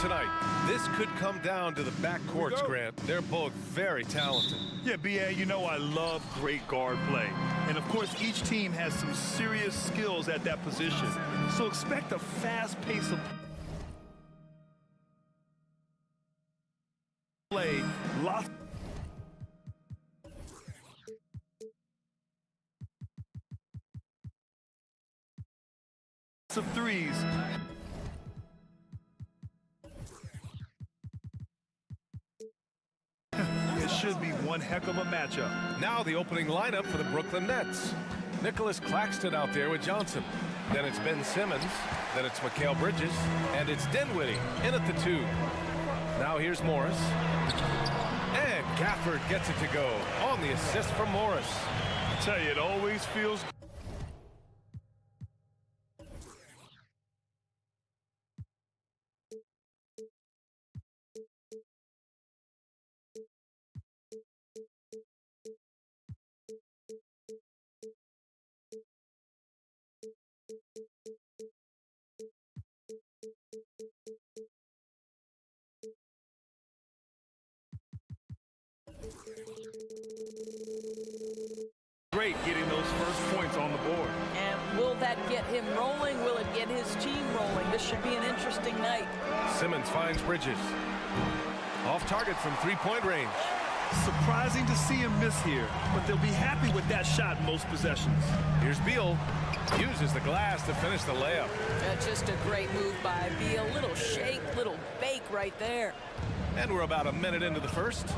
tonight. This could come down to the backcourts, Grant. They're both very talented. Yeah, BA, you know I love great guard play. And, of course, each team has some serious skills at that position. So expect a fast pace of play. Lots of threes. It should be one heck of a matchup. Now the opening lineup for the Brooklyn Nets. Nicholas Claxton out there with Johnson. Then it's Ben Simmons. Then it's Mikal Bridges. And it's Dinwiddie in at the 2. Now here's Morris. And Gafford gets it to go on the assist from Morris. I tell you, it always feels great getting those first points on the board. And will that get him rolling? Will it get his team rolling? This should be an interesting night. Simmons finds Bridges. Off target from three-point range. Surprising to see him miss here, but they'll be happy with that shot in most possessions. Here's Beal. Uses the glass to finish the layup. Just a great move by Beal. Little shake, little bake right there. And we're about a minute into the first.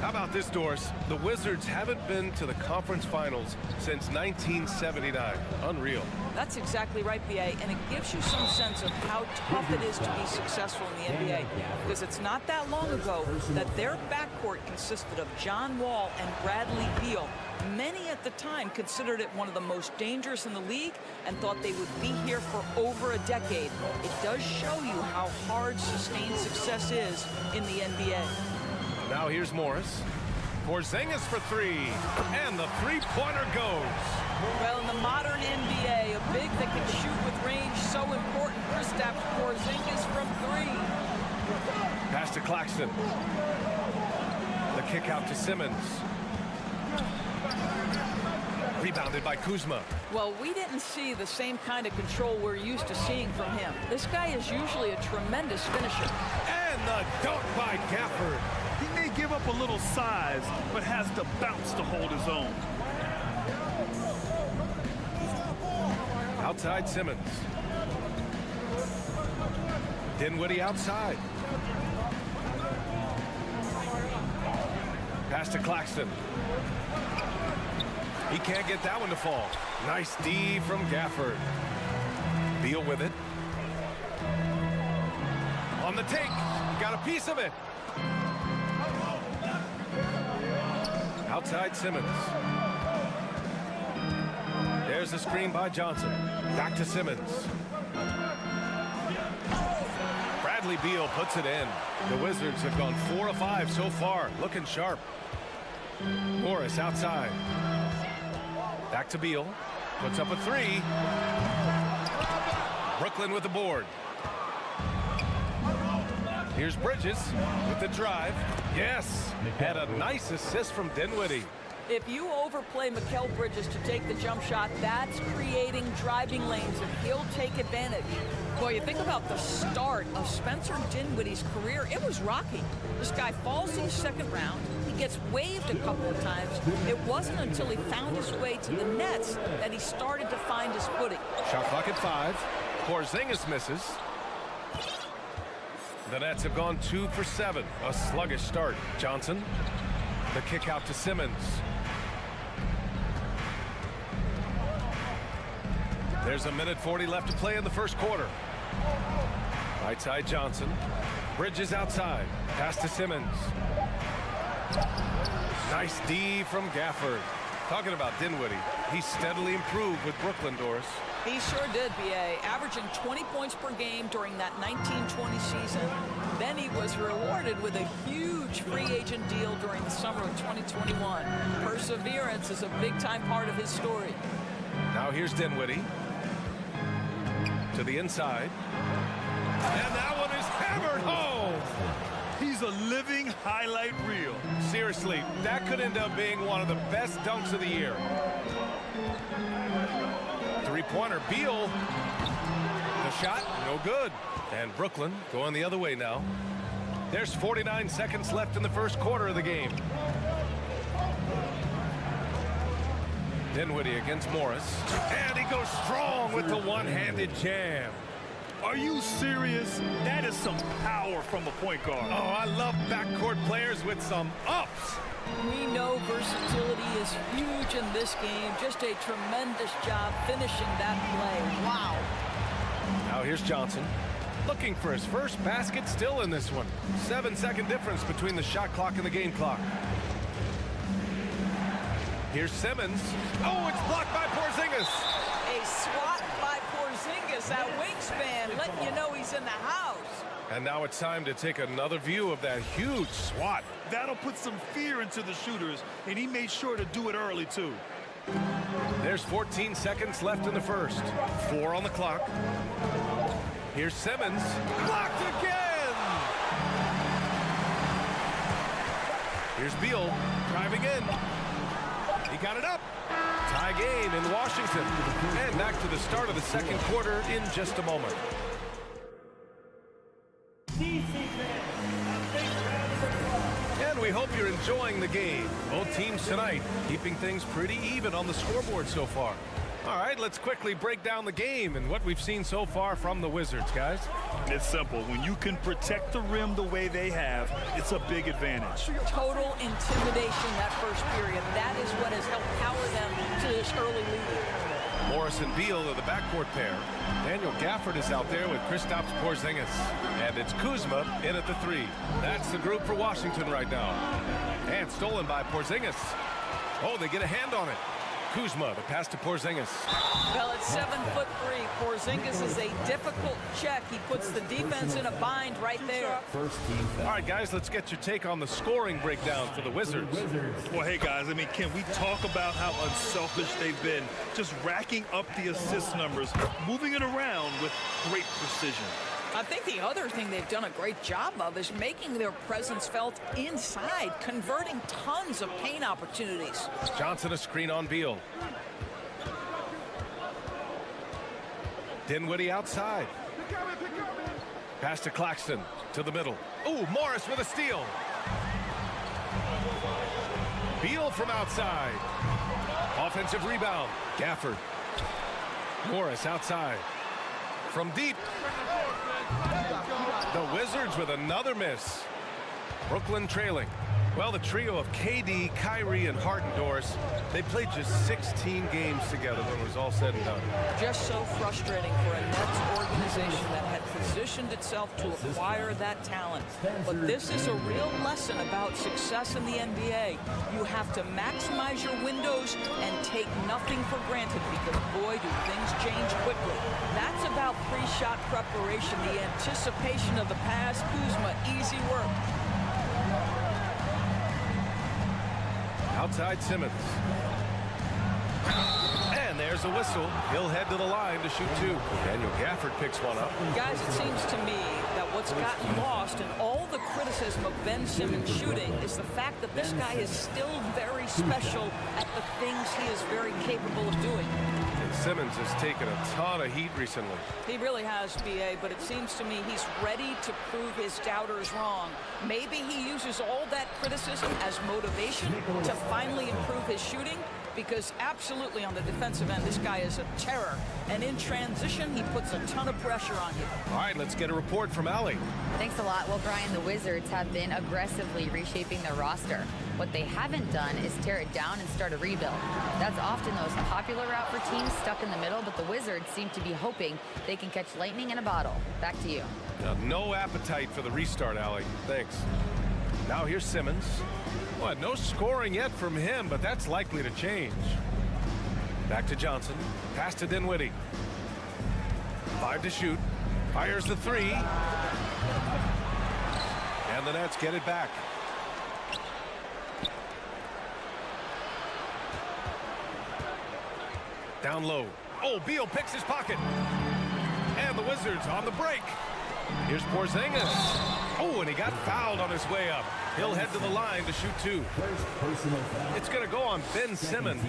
How about this, Doris? The Wizards haven't been to the conference finals since 1979. Unreal. That's exactly right, BA, and it gives you some sense of how tough it is to be successful in the NBA. Because it's not that long ago that their backcourt consisted of John Wall and Bradley Beal. Many at the time considered it one of the most dangerous in the league and thought they would be here for over a decade. It does show you how hard sustained success is in the NBA. Now here's Morris. Porzingis for 3, and the three-pointer goes. Well, in the modern NBA, a big that can shoot with range, so important. Kristaps Porzingis from 3. Pass to Claxton. The kick out to Simmons. Rebounded by Kuzma. Well, we didn't see the same kind of control we're used to seeing from him. This guy is usually a tremendous finisher. And the dunk by Gafford. He may give up a little size, but has the bounce to hold his own. Outside Simmons. Dinwiddie outside. Pass to Claxton. He can't get that one to fall. Nice D from Gafford. Beal with it. On the take. Got a piece of it. Outside Simmons. There's the screen by Johnson. Back to Simmons. Bradley Beal puts it in. The Wizards have gone 4 of 5 so far. Looking sharp. Morris outside. Back to Beal. Puts up a 3. Brooklyn with the board. Here's Bridges with the drive. Yes, and a nice assist from Dinwiddie. If you overplay Mikal Bridges to take the jump shot, that's creating driving lanes, and he'll take advantage. Boy, you think about the start of Spencer Dinwiddie's career, it was rocky. This guy falls in the second round. He gets waived a couple of times. It wasn't until he found his way to the Nets that he started to find his footing. Shot clock at 5. Porzingis misses. The Nets have gone 2 for 7. A sluggish start. Johnson. The kick out to Simmons. There's a minute 40 left to play in the first quarter. Right side Johnson. Bridges outside. Pass to Simmons. Nice D from Gafford. Talking about Dinwiddie, he steadily improved with Brooklyn, Doris. He sure did, BA, averaging 20 points per game during that 1920 season. Then he was rewarded with a huge free agent deal during the summer of 2021. Perseverance is a big-time part of his story. Now here's Dinwiddie. To the inside. And that one is hammered home. He's a living highlight reel. Seriously, that could end up being one of the best dunks of the year. Three-pointer, Beal. The shot, no good. And Brooklyn going the other way now. There's 49 seconds left in the first quarter of the game. Dinwiddie against Morris. And he goes strong with the one-handed jam. Are you serious? That is some power from a point guard. Oh, I love backcourt players with some ups. We know versatility is huge in this game. Just a tremendous job finishing that play. Wow. Now here's Johnson. Looking for his first basket still in this one. 7-second difference between the shot clock and the game clock. Here's Simmons. Oh, it's blocked by Porzingis. A swat by Porzingis, that wingspan, letting you know he's in the house. And now it's time to take another view of that huge swat. That'll put some fear into the shooters, and he made sure to do it early, too. There's 14 seconds left in the first. 4 on the clock. Here's Simmons. Blocked again! Here's Beal driving in. He got it up. Tie game in Washington. And back to the start of the second quarter in just a moment. And we hope you're enjoying the game. Both teams tonight keeping things pretty even on the scoreboard so far. All right, let's quickly break down the game and what we've seen so far from the Wizards, guys. It's simple. When you can protect the rim the way they have, it's a big advantage. Total intimidation that first period. That is what has helped power them to this early lead. Morris and Beal are the backcourt pair. Daniel Gafford is out there with Kristaps Porzingis. And it's Kuzma in at the 3. That's the group for Washington right now. And stolen by Porzingis. Oh, they get a hand on it. Kuzma, the pass to Porzingis. Well, it's 7'3". Porzingis is a difficult check. He puts the defense in a bind right there. All right, guys, let's get your take on the scoring breakdown for the Wizards. Well, hey, guys, I mean, can we talk about how unselfish they've been? Just racking up the assist numbers, moving it around with great precision. I think the other thing they've done a great job of is making their presence felt inside, converting tons of paint opportunities. Johnson a screen on Beal. Dinwiddie outside. Pass to Claxton to the middle. Ooh, Morris with a steal. Beal from outside. Offensive rebound. Gafford. Morris outside. From deep. The Wizards with another miss. Brooklyn trailing. Well, the trio of KD, Kyrie, and Harden, Doris, they played just 16 games together when it was all said and done. Just so frustrating for a Nets organization that had positioned itself to acquire that talent. But this is a real lesson about success in the NBA. You have to maximize your windows and take nothing for granted because, boy, do things change quickly. That's about pre-shot preparation, the anticipation of the pass. Kuzma, easy work. Outside Simmons. And there's a whistle. He'll head to the line to shoot 2. Daniel Gafford picks one up. Guys, it seems to me that what's gotten lost in all the criticism of Ben Simmons shooting is the fact that this guy is still very special at the things he is very capable of doing. And Simmons has taken a ton of heat recently. He really has, B.A., but it seems to me he's ready to prove his doubters wrong. Maybe he uses all that criticism as motivation to finally improve his shooting, because absolutely on the defensive end, this guy is a terror. And in transition, he puts a ton of pressure on you. All right, let's get a report from Allie. Thanks a lot. Well, Brian, the Wizards have been aggressively reshaping their roster. What they haven't done is tear it down and start a rebuild. That's often the most popular route for teams stuck in the middle, but the Wizards seem to be hoping they can catch lightning in a bottle. Back to you. No appetite for the restart, Allie. Thanks. Now here's Simmons. What, no scoring yet from him, but that's likely to change. Back to Johnson. Pass to Dinwiddie. 5 to shoot. Fires the 3. And the Nets get it back. Down low. Oh, Beal picks his pocket. And the Wizards on the break. Here's Porzingis. Oh, and he got fouled on his way up. He'll head to the line to shoot 2. It's going to go on Ben Simmons.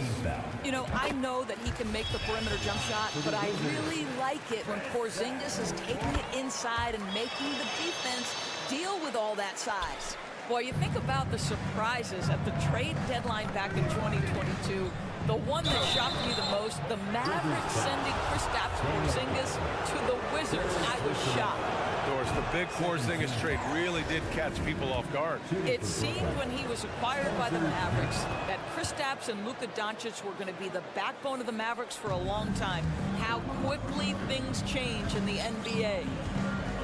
You know, I know that he can make the perimeter jump shot, but I really like it when Porzingis is taking it inside and making the defense deal with all that size. Boy, you think about the surprises at the trade deadline back in 2022. The one that shocked me the most, the Mavericks sending Kristaps Porzingis to the Wizards. I was shocked. Doris, the big Porzingis trade really did catch people off guard. It seemed when he was acquired by the Mavericks that Kristaps and Luka Doncic were going to be the backbone of the Mavericks for a long time. How quickly things change in the NBA.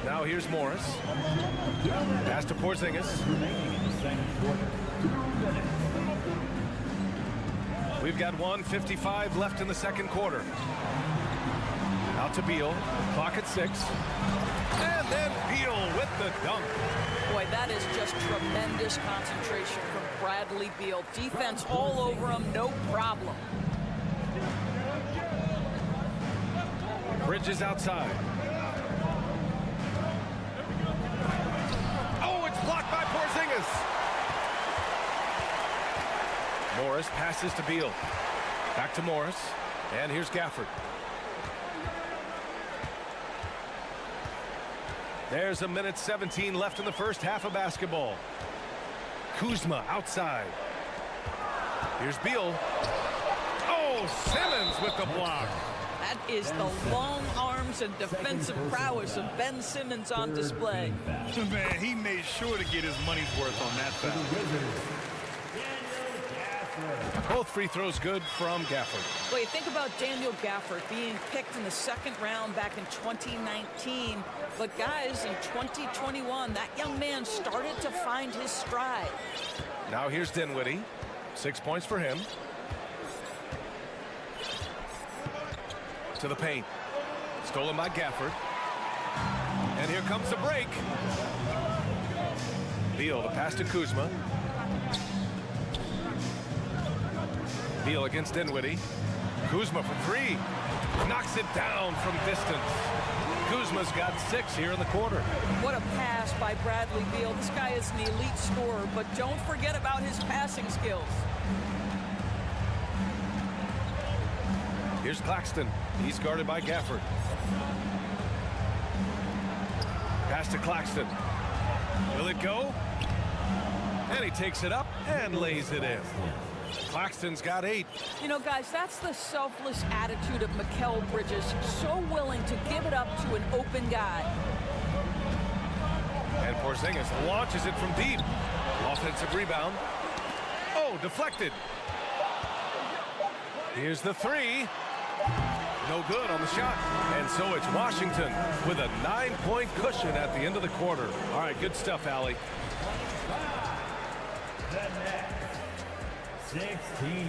Now here's Morris. Pass to Porzingis. We've got 1:55 left in the second quarter. Out to Beal. Clock at 6. And then Beal with the dunk. Boy, that is just tremendous concentration from Bradley Beal. Defense all over him, no problem. Bridges outside. Oh, it's blocked by Porzingis. Morris passes to Beal. Back to Morris. And here's Gafford. There's 1:17 left in the first half of basketball. Kuzma outside. Here's Beal. Oh, Simmons with the block. That is the long arms and defensive prowess of Ben Simmons on display. Man, he made sure to get his money's worth on that foul. Both free throws good from Gafford. Well, you think about Daniel Gafford being picked in the second round back in 2019. But guys, in 2021, that young man started to find his stride. Now here's Dinwiddie. 6 points for him. To the paint. Stolen by Gafford. And here comes the break. Beal, the pass to Kuzma. Beal against Dinwiddie. Kuzma for 3. Knocks it down from distance. Kuzma's got 6 here in the quarter. What a pass by Bradley Beal. This guy is an elite scorer, but don't forget about his passing skills. Here's Claxton. He's guarded by Gafford. Pass to Claxton. Will it go? And he takes it up and lays it in. Claxton's got 8. You know, guys, that's the selfless attitude of Mikal Bridges. So willing to give it up to an open guy. And Porzingis launches it from deep. Offensive rebound. Oh, deflected. Here's the 3. No good on the shot. And so it's Washington with a 9-point cushion at the end of the quarter. All right, good stuff, Allie. 16.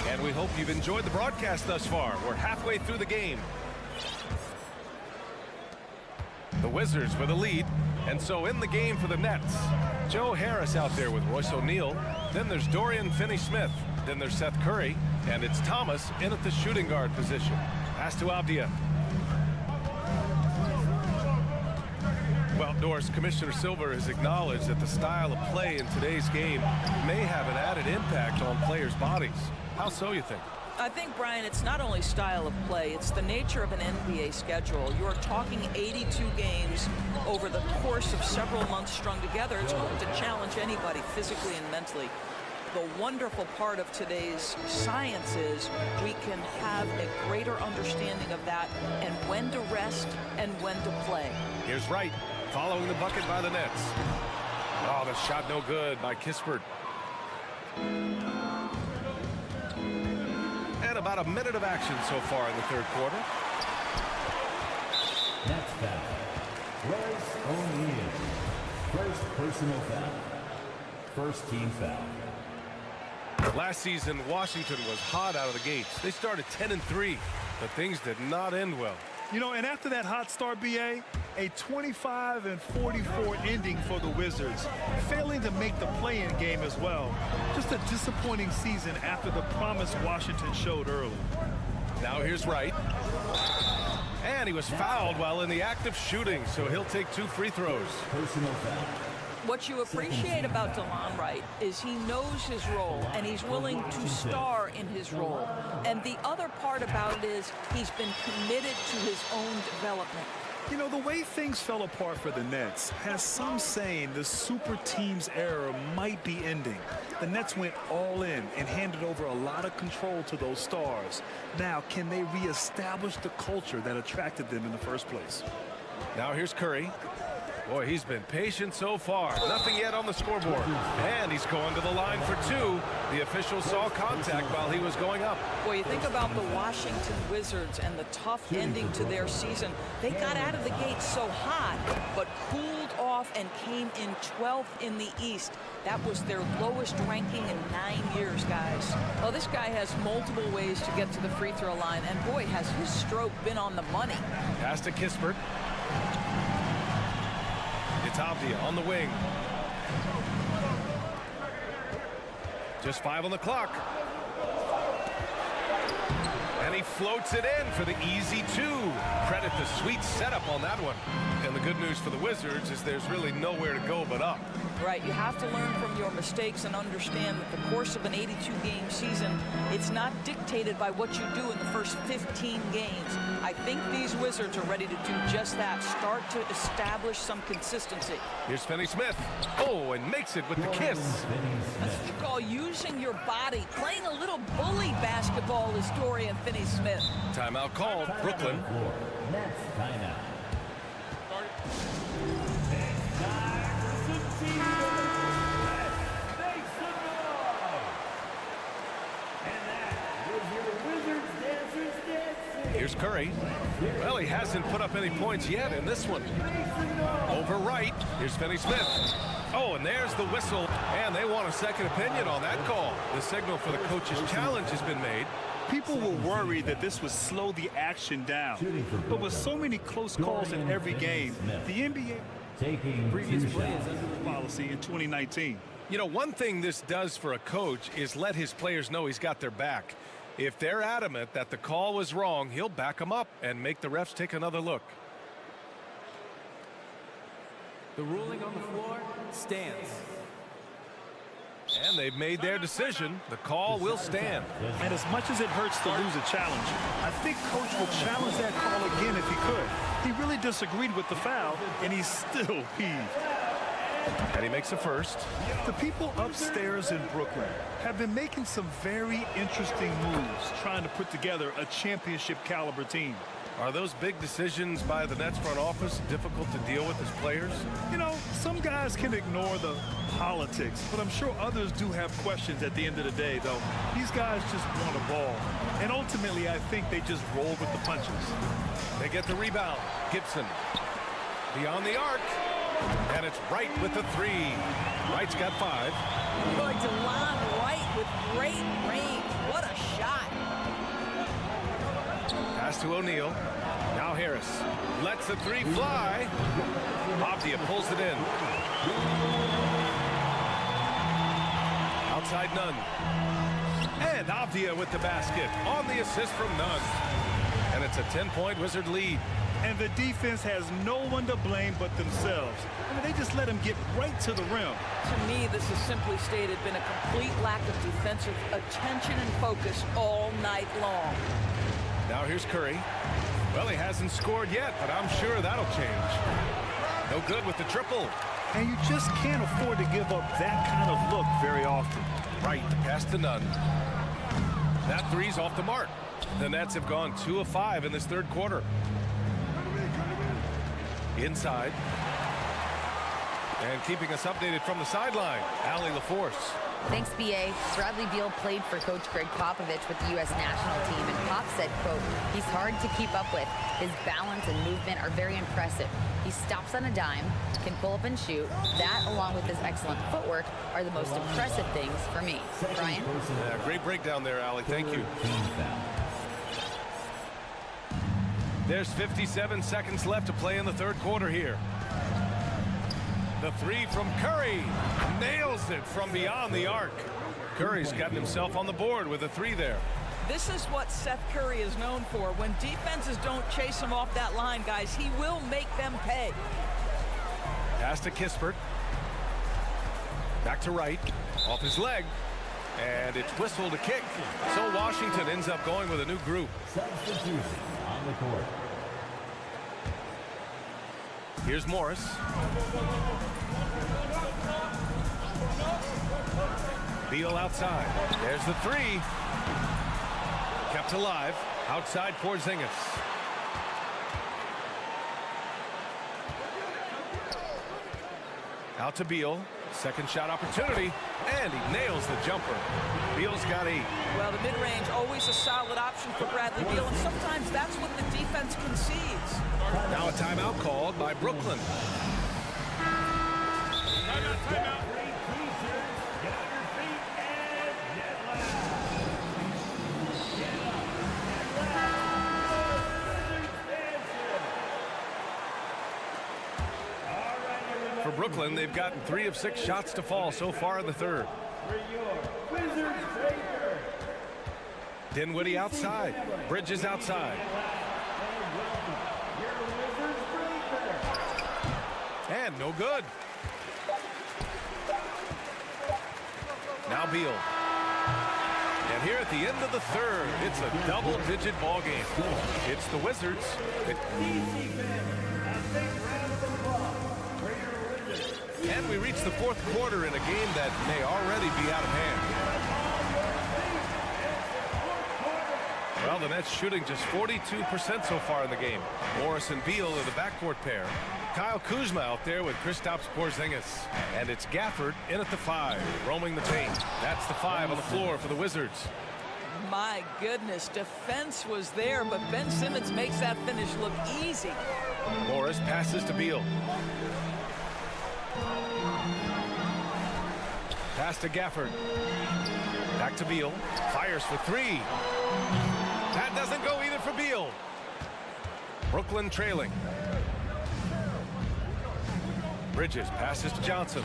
And we hope you've enjoyed the broadcast thus far. We're halfway through the game. The Wizards with a lead. And so in the game for the Nets, Joe Harris out there with Royce O'Neal. Then there's Dorian Finney-Smith. Then there's Seth Curry. And it's Thomas in at the shooting guard position. Pass to Avdia. Well, Doris, Commissioner Silver has acknowledged that the style of play in today's game may have an added impact on players' bodies. How so, you think? I think, Brian, it's not only style of play, it's the nature of an NBA schedule. You're talking 82 games over the course of several months strung together. It's going to challenge anybody physically and mentally. The wonderful part of today's science is we can have a greater understanding of that and when to rest and when to play. Here's Wright following the bucket by the Nets. Oh, the shot no good by Kispert. And about a minute of action so far in the third quarter. Next foul. Royce O'Neal. First personal foul. First team foul. Last season, Washington was hot out of the gates. They started 10-3, but things did not end well. You know, and after that hot start, BA, a 25-44 ending for the Wizards, failing to make the play-in game as well. Just a disappointing season after the promise Washington showed early. Now here's Wright. And he was fouled while in the act of shooting, so he'll take 2 free throws. Personal foul. What you appreciate about DeLon Wright is he knows his role, and he's willing to star in his role. And the other part about it is he's been committed to his own development. You know, the way things fell apart for the Nets has some saying the super team's era might be ending. The Nets went all in and handed over a lot of control to those stars. Now, can they reestablish the culture that attracted them in the first place? Now here's Curry. Boy, he's been patient so far. Nothing yet on the scoreboard. And he's going to the line for 2. The official saw contact while he was going up. Boy, you think about the Washington Wizards and the tough ending to their season. They got out of the gate so hot, but cooled off and came in 12th in the East. That was their lowest ranking in 9 years, guys. Well, this guy has multiple ways to get to the free throw line, and boy, has his stroke been on the money. Pass to Kispert. It's Avdia on the wing. Just 5 on the clock. And he floats it in for the easy 2. Credit the sweet setup on that one. And the good news for the Wizards is there's really nowhere to go but up. Right, you have to learn from your mistakes and understand that the course of an 82-game season, it's not dictated by what you do in the first 15 games. I think these Wizards are ready to do just that, start to establish some consistency. Here's Finney-Smith. Oh, and makes it with the kiss. That's what you call using your body, playing a little bully basketball is Dorian Finney-Smith. Timeout called, Brooklyn. Nets timeout. Here's Curry. Well, he hasn't put up any points yet in this one. Over Wright. Here's Finney-Smith. Oh, and there's the whistle. And they want a second opinion on that call. The signal for the coach's challenge has been made. People were worried that this would slow the action down. But with so many close calls in every game, the NBA Taking previous 2 play is shots. under the policy in 2019. You know, one thing this does for a coach is let his players know he's got their back. If they're adamant that the call was wrong, he'll back them up and make the refs take another look. The ruling on the floor stands. And they've made their decision. The call will stand. And as much as it hurts to lose a challenge, I think Coach will challenge that call again if he could. He really disagreed with the foul, and he's still peeved. And he makes a first. The people upstairs in Brooklyn have been making some very interesting moves trying to put together a championship caliber team. Are those big decisions by the Nets front office difficult to deal with as players? You know, some guys can ignore the politics, but I'm sure others do have questions at the end of the day, though. These guys just want a ball. And ultimately, I think they just roll with the punches. They get the rebound. Gibson. Beyond the arc. And it's Wright with the 3. Wright's got 5. Boy, DeLon Wright with great range. What a shot. Pass to O'Neal. Now Harris lets the 3 fly. Avdia pulls it in. Outside Nunn. And Avdia with the basket on the assist from Nunn. And it's a 10-point Wizard lead. And the defense has no one to blame but themselves. I mean, they just let him get right to the rim. To me, this has simply stated been a complete lack of defensive attention and focus all night long. Now here's Curry. Well, he hasn't scored yet, but I'm sure that'll change. No good with the triple. And you just can't afford to give up that kind of look very often. Right, pass to Nunn. That 3's off the mark. The Nets have gone 2 of 5 in this third quarter. Inside. And keeping us updated from the sideline, Allie LaForce. Thanks, B.A. Bradley Beal played for Coach Greg Popovich with the U.S. national team, and Pop said, quote, he's hard to keep up with. His balance and movement are very impressive. He stops on a dime, can pull up and shoot. That, along with his excellent footwork, are the most impressive things for me. Brian? Great breakdown there, Allie. Thank you. There's 57 seconds left to play in the third quarter here. The three from Curry. Nails it from beyond the arc. Curry's gotten himself on the board with a three there. This is what Seth Curry is known for. When defenses don't chase him off that line, guys, he will make them pay. Pass to Kispert. Back to Wright. Off his leg. And it's whistled a kick. So Washington ends up going with a new group. Substitution on the court. Here's Morris. Beal outside. There's the three. Kept alive. Outside Porzingis. Out to Beal. Second shot opportunity. And he nails the jumper. Beal's got 8. Well, the mid-range, always a solid option for Bradley Beal, and sometimes that's what the defense concedes. Now a timeout called by Brooklyn. Timeout. For Brooklyn, they've gotten 3 of 6 shots to fall so far in the third. Dinwiddie outside. Bridges outside. And no good. Now Beal. And here at the end of the third, it's a double-digit ball game. It's the Wizards. And we reach the fourth quarter in a game that may already be out of hand. Well, the Nets shooting just 42% so far in the game. Morris and Beal are the backcourt pair. Kyle Kuzma out there with Kristaps Porzingis. And it's Gafford in at the 5, roaming the paint. That's the 5 on the floor for the Wizards. My goodness, defense was there, but Ben Simmons makes that finish look easy. Morris passes to Beal. Pass to Gafford. Back to Beal. Fires for 3. That doesn't go either for Beal. Brooklyn trailing. Bridges passes to Johnson.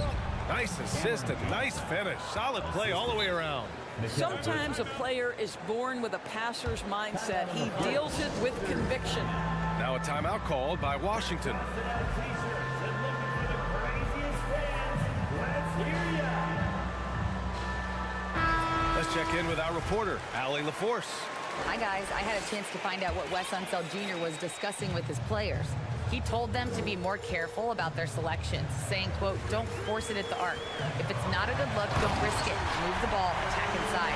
Nice assist and nice finish. Solid play all the way around. Sometimes a player is born with a passer's mindset. He deals it with conviction. Now a timeout called by Washington. Let's check in with our reporter, Allie LaForce. Hi, guys. I had a chance to find out what Wes Unseld Jr. was discussing with his players. He told them to be more careful about their selections, saying, quote, don't force it at the arc. If it's not a good look, don't risk it. Move the ball, attack inside.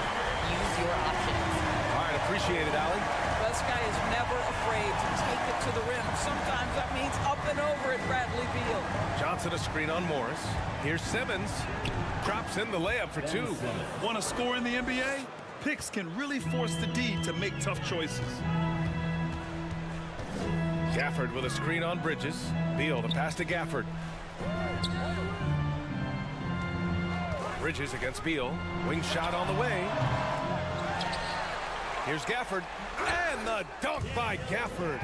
Use your options. All right, appreciate it, Allie. This guy is never afraid to take it to the rim. Sometimes that means up and over at Bradley Beal. Johnson a screen on Morris. Here's Simmons. Drops in the layup for 2. Want to score in the NBA? Picks can really force the D to make tough choices. Gafford with a screen on Bridges. Beal, the pass to Gafford. Bridges against Beal. Wing shot on the way. Here's Gafford. And the dunk by Gafford.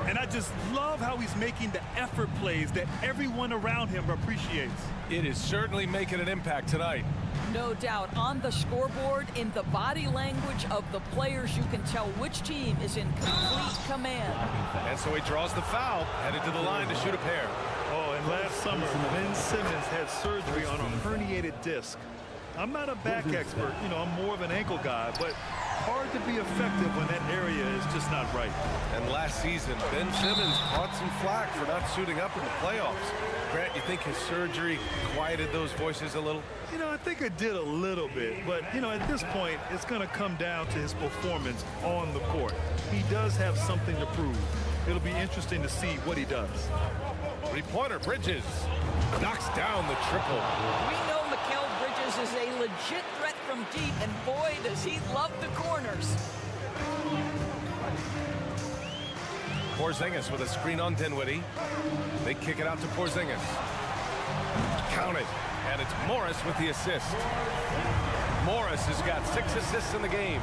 And I just love how he's making the effort plays that everyone around him appreciates. It is certainly making an impact tonight. No doubt. On the scoreboard, in the body language of the players, you can tell which team is in complete command. And so he draws the foul, headed to the line to shoot a pair. Oh, and last summer, Ben Simmons had surgery on a herniated disc. I'm not a back expert, you know, I'm more of an ankle guy, but hard to be effective when that area is just not right. And last season, Ben Simmons caught some flack for not suiting up in the playoffs. Grant, you think his surgery quieted those voices a little? You know, I think it did a little bit, but, you know, at this point, it's going to come down to his performance on the court. He does have something to prove. It'll be interesting to see what he does. Three-pointer, Bridges knocks down the triple. We know Mikal Bridges is a legit threat from deep, and boy, does he love the corners. Porzingis with a screen on Dinwiddie. They kick it out to Porzingis. Count it. And it's Morris with the assist. Morris has got 6 assists in the game.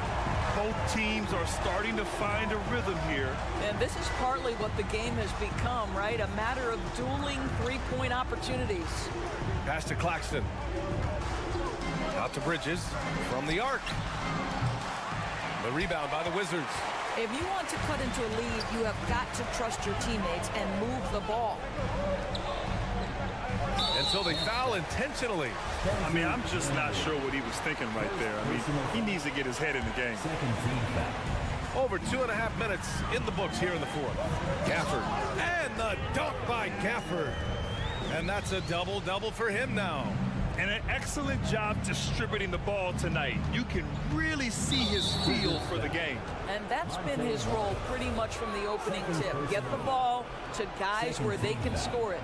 Both teams are starting to find a rhythm here. And this is partly what the game has become, right? A matter of dueling three-point opportunities. Pass to Claxton. Out to Bridges from the arc. The rebound by the Wizards. If you want to cut into a lead, you have got to trust your teammates and move the ball. And so they foul intentionally. I mean, I'm just not sure what he was thinking right there. I mean, he needs to get his head in the game. Over 2.5 minutes in the books here in the fourth. Gafford. And the dunk by Gafford. And that's a double-double for him now. And an excellent job distributing the ball tonight. You can really see his feel for the game. And that's been his role pretty much from the opening tip. Get the ball to guys where they can score it.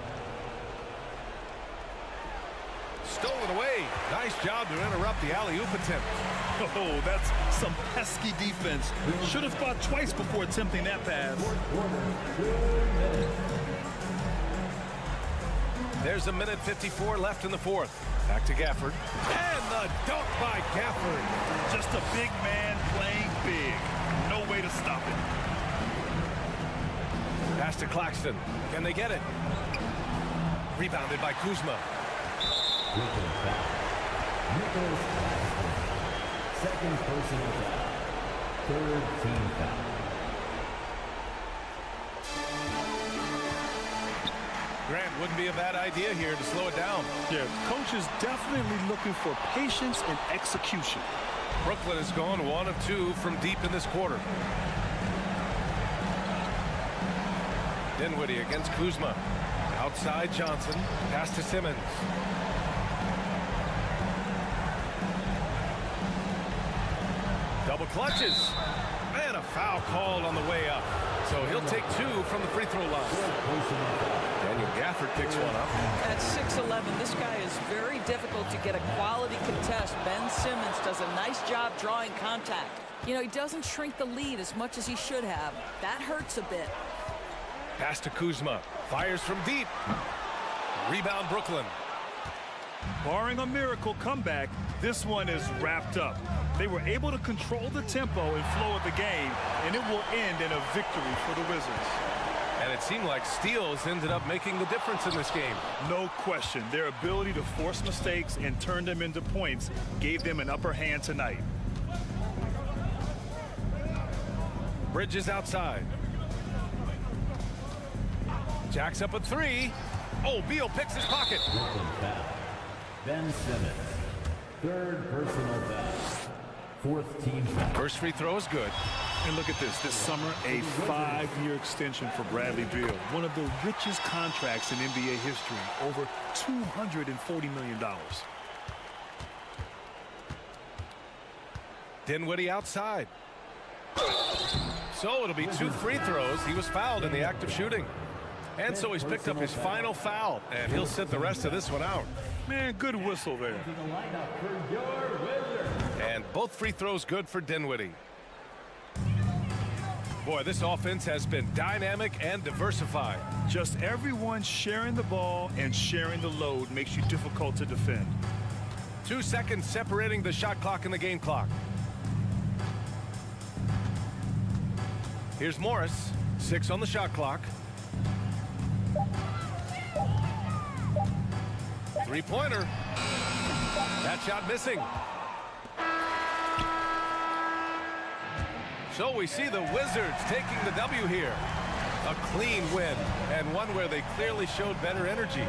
Stolen away. Nice job to interrupt the alley-oop attempt. Oh, that's some pesky defense. Should have thought twice before attempting that pass. There's a minute 54 left in the fourth. Back to Gafford. And the dunk by Gafford. Just a big man playing big. No way to stop it. Pass to Claxton. Can they get it? Rebounded by Kuzma. Second personal foul. Third team foul. Grant, wouldn't be a bad idea here to slow it down. Yeah, coach is definitely looking for patience and execution. Brooklyn has gone 1 of 2 from deep in this quarter. Dinwiddie against Kuzma. Outside Johnson. Pass to Simmons. Double clutches. And a foul called on the way up. So he'll take 2 from the free throw line. Daniel Gafford picks one up. At 6'11", this guy is very difficult to get a quality contest. Ben Simmons does a nice job drawing contact. You know, he doesn't shrink the lead as much as he should have. That hurts a bit. Pass to Kuzma. Fires from deep. Rebound Brooklyn. Barring a miracle comeback, this one is wrapped up. They were able to control the tempo and flow of the game, and it will end in a victory for the Wizards. And it seemed like steals ended up making the difference in this game. No question. Their ability to force mistakes and turn them into points gave them an upper hand tonight. Bridges outside. Jacks up a 3. Oh, Beal picks his pocket. Ben Simmons. Third personal foul. Fourth team foul. First free throw is good. And look at this summer, a 5-year extension for Bradley Beal. One of the richest contracts in NBA history, over $240 million. Dinwiddie outside. So it'll be 2 free throws. He was fouled in the act of shooting. And so he's picked up his final foul, and he'll sit the rest of this one out. Man, good whistle there. And both free throws good for Dinwiddie. Boy, this offense has been dynamic and diversified. Just everyone sharing the ball and sharing the load makes you difficult to defend. 2 seconds separating the shot clock and the game clock. Here's Morris. 6 on the shot clock. 3-pointer. That shot missing. So we see the Wizards taking the W here. A clean win, and one where they clearly showed better energy.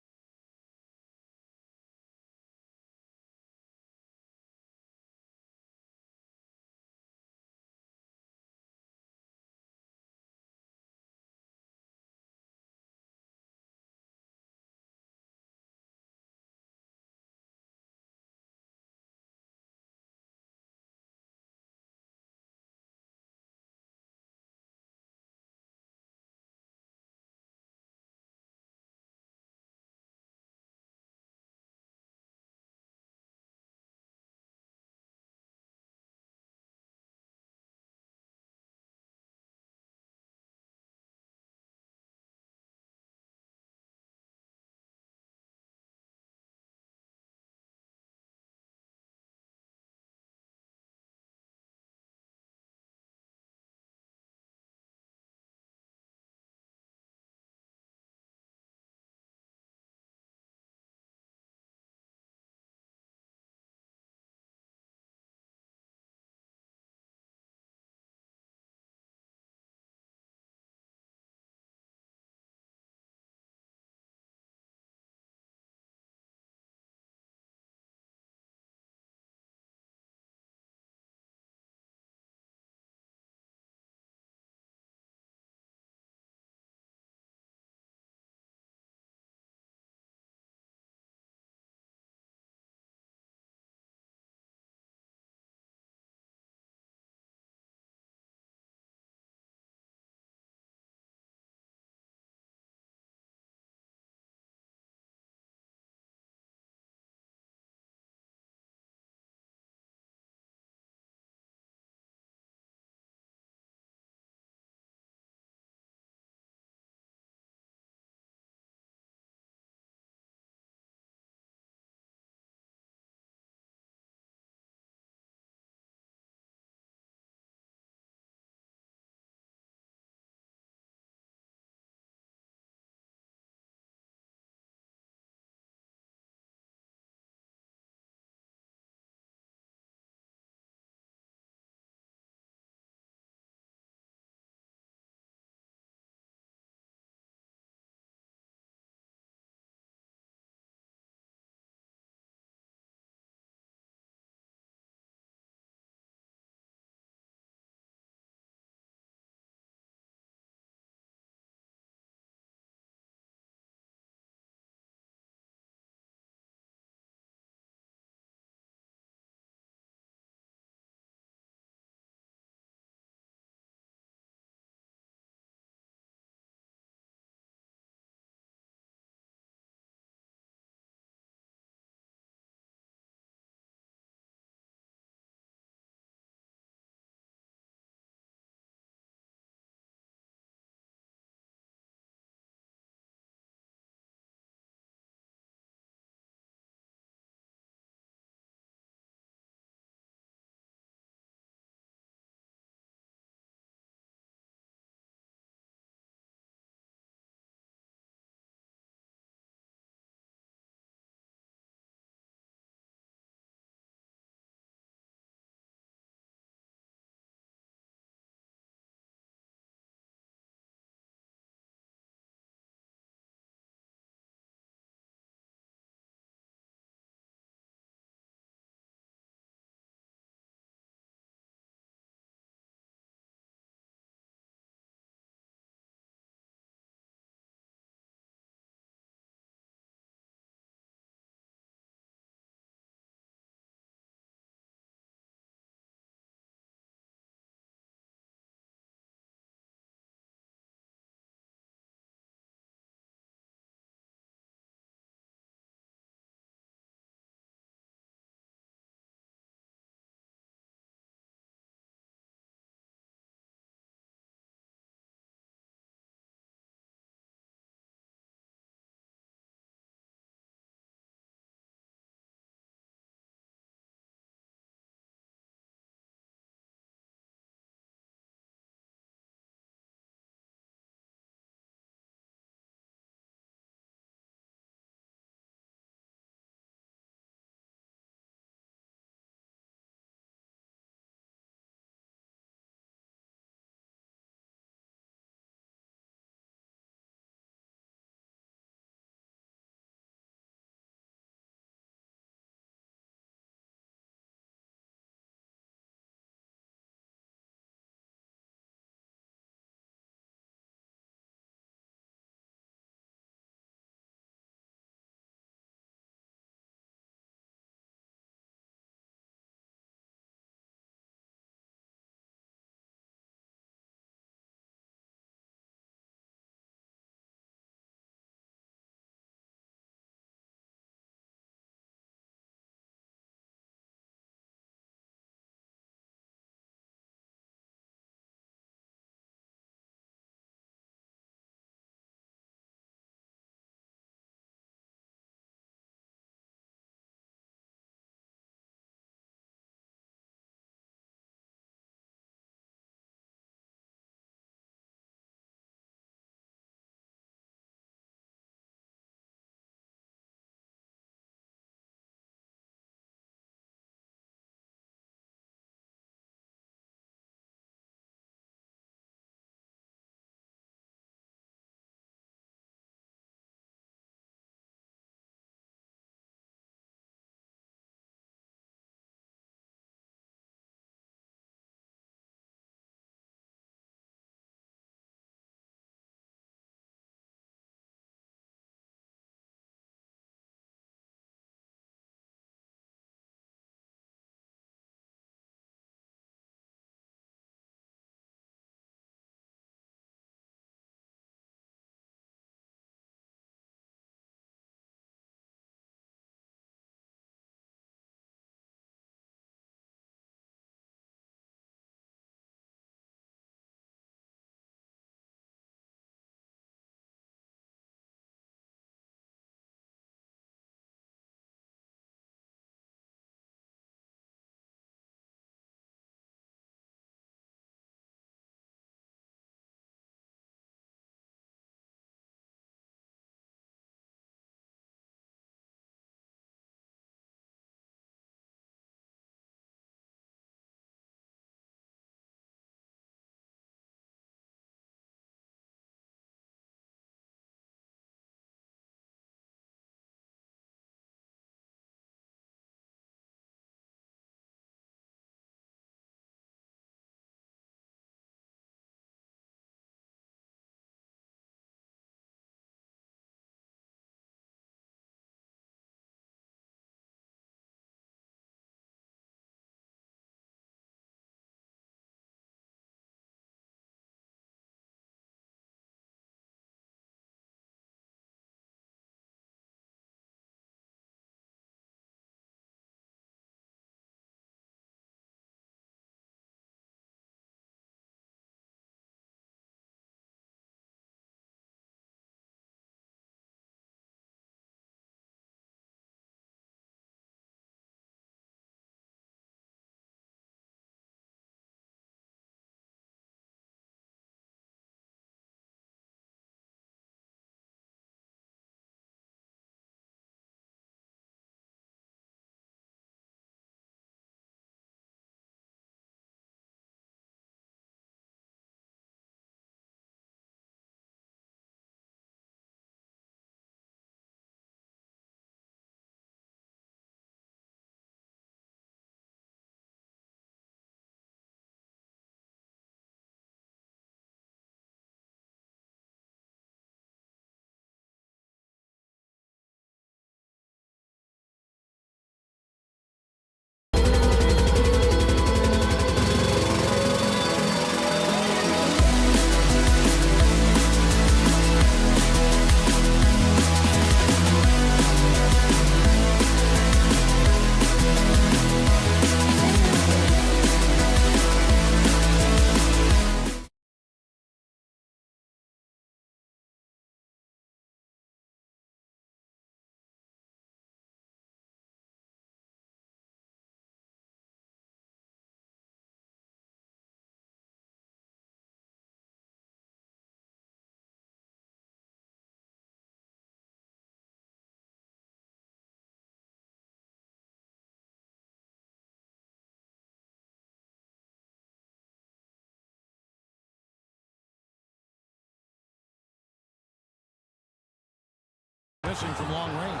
missing from long range.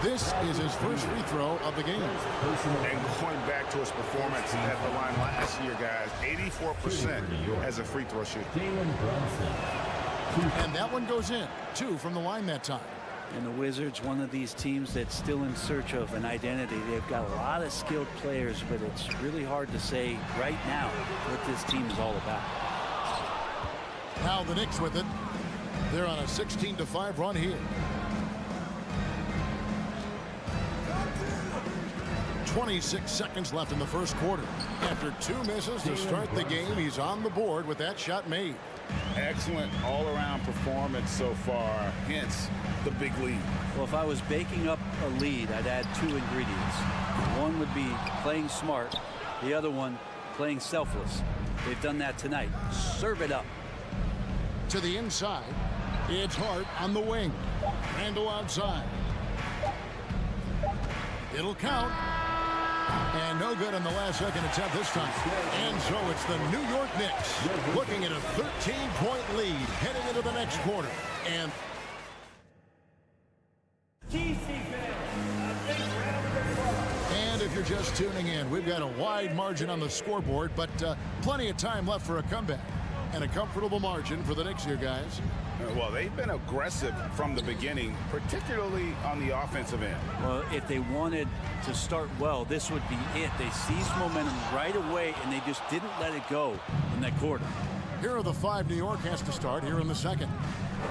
This is his first free throw of the game. And going back to his performance at the line last year, guys, 84% as a free throw shooter. And that one goes in. 2 from the line that time. And the Wizards, one of these teams that's still in search of an identity. They've got a lot of skilled players, but it's really hard to say right now what this team is all about. Now the Knicks with it. They're on a 16-5 run here. 26 seconds left in the first quarter. After 2 misses to start the game, he's on the board with that shot made. Excellent all-around performance so far, hence the big lead. Well, if I was baking up a lead, I'd add 2 ingredients. One would be playing smart. The other one, playing selfless. They've done that tonight. Serve it up. To the inside. It's Hart on the wing. Randall outside. It'll count. And no good on the last second attempt this time. And so it's the New York Knicks looking at a 13-point lead heading into the next quarter. And if you're just tuning in, we've got a wide margin on the scoreboard, but plenty of time left for a comeback. And a comfortable margin for the Knicks here, guys. Well, they've been aggressive from the beginning, particularly on the offensive end. Well, if they wanted to start well, this would be it. They seized momentum right away, and they just didn't let it go in that quarter. Here are the 5 New York has to start here in the second.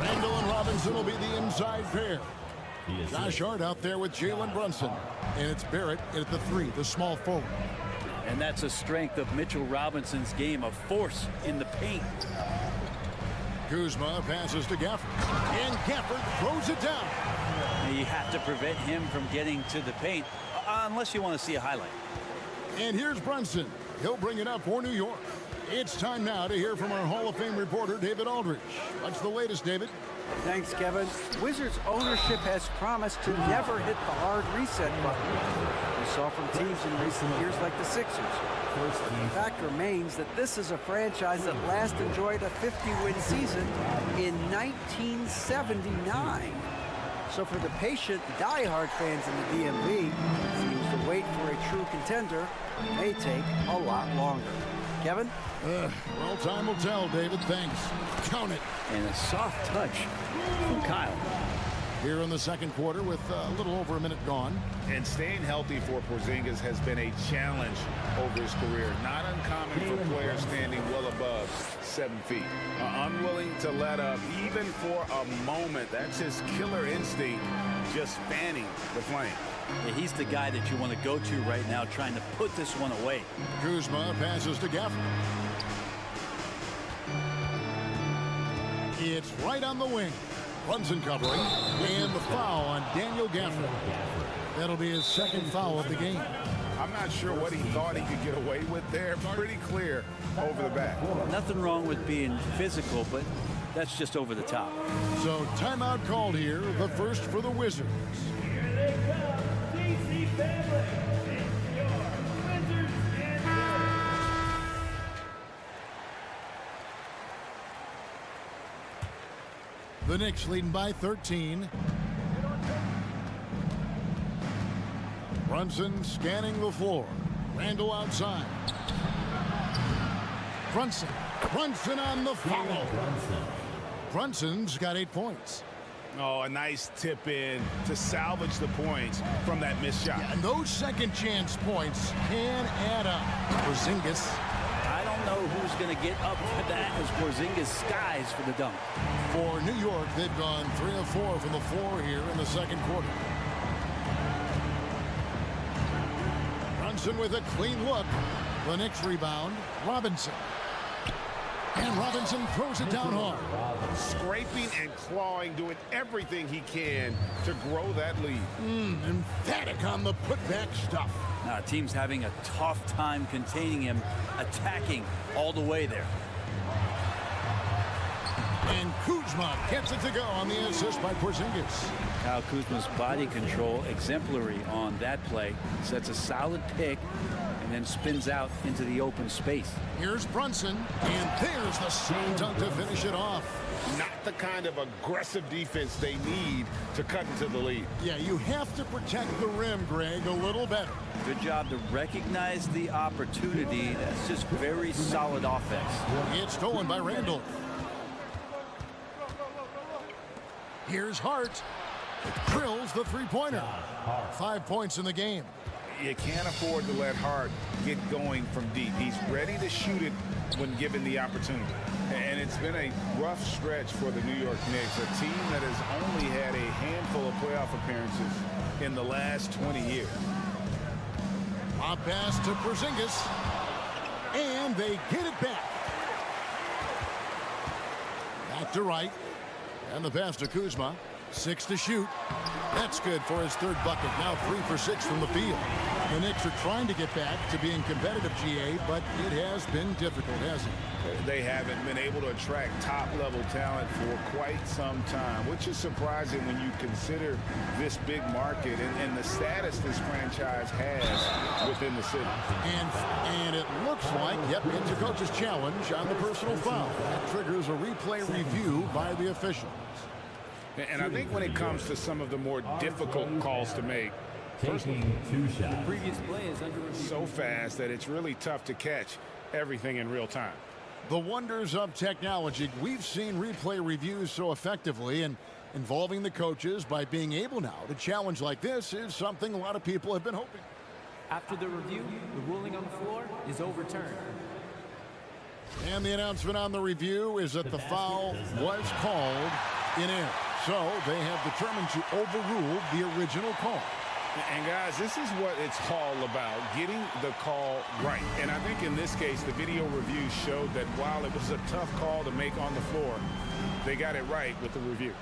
Randall and Robinson will be the inside pair. Josh Hart out there with Jalen Brunson. And it's Barrett at the 3, the small forward. And that's a strength of Mitchell Robinson's game, a force in the paint. Kuzma passes to Gafford. And Gafford throws it down. You have to prevent him from getting to the paint, unless you want to see a highlight. And here's Brunson. He'll bring it up for New York. It's time now to hear from our Hall of Fame reporter, David Aldridge. What's the latest, David? Thanks, Kevin. Wizards ownership has promised to never hit the hard reset button. We saw from teams in recent years like the Sixers. The fact remains that this is a franchise that last enjoyed a 50-win season in 1979. So for the patient, diehard fans in the DMV, seems to wait for a true contender may take a lot longer. Kevin? Well, time will tell, David. Thanks. Count it. And a soft touch from Kyle. Here in the second quarter with a little over a minute gone. And staying healthy for Porzingis has been a challenge over his career. Not uncommon for players standing well above 7 feet. Unwilling to let up even for a moment. That's his killer instinct, just fanning the flame. Yeah, he's the guy that you want to go to right now, trying to put this one away. Kuzma passes to Gafford. It's right on the wing. Brunson covering. And the foul on Daniel Gafford. That'll be his second foul of the game. I'm not sure what he thought he could get away with there. Pretty clear over the back. Nothing wrong with being physical, but that's just over the top. So timeout called here, the first for the Wizards. Here they come, DC family. It's your Wizards and The Knicks leading by 13. Brunson scanning the floor. Randall outside. Brunson on the follow. Brunson's got 8 points. Oh, a nice tip in to salvage the points from that missed shot. Yeah, and those second chance points can add up. Porzingis. I don't know who's going to get up for that as Porzingis skies for the dunk. For New York, they've gone 3 of 4 from the floor here in the second quarter. Brunson with a clean look. The Knicks rebound. Robinson. And Robinson throws it down hard. Scraping and clawing, doing everything he can to grow that lead. Emphatic on the putback stuff. Now, team's having a tough time containing him, attacking all the way there. And Kuzma gets it to go on the assist by Porzingis. Kyle Kuzma's body control exemplary on that play. Sets a solid pick and then spins out into the open space. Here's Brunson, and there's the slam dunk to finish it off. not the kind of aggressive defense they need to cut into the lead. Yeah, you have to protect the rim, Greg, a little better. Good job to recognize the opportunity. That's just very solid offense. It's stolen by Randall. Here's Hart. Drills the three-pointer. 5 points in the game. You can't afford to let Hart get going from deep. He's ready to shoot it when given the opportunity. And it's been a rough stretch for the New York Knicks, a team that has only had a handful of playoff appearances in the last 20 years. Hop pass to Porzingis. And they get it back. Back to Wright. And the pass to Kuzma. 6 to shoot. That's good for his third bucket. Now 3 for 6 from the field. The Knicks are trying to get back to being competitive, GA, but it has been difficult, hasn't it? They haven't been able to attract top-level talent for quite some time, which is surprising when you consider this big market and the status this franchise has within the city. And it looks like, yep, it's a coach's challenge on the personal foul. That triggers a replay review by the officials. And I think when it comes to some of the more difficult calls to make, Taking 2 shots. The previous play is under review. So fast that it's really tough to catch everything in real time. The wonders of technology. We've seen replay reviews so effectively, and involving the coaches by being able now to challenge like this is something a lot of people have been hoping. After the review, the ruling on the floor is overturned. And the announcement on the review is that the foul was called in air. So they have determined to overrule the original call. And guys, this is what it's all about, getting the call right. And I think in this case, the video review showed that while it was a tough call to make on the floor, they got it right with the review.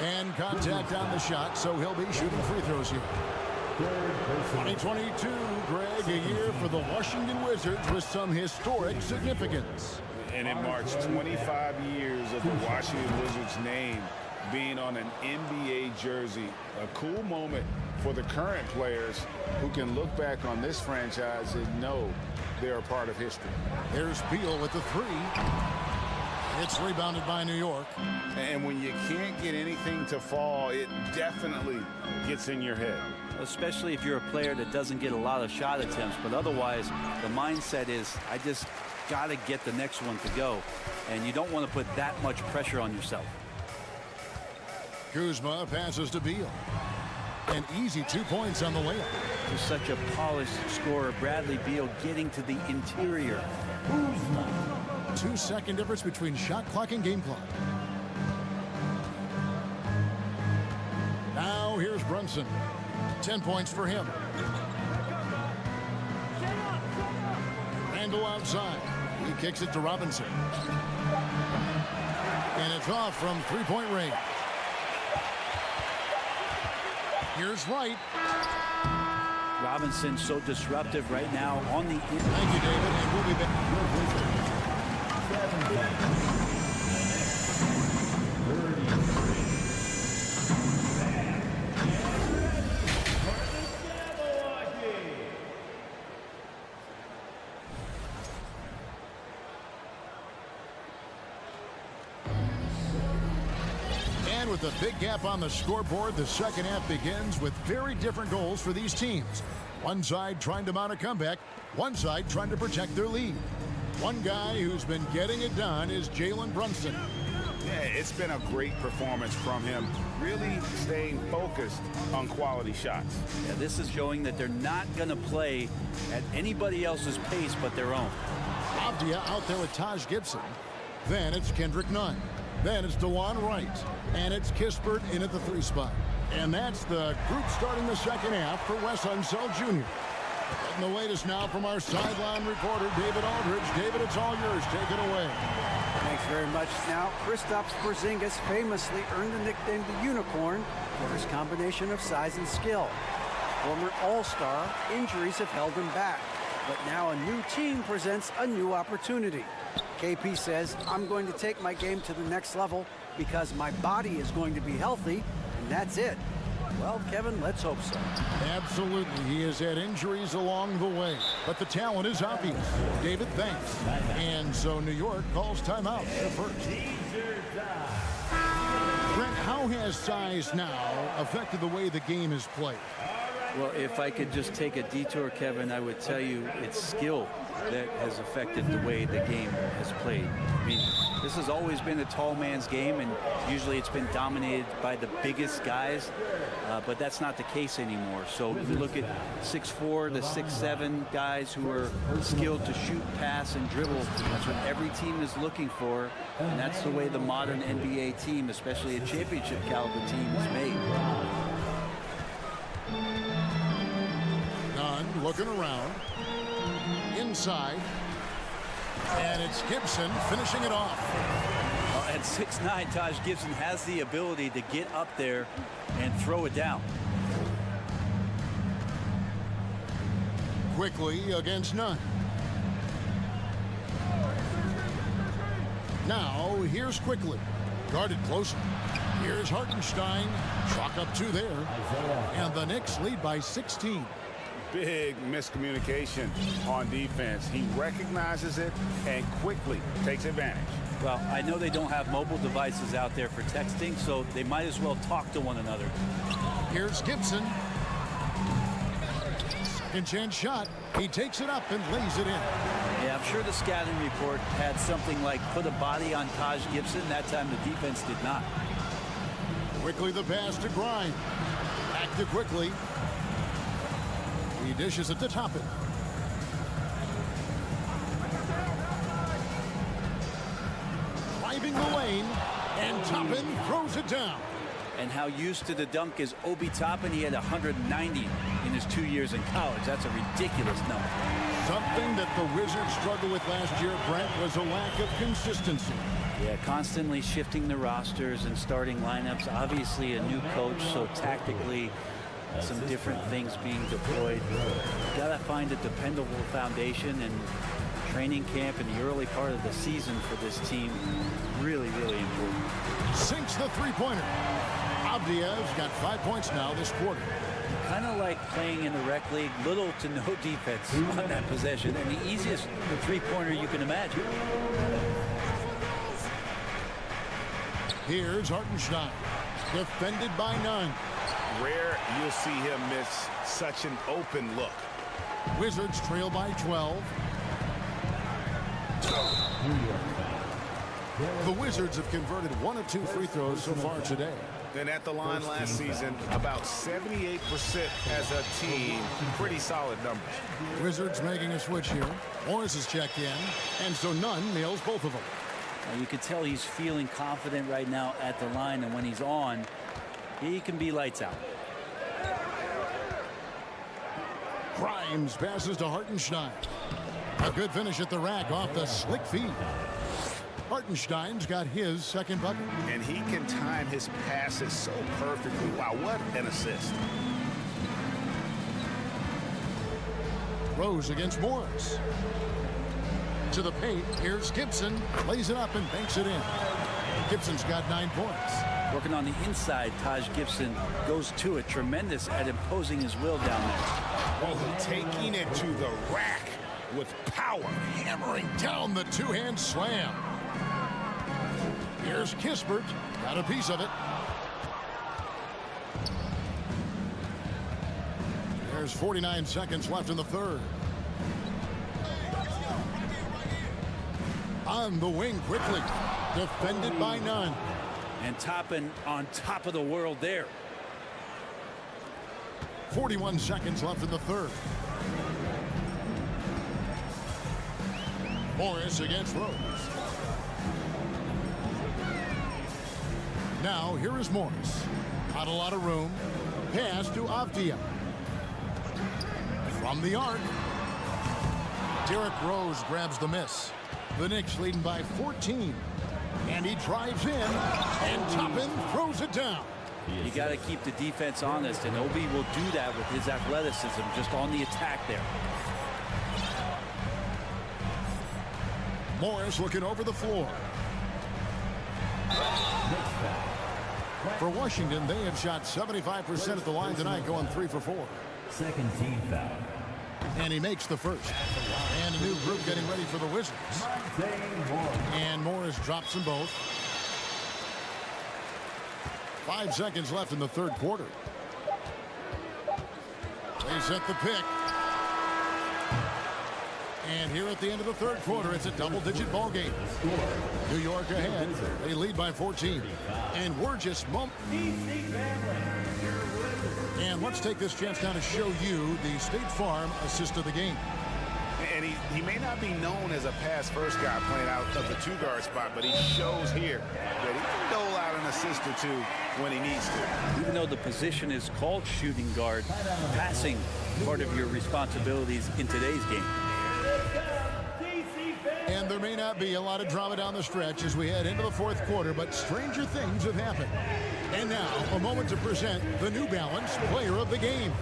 And contact on the shot, so he'll be shooting free throws here. 2022, Greg, a year for the Washington Wizards with some historic significance. And it marks 25 years of the Washington Wizards name being on an NBA jersey. A cool moment for the current players who can look back on this franchise and know they're a part of history. There's Beal with the 3. It's rebounded by New York. And when you can't get anything to fall, it definitely gets in your head. Especially if you're a player that doesn't get a lot of shot attempts, but otherwise the mindset is, I just got to get the next one to go. And you don't want to put that much pressure on yourself. Kuzma passes to Beal. And easy 2 points on the layup. He's such a polished scorer. Bradley Beal getting to the interior. 2-second difference between shot clock and game clock. Now here's Brunson. 10 points for him. Randall outside. He kicks it to Robinson. And it's off from three-point range. Here's Wright. Robinson so disruptive right now on the... Thank you, David, and we'll be back. And with a big gap on the scoreboard, the second half begins with very different goals for these teams. One side trying to mount a comeback, one side trying to protect their lead. One guy who's been getting it done is Jalen Brunson. Yeah, it's been a great performance from him, really staying focused on quality shots. Yeah, this is showing that they're not going to play at anybody else's pace but their own. Avdia out there with Taj Gibson. Then it's Kendrick Nunn. Then it's DeJuan Wright. And it's Kispert in at the 3 spot. And that's the group starting the second half for Wes Unseld Jr. Getting the latest now from our sideline reporter, David Aldridge. David, it's all yours. Take it away. Thanks very much. Now, Kristaps Porzingis famously earned the nickname the Unicorn for his combination of size and skill. Former All-Star, injuries have held him back. But now a new team presents a new opportunity. KP says, I'm going to take my game to the next level because my body is going to be healthy, and that's it. Well, Kevin, let's hope so. Absolutely. He has had injuries along the way, but the talent is obvious. David, thanks. And so New York calls timeout. Their first. Brent, how has size now affected the way the game is played? Well, if I could just take a detour, Kevin, I would tell you it's skill that has affected the way the game has played. I mean, this has always been a tall man's game, and usually it's been dominated by the biggest guys, but that's not the case anymore. So if you look at 6'4" to 6'7" guys who are skilled to shoot, pass, and dribble, that's what every team is looking for, and that's the way the modern NBA team, especially a championship caliber team, is made. Looking around. Inside. And it's Gibson finishing it off. At 6'9", Taj Gibson has the ability to get up there and throw it down. Quickly against Nunn. Now here's Quickly. Guarded closer. Here's Hartenstein. Chalk up 2 there. And the Knicks lead by 16. Big miscommunication on defense. He recognizes it and quickly takes advantage. Well, I know they don't have mobile devices out there for texting, so they might as well talk to one another. Here's Gibson. Second chance shot. He takes it up and lays it in. Yeah, I'm sure the scouting report had something like put a body on Taj Gibson. That time the defense did not. Quickly the pass to Grimes. Back to Quickly. He dishes it to Toppin. Driving the lane, and Toppin throws it down. And how used to the dunk is Obi Toppin? He had 190 in his 2 years in college. That's a ridiculous number. Something that the Wizards struggled with last year, Brent, was a lack of consistency. Yeah, constantly shifting the rosters and starting lineups. Obviously a new coach, so tactically some different things being deployed. You gotta find a dependable foundation, and training camp in the early part of the season for this team really important. Sinks the three-pointer. Avdiev's got 5 points now this quarter. Kind of like playing in the rec league, little to no defense on that possession, and the easiest three-pointer you can imagine. Here's Hartenstein, defended by Nunn. Rare you'll see him miss such an open look. Wizards trail by 12. The Wizards have converted 1 of 2 free throws so far today. And at the line last season, about 78% as a team. Pretty solid numbers. Wizards making a switch here. Morris is checked in, and so Nunn nails both of them. Now you can tell he's feeling confident right now at the line, and when he's on, he can be lights out. Grimes passes to Hartenstein. A good finish at the rack off the slick feed. Hartenstein's got his second bucket. And he can time his passes so perfectly. Wow, what an assist. Rose against Morris. To the paint, here's Gibson. Lays it up and banks it in. Gibson's got 9 points. Working on the inside, Taj Gibson goes to it. Tremendous at imposing his will down there. Oh, taking it to the rack with power. Hammering down the two-hand slam. Here's Kispert. Got a piece of it. There's 49 seconds left in the third. On the wing quickly. Defended by Nunn. And Toppin on top of the world there. 41 seconds left in the third. Morris against Rose. Now here is Morris. Not a lot of room. Pass to Avdia. From the arc. Derrick Rose grabs the miss. The Knicks leading by 14. And he drives in, and Toppin throws it down. You got to keep the defense honest, and Obi will do that with his athleticism just on the attack there. Morris looking over the floor. For Washington, they have shot 75% at the line tonight, going 3 for 4. Second team foul. And he makes the first. And a new group getting ready for the Wizards. And Morris drops them both. 5 seconds left in the third quarter. They set the pick. And here at the end of the third quarter, it's a double-digit ball game. New York ahead. They lead by 14. And we're just And let's take this chance now to show you the State Farm assist of the game. And he may not be known as a pass-first guy playing out of the two-guard spot, but he shows here that he can dole out an assist or two when he needs to. Even though the position is called shooting guard, passing part of your responsibilities in today's game. And there may not be a lot of drama down the stretch as we head into the fourth quarter, but stranger things have happened. And now, a moment to present the New Balance Player of the Game,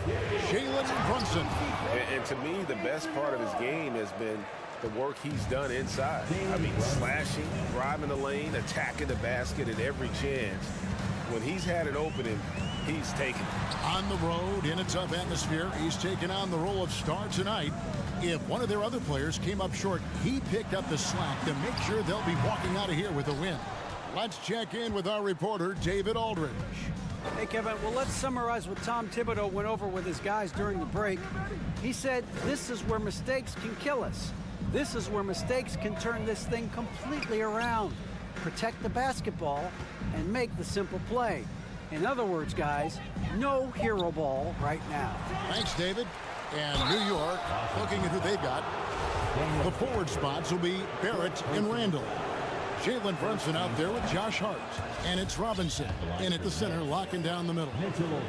Jalen Brunson. And to me, the best part of his game has been the work he's done inside. I mean, slashing, driving the lane, attacking the basket at every chance. When he's had an opening, he's taken it. On the road, in a tough atmosphere, he's taken on the role of star tonight. If one of their other players came up short, he picked up the slack to make sure they'll be walking out of here with a win. Let's check in with our reporter, David Aldridge. Hey, Kevin, well, let's summarize what Tom Thibodeau went over with his guys during the break. He said, this is where mistakes can kill us. This is where mistakes can turn this thing completely around. Protect the basketball and make the simple play. In other words, guys, no hero ball right now. Thanks, David. And New York, looking at who they've got, the forward spots will be Barrett and Randall. Jalen Brunson out there with Josh Hart. And it's Robinson in at the center, locking down the middle.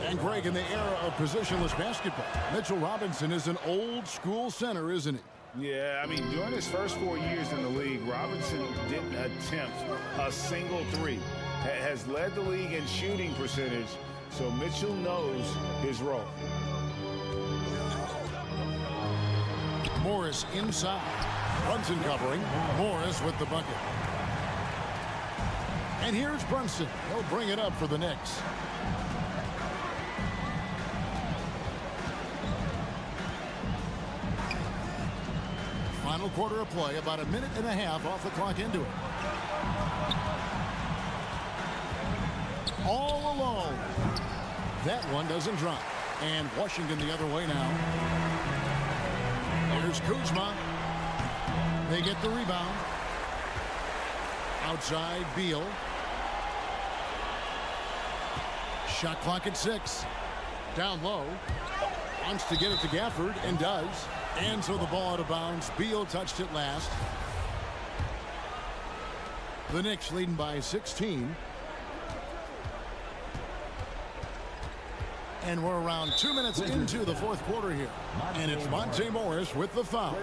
And Greg, in the era of positionless basketball, Mitchell Robinson is an old-school center, isn't he? Yeah, I mean, during his first 4 years in the league, Robinson didn't attempt a single three. Has led the league in shooting percentage, so Mitchell knows his role. Morris inside. Brunson covering. Morris with the bucket. And here's Brunson. He'll bring it up for the Knicks. Final quarter of play, about a minute and a half off the clock into it. All alone. That one doesn't drop. And Washington the other way now. Here's Kuzma. They get the rebound. Outside, Beal. Shot clock at 6. Down low. Wants to get it to Gafford, and does. And so the ball out of bounds. Beal touched it last. The Knicks leading by 16. And we're around 2 minutes into the fourth quarter here. And it's Monte Morris with the foul.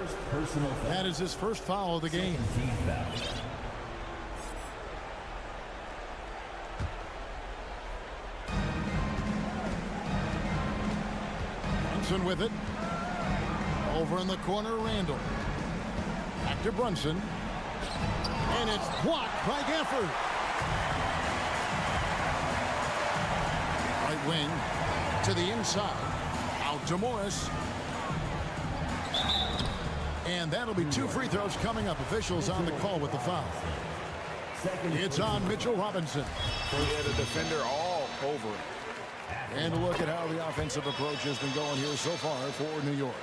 That is his first foul of the game. Brunson with it. Over in the corner, Randall. Back to Brunson. And it's blocked by Gafford. Right wing. To the inside, out to Morris. And that'll be 2 free throws coming up. Officials on the call with the foul. It's on Mitchell Robinson. Yeah, the defender all over it. And look at how the offensive approach has been going here so far for New York.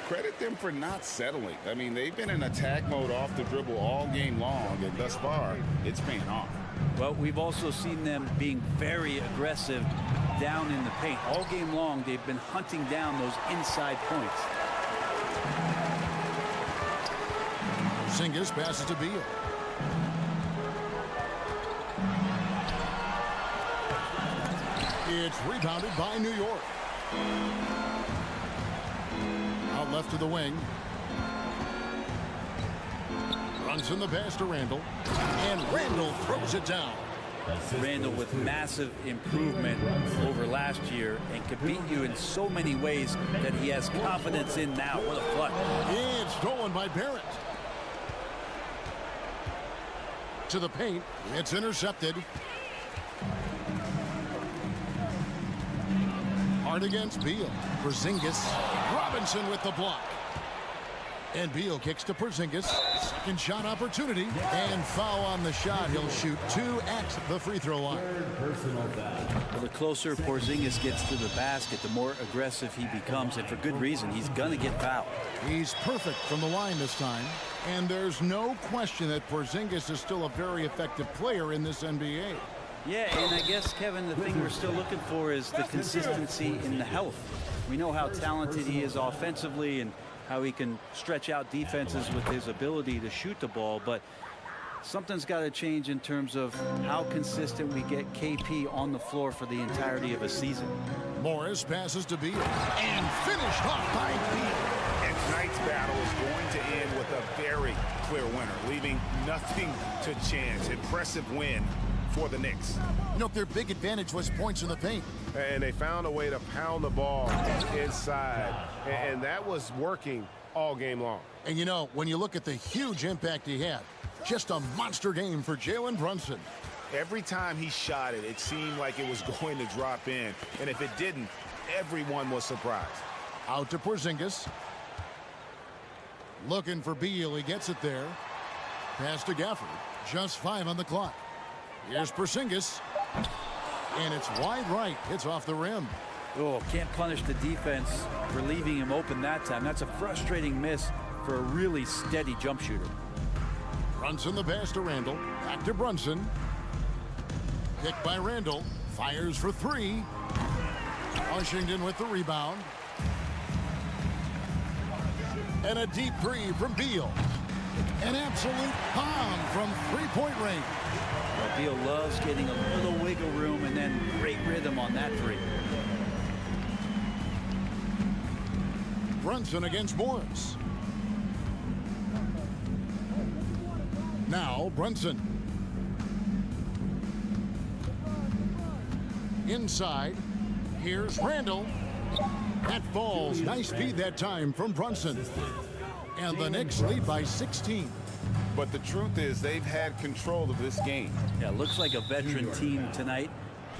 Credit them for not settling. I mean, they've been in attack mode off the dribble all game long, and thus far, it's paying off. Well, we've also seen them being very aggressive down in the paint. All game long, they've been hunting down those inside points. Zingis passes to Beal. It's rebounded by New York. Out left to the wing. Brunson the pass to Randall. And Randall throws it down. Randall with massive improvement over last year and can beat you in so many ways that he has confidence in now. What a flood. It's stolen by Barrett. To the paint. It's intercepted. Guard against Beal. Porzingis. Robinson with the block. And Beal kicks to Porzingis. Second shot opportunity. And foul on the shot. He'll shoot 2 at the free throw line. Well, the closer Porzingis gets to the basket, the more aggressive he becomes. And for good reason. He's going to get fouled. He's perfect from the line this time. And there's no question that Porzingis is still a very effective player in this NBA. Yeah, and I guess, Kevin, the thing we're still looking for is the consistency in the health. We know how talented he is offensively and how he can stretch out defenses with his ability to shoot the ball, but something's got to change in terms of how consistent we get KP on the floor for the entirety of a season. Morris passes to Beal and finished off by Beal. And tonight's battle is going to end with a very clear winner, leaving nothing to chance. Impressive win for the Knicks. You know, their big advantage was points in the paint. And they found a way to pound the ball inside. And that was working all game long. And you know, when you look at the huge impact he had, just a monster game for Jalen Brunson. Every time he shot it, it seemed like it was going to drop in. And if it didn't, everyone was surprised. Out to Porzingis. Looking for Beal. He gets it there. Pass to Gafford. Just 5 on the clock. Here's Porzingis. And it's wide right. It's off the rim. Oh, can't punish the defense for leaving him open that time. That's a frustrating miss for a really steady jump shooter. Brunson the pass to Randall. Back to Brunson. Picked by Randall. Fires for 3. Washington with the rebound. And a deep 3 from Beal. An absolute bomb from three-point range. Well, Beal loves getting a little wiggle room and then great rhythm on that 3. Brunson against Morris. Now Brunson. Inside. Here's Randall. That falls. Nice feed that time from Brunson. And the Knicks lead by 16. But the truth is they've had control of this game. Yeah, looks like a veteran team tonight.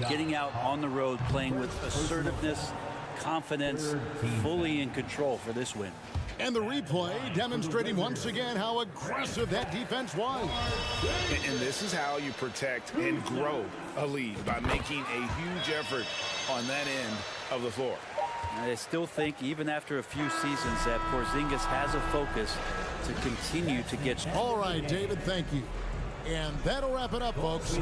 Getting out on the road, playing with assertiveness, confidence, fully in control for this win. And the replay demonstrating once again how aggressive that defense was. And this is how you protect and grow a lead, by making a huge effort on that end of the floor. I still think, even after a few seasons, that Porzingis has a focus to continue to get. All right, David, thank you. And that'll wrap it up, folks.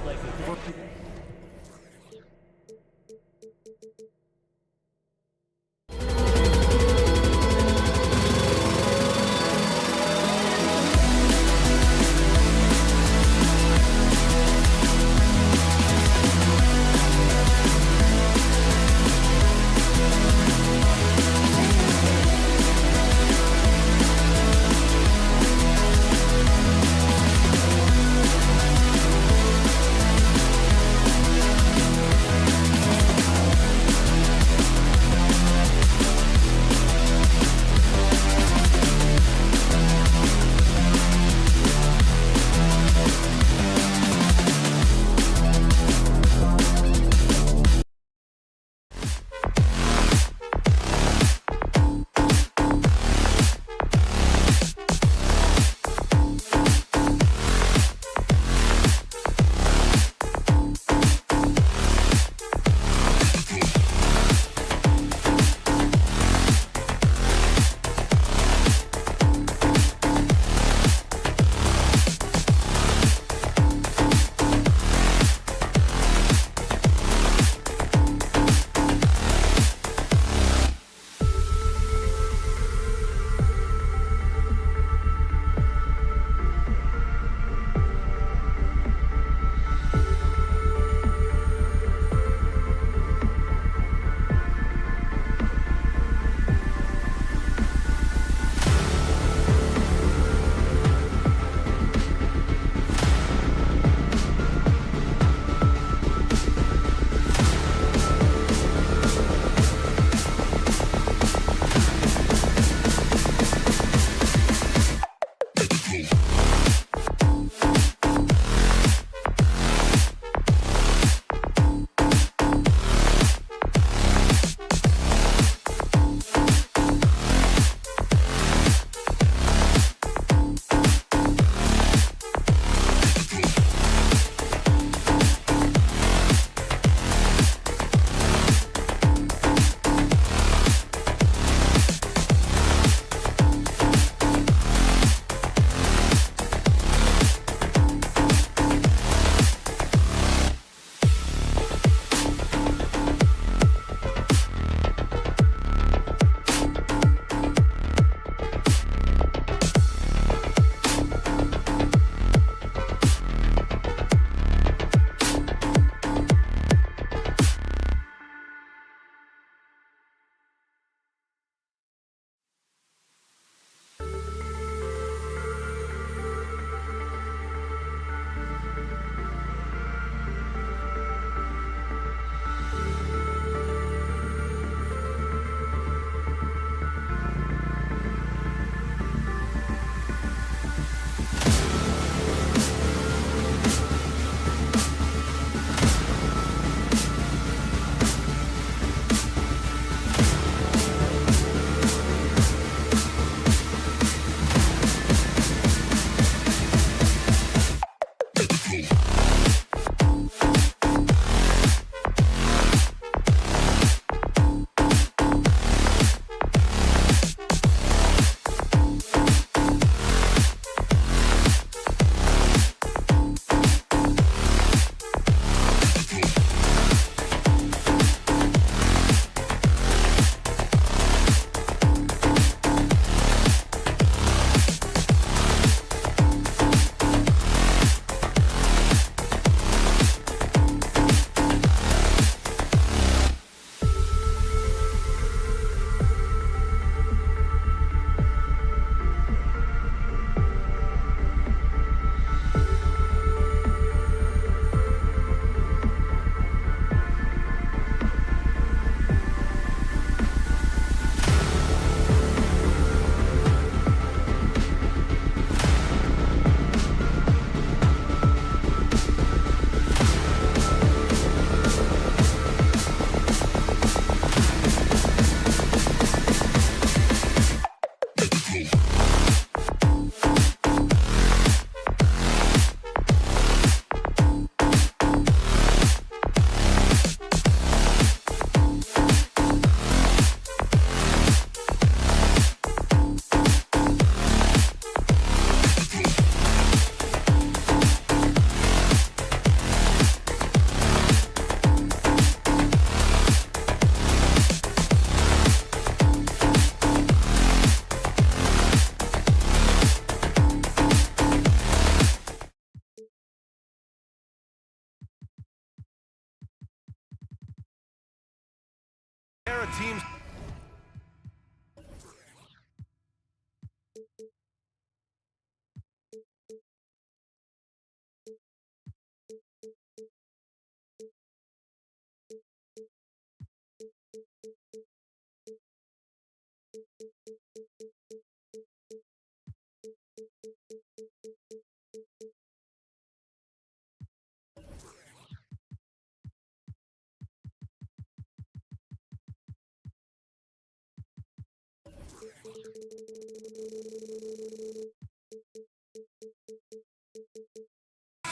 Teams.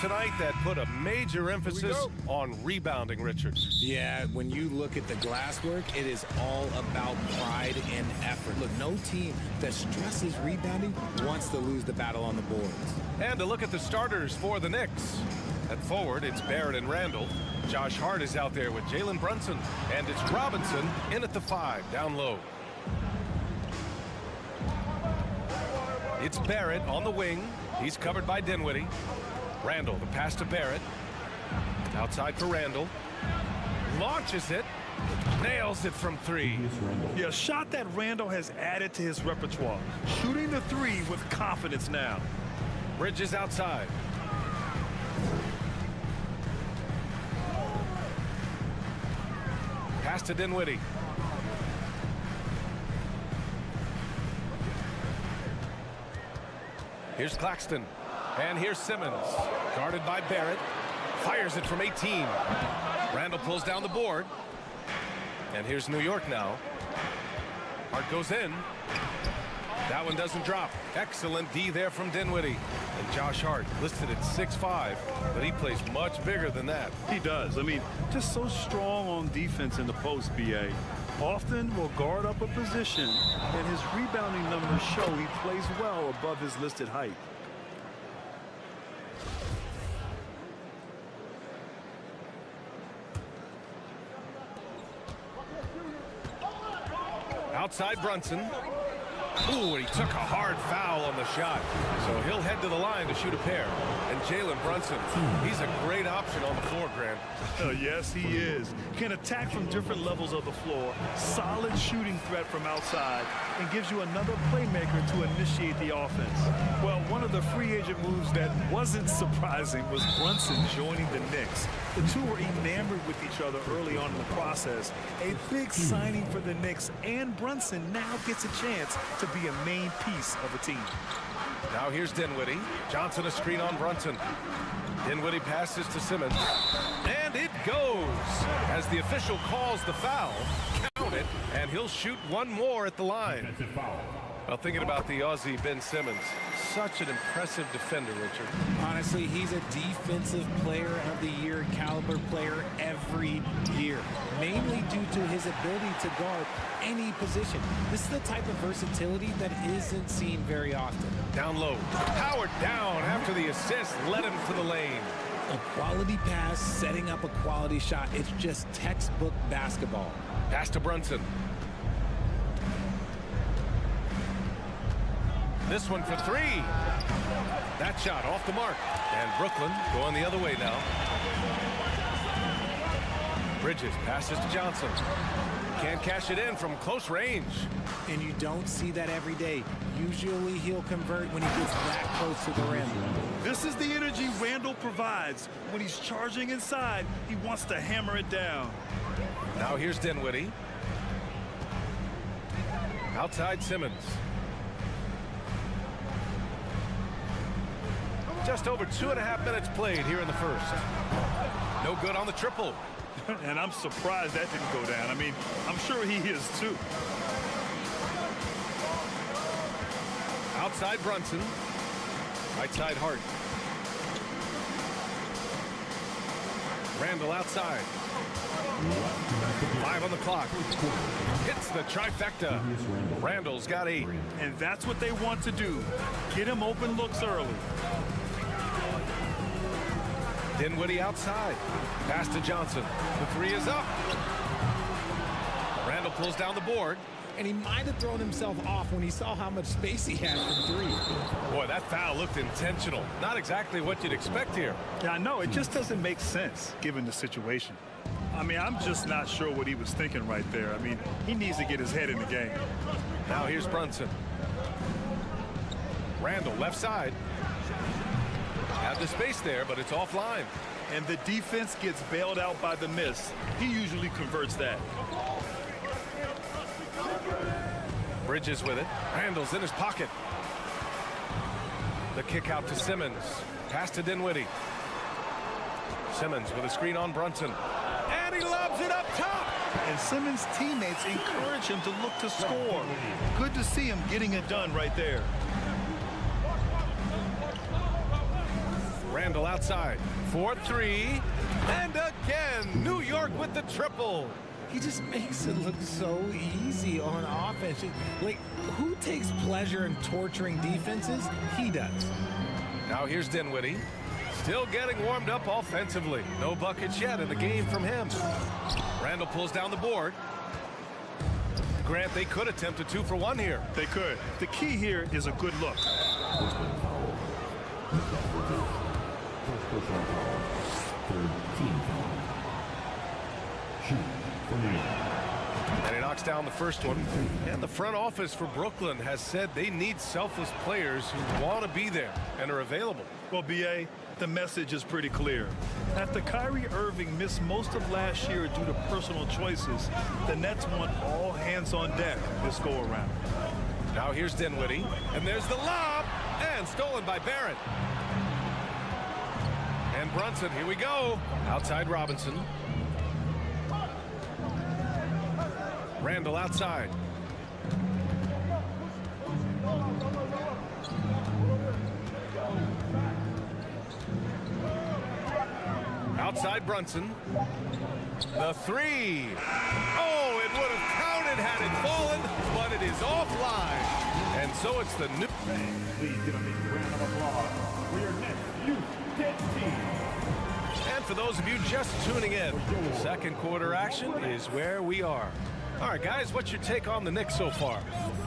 Tonight that put a major emphasis on rebounding, Richard. Yeah, when you look at the glass work, it is all about pride and effort. Look, no team that stresses rebounding wants to lose the battle on the boards. And to look at the starters for the Knicks. At forward, it's Barrett and Randall. Josh Hart is out there with Jalen Brunson. And it's Robinson in at the 5, down low. It's Barrett on the wing. He's covered by Dinwiddie. Randall, the pass to Barrett. Outside for Randall. Launches it. Nails it from 3. Yeah, a shot that Randall has added to his repertoire. Shooting the 3 with confidence now. Bridges outside. Pass to Dinwiddie. Here's Claxton. And here's Simmons. Guarded by Barrett. Fires it from 18. Randall pulls down the board. And here's New York now. Hart goes in. That one doesn't drop. Excellent D there from Dinwiddie. And Josh Hart listed at 6'5", but he plays much bigger than that. He does. I mean, just so strong on defense in the post, BA. Often will guard up a position, and his rebounding numbers show he plays well above his listed height. Outside Brunson. Ooh, and he took a hard foul on the shot. So he'll head to the line to shoot a pair. And Jalen Brunson, he's a great option on the floor, Grant. Yes, he is. Can attack from different levels of the floor. Solid shooting threat from outside. And gives you another playmaker to initiate the offense. Well, one of the free agent moves that wasn't surprising was Brunson joining the Knicks. The two were enamored with each other early on in the process. A big signing for the Knicks, and Brunson now gets a chance to be a main piece of a team. Now here's Dinwiddie. Johnson a screen on Brunson. Dinwiddie passes to Simmons. And it goes as the official calls the foul. Count. it, and he'll shoot one more at the line. Well, thinking about the Aussie Ben Simmons, such an impressive defender, Richard. Honestly, he's a defensive player of the year caliber player every year, mainly due to his ability to guard any position. This is the type of versatility that isn't seen very often. Down low, powered down after the assist, led him to the lane. A quality pass, setting up a quality shot. It's just textbook basketball. Pass to Brunson. This one for three. That shot off the mark. And Brooklyn going the other way now. Bridges passes to Johnson. Can't cash it in from close range. And you don't see that every day. Usually he'll convert when he gets that close to the rim. This is the energy Randall provides. When he's charging inside, he wants to hammer it down. Now here's Dinwiddie. Outside Simmons. Just over 2.5 minutes played here in the first. No good on the triple. And I'm surprised that didn't go down. I mean, I'm sure he is too. Outside Brunson. Right side Hart. Randall outside. 5 on the clock. Hits the trifecta. Randall's got 8. And that's what they want to do. Get him open looks early. Dinwiddie outside. Pass to Johnson. The three is up. Randall pulls down the board. And he might have thrown himself off when he saw how much space he had from three. Boy, that foul looked intentional. Not exactly what you'd expect here. Yeah, I know. It just doesn't make sense given the situation. I mean, I'm just not sure what he was thinking right there. I mean, he needs to get his head in the game. Now here's Brunson. Randall left side. Had the space there, but it's offline. And the defense gets bailed out by the miss. He usually converts that. Bridges with it. Randall's in his pocket. The kick out to Simmons. Pass to Dinwiddie. Simmons with a screen on Brunson. And he lobs it up top. And Simmons' teammates encourage him to look to score. Good to see him getting it done right there. Randall outside. 4-3. And again, New York with the triple. He just makes it look so easy on offense. Like, who takes pleasure in torturing defenses? He does. Now here's Dinwiddie. Still getting warmed up offensively. No buckets yet in the game from him. Randall pulls down the board. Grant, they could attempt a 2-for-1 here. They could. The key here is a good look. And he knocks down the first one. And the front office for Brooklyn has said they need selfless players who want to be there and are available. Well, B.A., the message is pretty clear. After Kyrie Irving missed most of last year due to personal choices, the Nets want all hands on deck this go-around. Now here's Dinwiddie. And there's the lob. And stolen by Barrett. And Brunson, here we go. Outside Robinson. Randall outside. Outside Brunson. The three. Oh, it would have counted had it fallen, but it is offline. And so it's the new. Please give a big round of applause for your next youth team. And for those of you just tuning in, second quarter action is where we are. All right, guys, what's your take on the Knicks so far?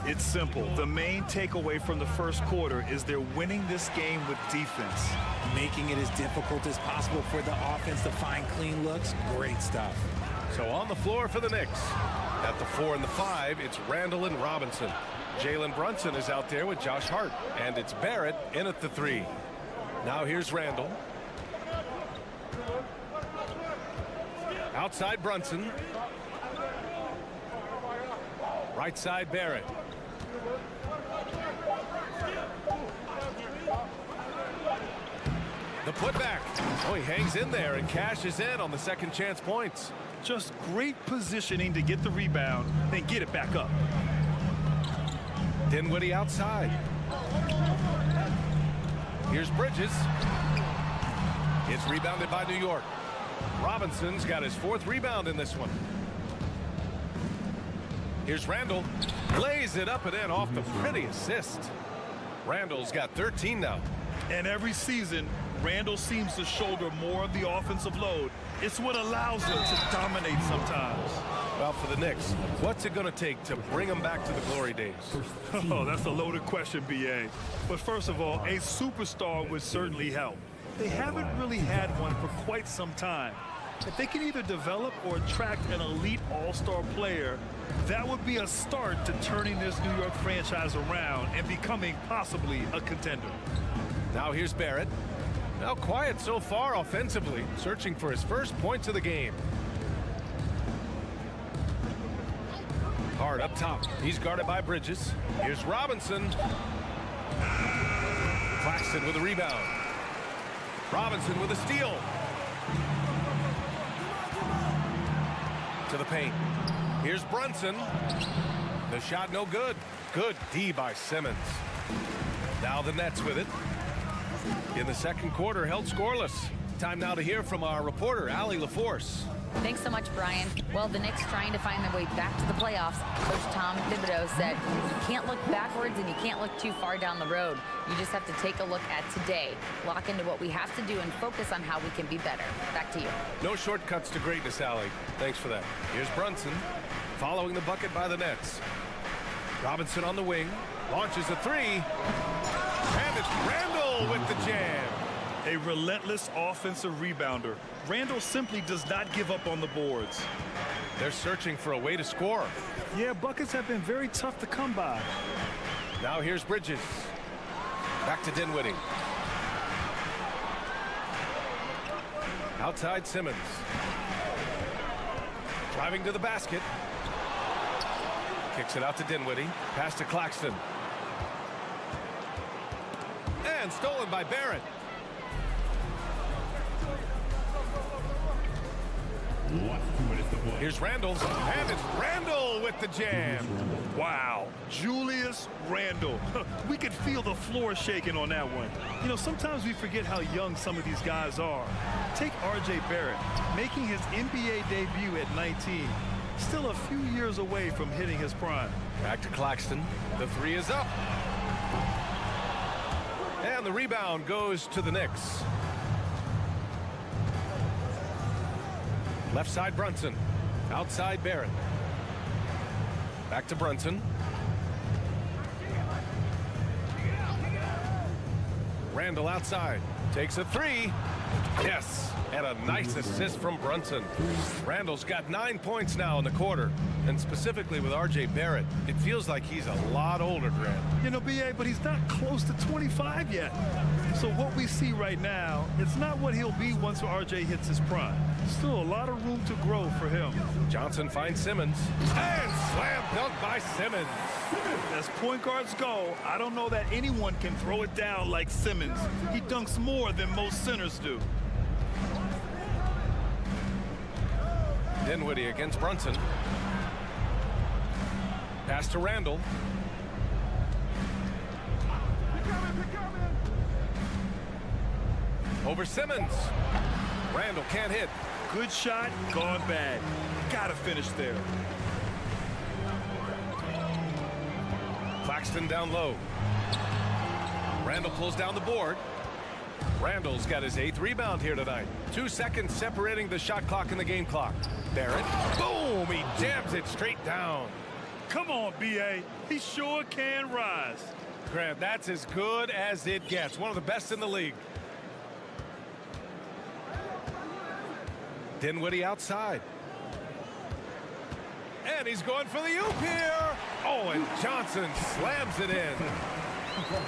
It's simple. The main takeaway from the first quarter is they're winning this game with defense. Making it as difficult as possible for the offense to find clean looks. Great stuff. So on the floor for the Knicks. At the 4 and the 5, it's Randall and Robinson. Jalen Brunson is out there with Josh Hart. And it's Barrett in at the 3. Now here's Randall. Outside Brunson. Right side Barrett. The putback. Oh, he hangs in there and cashes in on the second chance points. Just great positioning to get the rebound, then get it back up. Dinwiddie outside. Here's Bridges. It's rebounded by New York. Robinson's got his 4th rebound in this one. Here's Randall. Lays it up and in off the pretty assist. Randall's got 13 now. And every season, Randall seems to shoulder more of the offensive load. It's what allows him to dominate sometimes. Well, for the Knicks, what's it going to take to bring them back to the glory days? Oh, that's a loaded question, B.A. But first of all, a superstar would certainly help. They haven't really had one for quite some time. If they can either develop or attract an elite all-star player, that would be a start to turning this New York franchise around and becoming possibly a contender. Now here's Barrett. Now quiet so far offensively, searching for his first points of the game. Hard up top. He's guarded by Bridges. Here's Robinson. Claxton with a rebound. Robinson with a steal. To the paint. Here's Brunson. The shot no good. Good D by Simmons. Now the Nets with it. In the second quarter, held scoreless. Time now to hear from our reporter, Allie LaForce. Thanks so much, Brian. Well, the Knicks trying to find their way back to the playoffs. Coach Tom Thibodeau said, you can't look backwards and you can't look too far down the road. You just have to take a look at today, lock into what we have to do, and focus on how we can be better. Back to you. No shortcuts to greatness, Allie. Thanks for that. Here's Brunson, following the bucket by the Nets. Robinson on the wing, launches a 3, and it's Randall with the jam. A relentless offensive rebounder. Randall simply does not give up on the boards. They're searching for a way to score. Yeah, buckets have been very tough to come by. Now here's Bridges. Back to Dinwiddie. Outside Simmons. Driving to the basket. Kicks it out to Dinwiddie. Pass to Claxton. And stolen by Barrett. Here's Randall, and it's Randall with the jam. Wow, Julius Randall. We could feel the floor shaking on that one. You know, sometimes we forget how young some of these guys are. Take R.J. Barrett, making his NBA debut at 19. Still a few years away from hitting his prime. Back to Claxton. The 3 is up. And the rebound goes to the Knicks. Left side Brunson. Outside Barrett. Back to Brunson. Randall outside. Takes a 3. Yes. And a nice assist from Brunson. Randall's got 9 points now in the quarter. And specifically with R.J. Barrett, it feels like he's a lot older, Grant. You know, B.A., but he's not close to 25 yet. So what we see right now, it's not what he'll be once R.J. hits his prime. Still a lot of room to grow for him. Johnson finds Simmons. And slam dunk by Simmons. As point guards go, I don't know that anyone can throw it down like Simmons. He dunks more than most centers do. Dinwiddie against Brunson. Pass to Randall. Over Simmons. Randall can't hit. Good shot, gone bad. Gotta finish there. Claxton down low. Randall pulls down the board. Randall's got his 8th rebound here tonight. 2 seconds separating the shot clock and the game clock. Barrett, boom, he jams it straight down. Come on, B.A. He sure can rise. Grant, that's as good as it gets. One of the best in the league. Dinwiddie outside. And he's going for the oop here. Oh, and Johnson slams it in.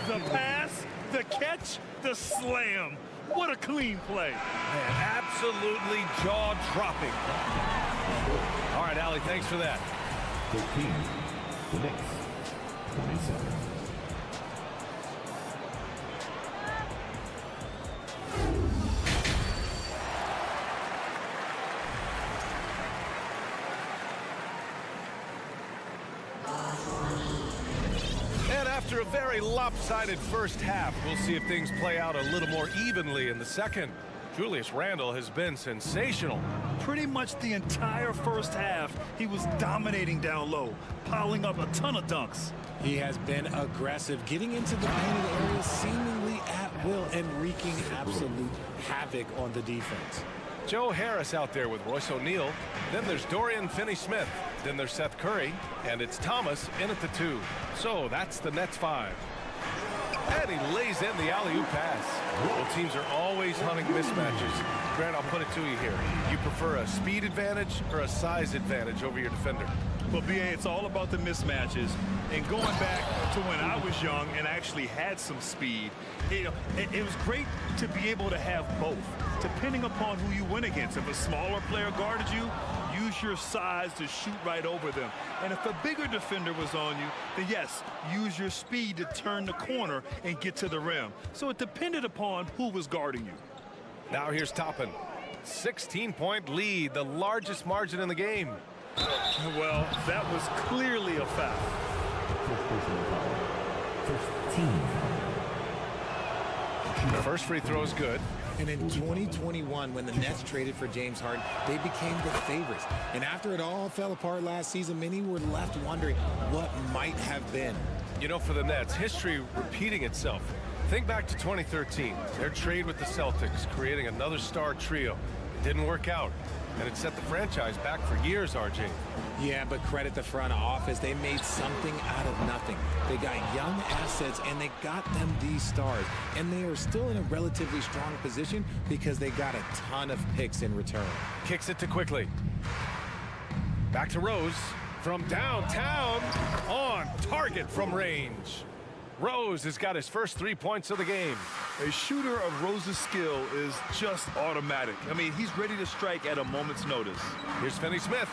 The pass, the catch, the slam. What a clean play. Man, absolutely jaw-dropping. All right, Allie, thanks for that. 13, the Knicks, 27. After a very lopsided first half, we'll see if things play out a little more evenly in the second. Julius Randle has been sensational. Pretty much the entire first half, he was dominating down low, piling up a ton of dunks. He has been aggressive, getting into the painted area seemingly at will and wreaking absolute havoc on the defense. Joe Harris out there with Royce O'Neal. Then there's Dorian Finney-Smith. Then there's Seth Curry. And it's Thomas in at the 2. So that's the Nets 5. And he lays in the alley-oop pass. Well, teams are always hunting mismatches. Grant, I'll put it to you here. You prefer a speed advantage or a size advantage over your defender? Well, B.A., it's all about the mismatches. And going back to when I was young and actually had some speed, it was great to be able to have both, depending upon who you went against. If a smaller player guarded you, use your size to shoot right over them. And if a bigger defender was on you, then yes, use your speed to turn the corner and get to the rim. So it depended upon who was guarding you. Now here's Toppin. 16-point lead, the largest margin in the game. Well, that was clearly a foul. The first free throw is good. And in 2021, when the Nets traded for James Harden, they became the favorites. And after it all fell apart last season, many were left wondering what might have been. You know, for the Nets, history repeating itself. Think back to 2013, their trade with the Celtics, creating another star trio. It didn't work out, and it set the franchise back for years, RJ. Yeah, but credit the front office. They made something out of nothing. They got young assets, and they got them these stars. And they are still in a relatively strong position because they got a ton of picks in return. Kicks it to Quickly. Back to Rose. From downtown, on target from range. Rose has got his first 3 points of the game. A shooter of Rose's skill is just automatic. I mean, he's ready to strike at a moment's notice. Here's Finney-Smith.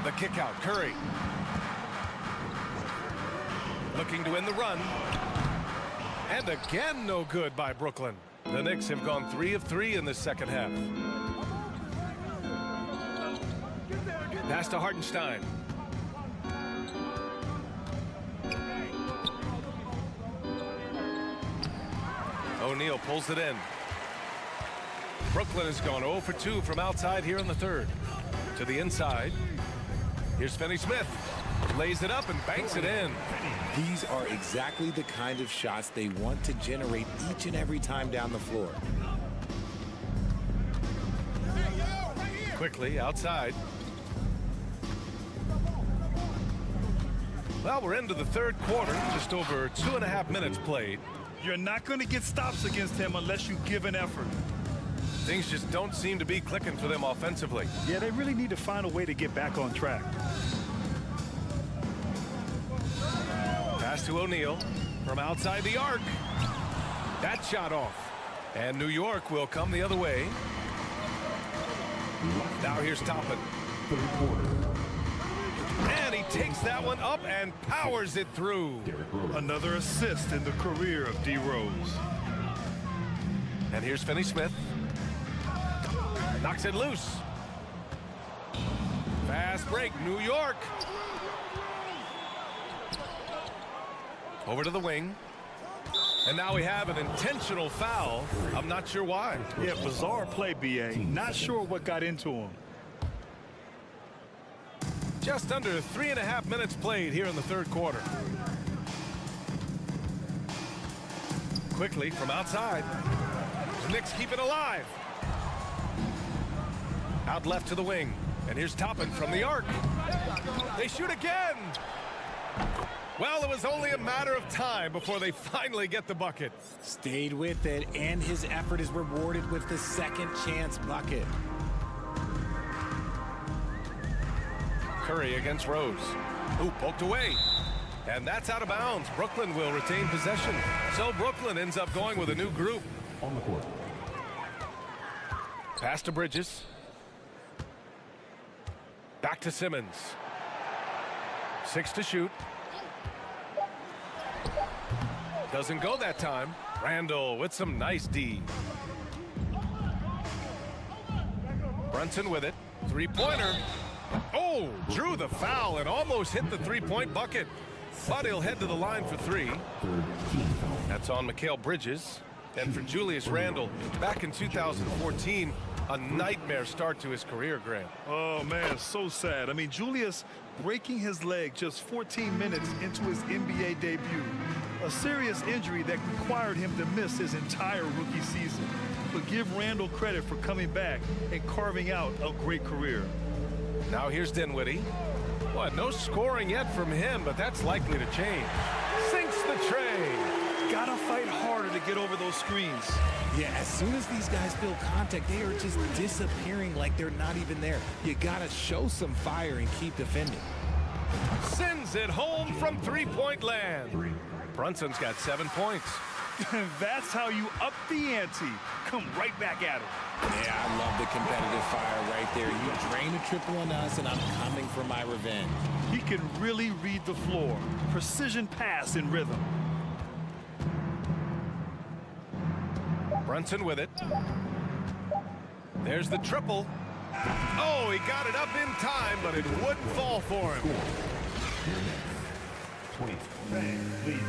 The kick out, Curry. Looking to win the run. And again, no good by Brooklyn. The Knicks have gone 3 of 3 in the second half. Pass to Hartenstein. O'Neal pulls it in. Brooklyn has gone 0 for 2 from outside here in the third. To the inside. Here's Finney-Smith. Lays it up and banks it in. These are exactly the kind of shots they want to generate each and every time down the floor. Quickly outside. Well, we're into the third quarter. Just over 2.5 minutes played. You're not going to get stops against him unless you give an effort. Things just don't seem to be clicking for them offensively. Yeah, they really need to find a way to get back on track. Pass to O'Neal from outside the arc. That shot off. And New York will come the other way. Now here's Toppin. And he takes that one up and powers it through. Another assist in the career of D. Rose. And here's Finney-Smith. Knocks it loose. Fast break, New York. Over to the wing. And now we have an intentional foul. I'm not sure why. Yeah, bizarre play, B.A. Not sure what got into him. Just under 3.5 minutes played here in the third quarter. Quickly from outside. The Knicks keep it alive. Out left to the wing. And here's Toppin from the arc. They shoot again. Well, it was only a matter of time before they finally get the bucket. Stayed with it, and his effort is rewarded with the second chance bucket. Curry against Rose. Ooh, poked away. And that's out of bounds. Brooklyn will retain possession. So Brooklyn ends up going with a new group. On the court. Pass to Bridges. Back to Simmons. 6 to shoot. Doesn't go that time. Randle with some nice D. Brunson with it. Three-pointer. Oh, drew the foul and almost hit the three-point bucket. but he'll head to the line for 3. That's on Mikal Bridges. And for Julius Randle, back in 2014, a nightmare start to his career, Grant. Oh, man, so sad. I mean, Julius breaking his leg just 14 minutes into his NBA debut. A serious injury that required him to miss his entire rookie season. But give Randle credit for coming back and carving out a great career. Now here's Dinwiddie. Well, no scoring yet from him, but that's likely to change. Sinks the tray. Gotta fight harder to get over those screens. Yeah, as soon as these guys feel contact, they are just disappearing like they're not even there. You gotta show some fire and keep defending. Sends it home from three-point land. Brunson's got 7 points. That's how you up the ante. Come right back at it. Yeah, I love the competitive fire right there. You drain a triple on us, and I'm coming for my revenge. He can really read the floor. Precision pass in rhythm. Brunson with it. There's the triple. Oh, he got it up in time, but it wouldn't fall for him. Please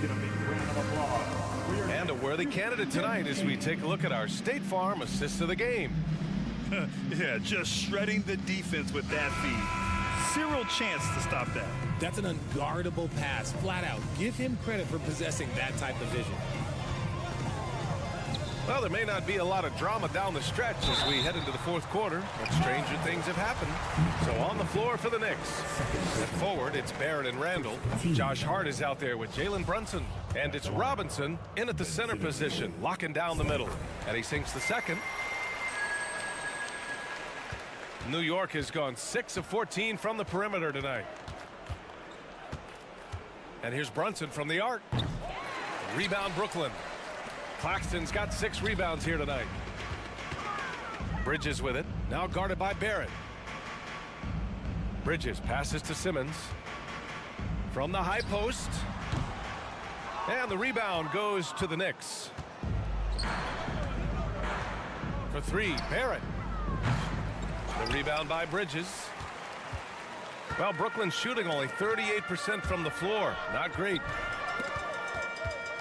give a big round of applause. And a worthy candidate tonight as we take a look at our State Farm assist of the game. Yeah, just shredding the defense with that feed. Zero chance to stop that. That's an unguardable pass, flat out. Give him credit for possessing that type of vision. Well, there may not be a lot of drama down the stretch as we head into the fourth quarter, but stranger things have happened. So on the floor for the Knicks. At forward, it's Barrett and Randall. Josh Hart is out there with Jalen Brunson. And it's Robinson in at the center position, locking down the middle. And he sinks the second. New York has gone 6 of 14 from the perimeter tonight. And here's Brunson from the arc. Rebound Brooklyn. Claxton's got 6 rebounds here tonight. Bridges with it. Now guarded by Barrett. Bridges passes to Simmons. From the high post. And the rebound goes to the Knicks. For 3, Barrett. The rebound by Bridges. Well, Brooklyn's shooting only 38% from the floor. Not great.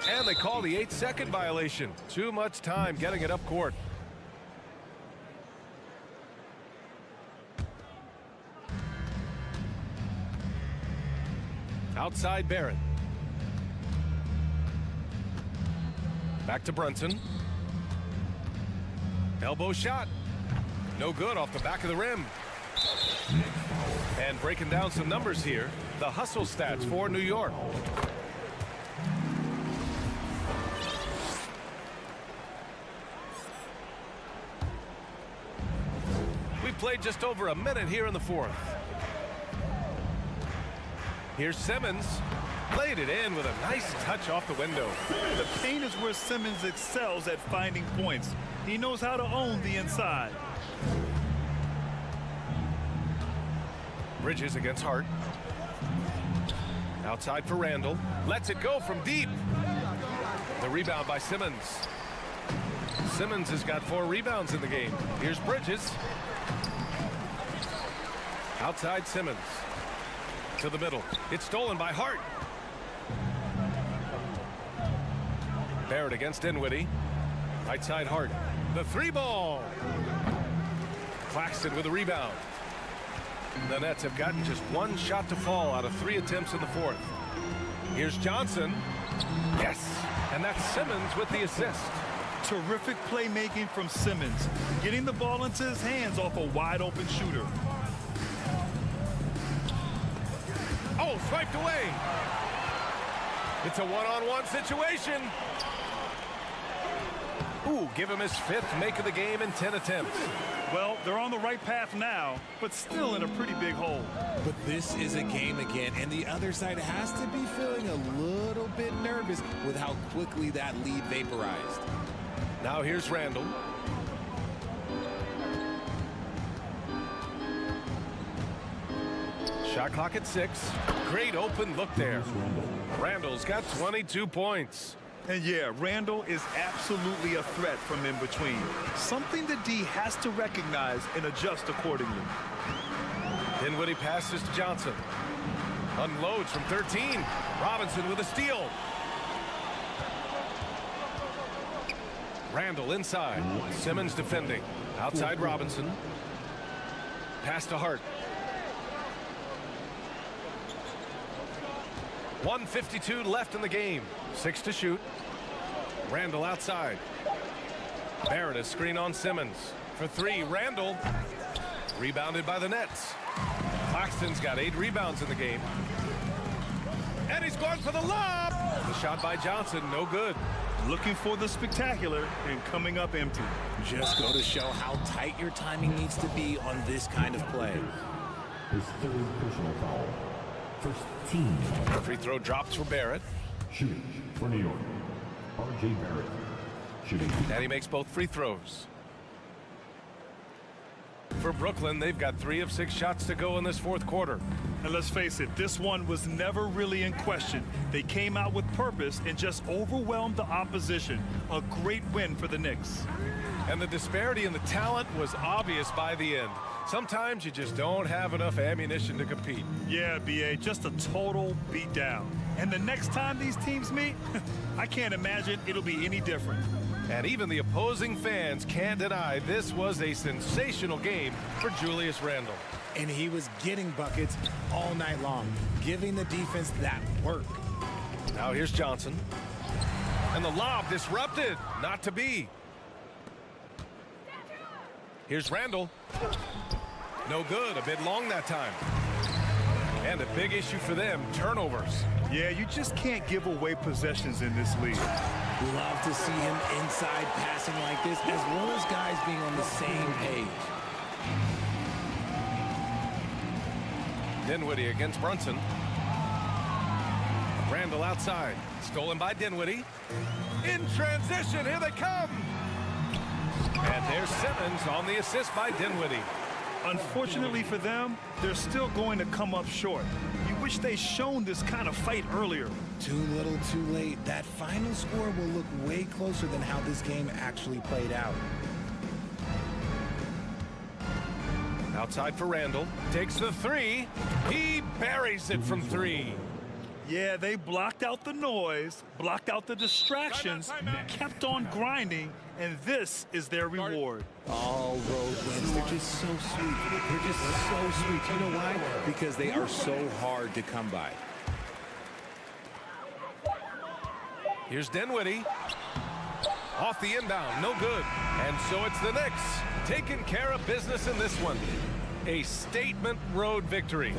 And they call the 8-second violation. Too much time getting it up court. Outside Barrett. Back to Brunson. Elbow shot. No good off the back of the rim. And breaking down some numbers here. The hustle stats for New York. Played just over a minute here in the fourth. Here's Simmons. Played it in with a nice touch off the window. The paint is where Simmons excels at finding points. He knows how to own the inside. Bridges against Hart. Outside for Randall. Lets it go from deep. The rebound by Simmons. Simmons has got 4 rebounds in the game. Here's Bridges. Outside Simmons. To the middle. It's stolen by Hart. Barrett against Dinwiddie. Right side Hart. The 3-ball. Claxton with a rebound. The Nets have gotten just 1 shot to fall out of 3 attempts in the fourth. Here's Johnson. Yes. And that's Simmons with the assist. Terrific playmaking from Simmons. Getting the ball into his hands off a wide open shooter. Oh, swiped away. It's a one-on-one situation. Ooh, give him his 5th make of the game in 10 attempts. Well, they're on the right path now, but still in a pretty big hole. But this is a game again, and the other side has to be feeling a little bit nervous with how quickly that lead vaporized. Now here's Randall. Shot clock at 6. Great open look there. Randall's got 22 points. And yeah, Randall is absolutely a threat from in between. Something the D has to recognize and adjust accordingly. Dinwiddie passes to Johnson. Unloads from 13. Robinson with a steal. Randall inside. Simmons defending. Outside Robinson. Pass to Hart. 1:52 left in the game. 6 to shoot. Randall outside. Barrett, a screen on Simmons. For 3, Randall. Rebounded by the Nets. Claxton's got 8 rebounds in the game. And he's going for the lob. The shot by Johnson, no good. Looking for the spectacular and coming up empty. Just go to show how tight your timing needs to be on this kind of play. His third personal foul. First team. Free throw drops for Barrett. Shooting for New York. R.J. Barrett. Shooting. And he makes both free throws. For Brooklyn, they've got 3 of 6 shots to go in this fourth quarter. And let's face it, this one was never really in question. They came out with purpose and just overwhelmed the opposition. A great win for the Knicks. And the disparity in the talent was obvious by the end. Sometimes you just don't have enough ammunition to compete. Yeah, B.A., just a total beatdown. And the next time these teams meet, I can't imagine it'll be any different. And even the opposing fans can't deny this was a sensational game for Julius Randle. And he was getting buckets all night long, giving the defense that work. Now here's Johnson. And the lob disrupted. Not to be. Here's Randle. No good. A bit long that time. And a big issue for them, turnovers. Yeah, you just can't give away possessions in this league. Love to see him inside passing like this, as well as guys being on the same page. Dinwiddie against Brunson. Randall outside. Stolen by Dinwiddie. In transition, here they come. And there's Simmons on the assist by Dinwiddie. Unfortunately for them, they're still going to come up short. You wish they'd shown this kind of fight earlier. Too little, too late. That final score will look way closer than how this game actually played out. Outside for Randall. Takes the 3. He buries it from 3. Yeah, they blocked out the noise, blocked out the distractions, kept on grinding, and this is their reward. All road wins. They're just so sweet. They're just so sweet. You know why? Because they are so hard to come by. Here's Dinwiddie. Off the inbound, no good. And so it's the Knicks taking care of business in this one. A statement road victory.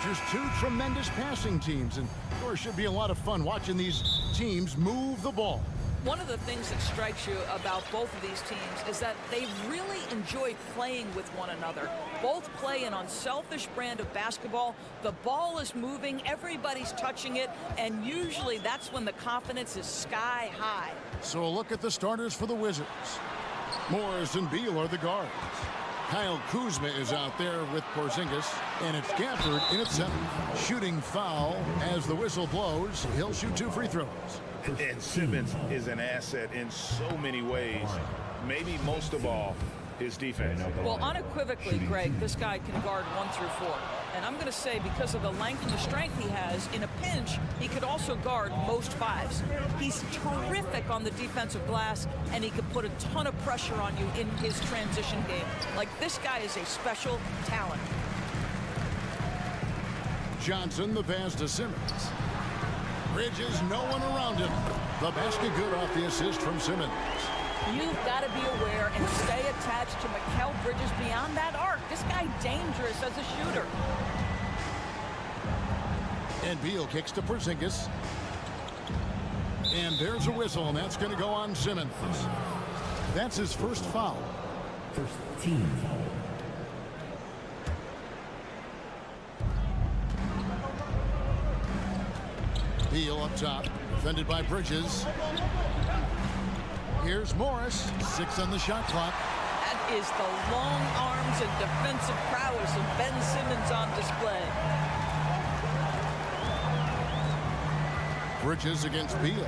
features two tremendous passing teams, and there should be a lot of fun watching these teams move the ball. One of the things that strikes you about both of these teams is that they really enjoy playing with one another. Both play an unselfish brand of basketball. The ball is moving, everybody's touching it, and usually that's when the confidence is sky high. So a look at the starters for the Wizards. Morris and Beal are the guards. Kyle Kuzma is out there with Porzingis, and it's Gafford in at center. Shooting foul as the whistle blows. He'll shoot 2 free throws. And Simmons is an asset in so many ways. Maybe most of all, his defense. Well, unequivocally, Greg, this guy can guard 1 through 4. And I'm going to say because of the length and the strength he has, in a pinch, he could also guard most 5s. He's terrific on the defensive glass, and he could put a ton of pressure on you in his transition game. Like, this guy is a special talent. Johnson, the pass to Simmons. Bridges, no one around him. The basket good off the assist from Simmons. You've got to be aware and stay attached to Mikal Bridges beyond that arc. This guy dangerous as a shooter. And Beal kicks to Porzingis. And there's a whistle, and that's going to go on Simmons. That's his first foul. First team foul. Beal up top, defended by Bridges. Here's Morris, 6 on the shot clock. That is the long arms and defensive prowess of Ben Simmons on display. Bridges against Beal.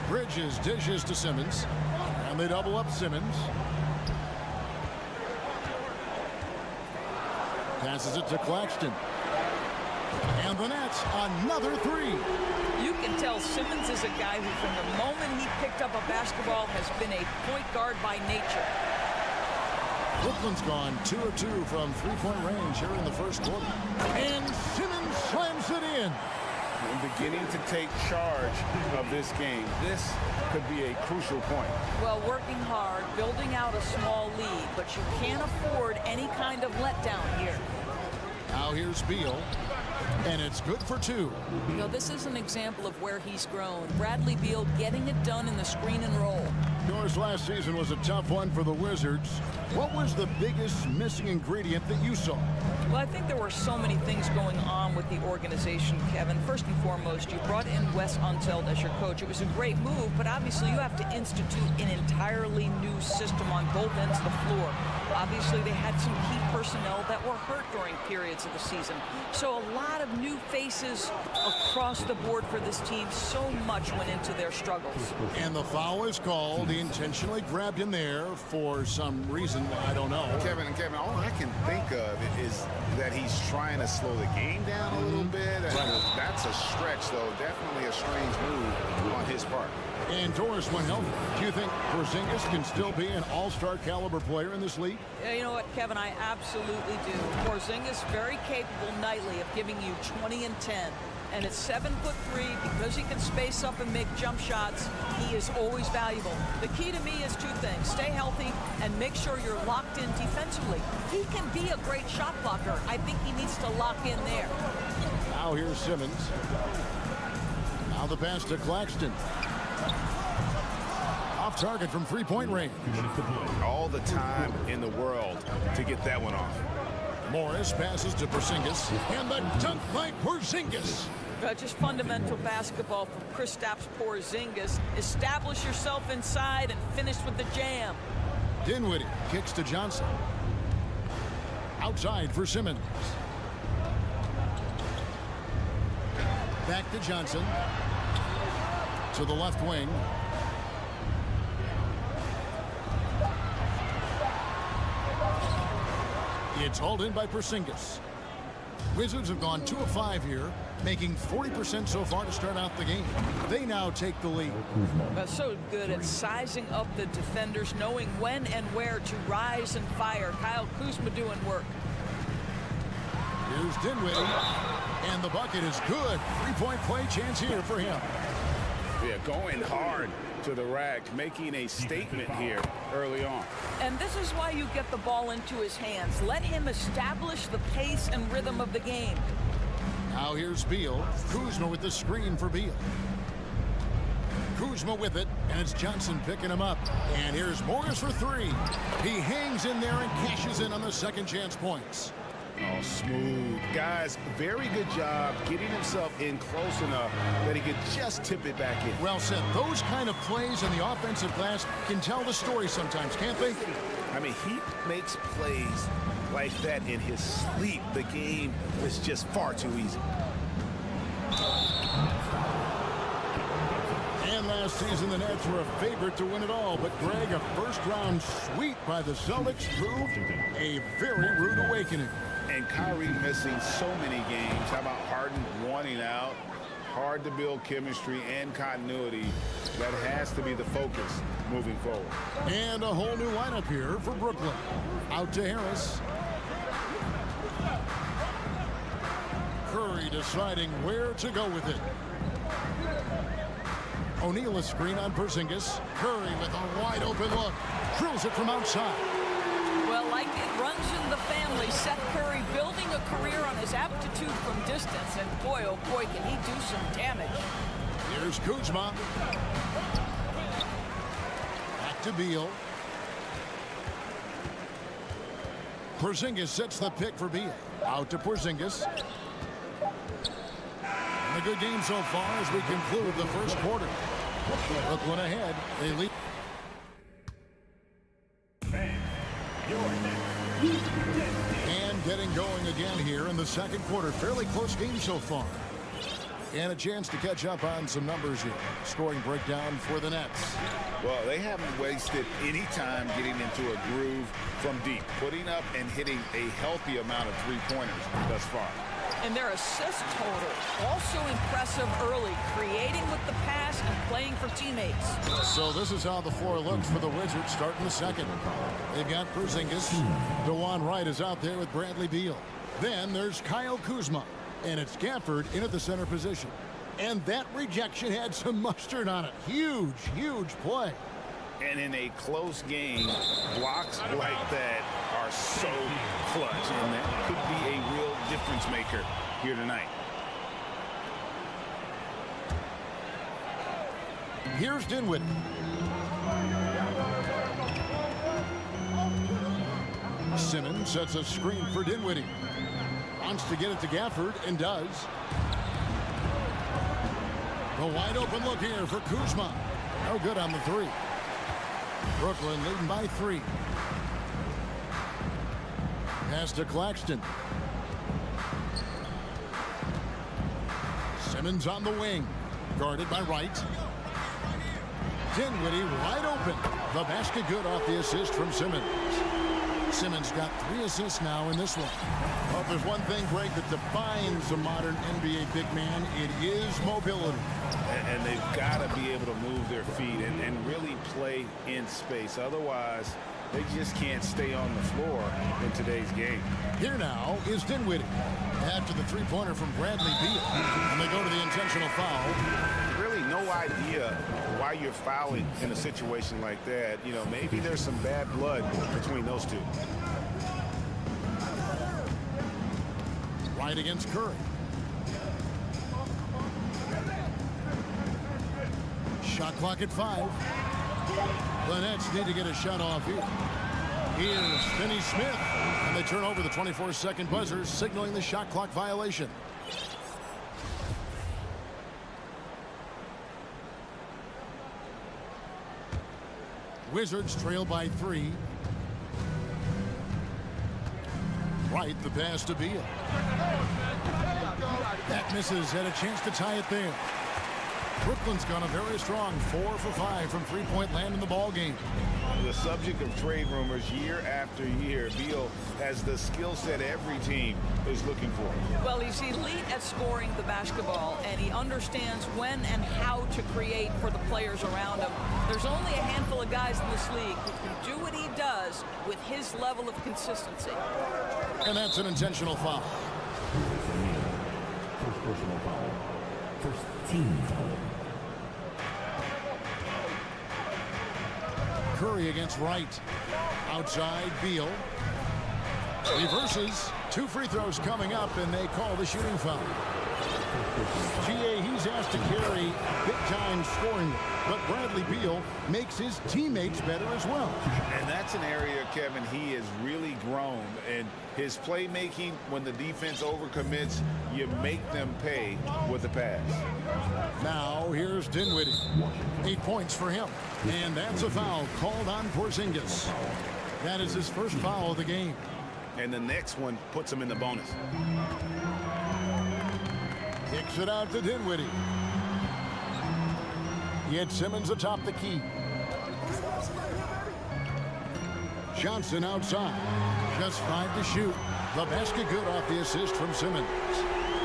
Bridges dishes to Simmons. And they double up Simmons. Passes it to Claxton. And the Nets, another 3. You can tell Simmons is a guy who, from the moment he picked up a basketball, has been a point guard by nature. Brooklyn's gone 2 of 2 from three-point range here in the first quarter. And Simmons slams it in. And beginning to take charge of this game. This could be a crucial point. Well, working hard, building out a small lead, but you can't afford any kind of letdown here. Now here's Beal. And it's good for 2. You know, this is an example of where he's grown. Bradley Beal getting it done in the screen and roll. Yours last season was a tough one for the Wizards. What was the biggest missing ingredient that you saw? Well, I think there were so many things going on with the organization, Kevin. First and foremost, you brought in Wes Unseld as your coach. It was a great move, but obviously you have to institute an entirely new system on both ends of the floor. Obviously, they had some key personnel that were hurt during periods of the season. So a lot of new faces across the board for this team. So much went into their struggles. And the foul is called. He intentionally grabbed him there for some reason. I don't know. Kevin, all I can think of is that he's trying to slow the game down a little bit. That's a stretch, though. Definitely a strange move on his part. And Doris, when healthy, do you think Porzingis can still be an all-star caliber player in this league? Yeah, you know what, Kevin, I absolutely do. Porzingis very capable nightly of giving you 20 and 10. And at 7'3", because he can space up and make jump shots, he is always valuable. The key to me is 2 things. Stay healthy and make sure you're locked in defensively. He can be a great shot blocker. I think he needs to lock in there. Now here's Simmons. Now the pass to Claxton. Off target from three-point range. All the time in the world to get that one off. Morris passes to Porzingis, and the dunk by Porzingis. Just fundamental basketball from Kristaps Porzingis. Establish yourself inside and finish with the jam. Dinwiddie kicks to Johnson. Outside for Simmons. Back to Johnson. To the left wing. It's hauled in by Porzingis. Wizards have gone 2 of 5 here, making 40% so far to start out the game. They now take the lead. So good at sizing up the defenders, knowing when and where to rise and fire. Kyle Kuzma doing work. Here's Dinwiddie, and the bucket is good. 3-point play chance here for him. Yeah, going hard to the rack, making a statement here early on. And this is why you get the ball into his hands. Let him establish the pace and rhythm of the game. Now here's Beal. Kuzma with the screen for Beal. Kuzma with it, and it's Johnson picking him up. And here's Morris for 3. He hangs in there and cashes in on the second chance points. Oh, smooth. Guys, very good job getting himself in close enough that he could just tip it back in. Well said. Those kind of plays in the offensive glass can tell the story sometimes, can't they? I mean, he makes plays like that in his sleep. The game is just far too easy. And last season, the Nets were a favorite to win it all. But, Greg, a first-round sweep by the Celtics proved a very rude awakening. And Kyrie missing so many games. How about Harden wanting out? Hard to build chemistry and continuity. That has to be the focus moving forward. And a whole new lineup here for Brooklyn. Out to Harris. Curry deciding where to go with it. O'Neal a screen on Porzingis. Curry with a wide open look. Drills it from outside. Well, like it runs in the family, Seth Curry building a career on his aptitude from distance, and boy, oh boy, can he do some damage. Here's Kuzma. Back to Beal. Porzingis sets the pick for Beal. Out to Porzingis. And a good game so far as we conclude the first quarter. Brooklyn ahead. They lead. And getting going again here in the second quarter. Fairly close game so far. And a chance to catch up on some numbers here. Scoring breakdown for the Nets. Well, they haven't wasted any time getting into a groove from deep, putting up and hitting a healthy amount of three-pointers thus far. And their assist total also impressive early, creating with the pass and playing for teammates. So this is how the floor looks for the Wizards starting the second. They've got Porzingis. DeJuan Wright is out there with Bradley Beal. Then there's Kyle Kuzma. And it's Gafford in at the center position. And that rejection had some mustard on it. Huge, huge play. And in a close game, blocks like that are so clutch. And that could be a real difference maker here tonight. Here's Dinwiddie. Simmons sets a screen for Dinwiddie. Wants to get it to Gafford and does. A wide open look here for Kuzma. No good on the three. Brooklyn leading by 3. Pass to Claxton. Simmons on the wing. Guarded by Wright. Dinwiddie wide open. The basket good off the assist from Simmons. Simmons got 3 assists now in this one. Well, if there's one thing, Greg, that defines a modern NBA big man, it is mobility. And they've got to be able to move their feet and really play in space. Otherwise, they just can't stay on the floor in today's game. Here now is Dinwiddie. After the three-pointer from Bradley Beal. And they go to the intentional foul. Really no idea why you're fouling in a situation like that. You know, maybe there's some bad blood between those two. Right against Curry. Shot clock at 5. The Nets need to get a shot off here. Here's Finney Smith. And they turn over the 24-second buzzer, signaling the shot clock violation. Wizards trail by 3. Right, the pass to Beal. That misses, had a chance to tie it there. Brooklyn's gone a very strong 4 for 5 from three-point land in the ball game. The subject of trade rumors year after year. Beal has the skill set every team is looking for. Well, he's elite at scoring the basketball, and he understands when and how to create for the players around him. There's only a handful of guys in this league who can do what he does with his level of consistency. And that's an intentional foul. First personal foul. First team foul. Curry against Wright. Outside, Beal. Reverses. 2 free throws coming up, and they call the shooting foul. GA, he's asked to carry big-time scoring, but Bradley Beal makes his teammates better as well. And that's an area, Kevin, he has really grown. And his playmaking, when the defense overcommits, you make them pay with the pass. Now, here's Dinwiddie. 8 points for him. And that's a foul called on Porzingis. That is his first foul of the game. And the next one puts him in the bonus. Kicks it out to Dinwiddie. He had Simmons atop the key. Johnson outside. Just 5 to shoot. The basket good off the assist from Simmons.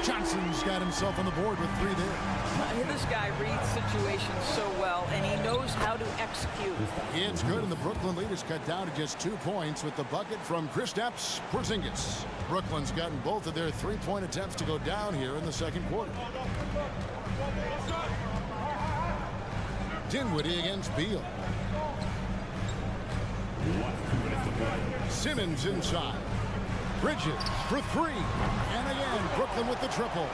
Johnson's got himself on the board with 3 there. This guy reads situations so well, and he knows how to execute. It's good, and the Brooklyn lead is cut down to just 2 points with the bucket from Kristaps Porzingis. Brooklyn's gotten both of their three-point attempts to go down here in the second quarter. Dinwiddie against Beal. Simmons inside. Bridges for three. And again, Brooklyn with the triple.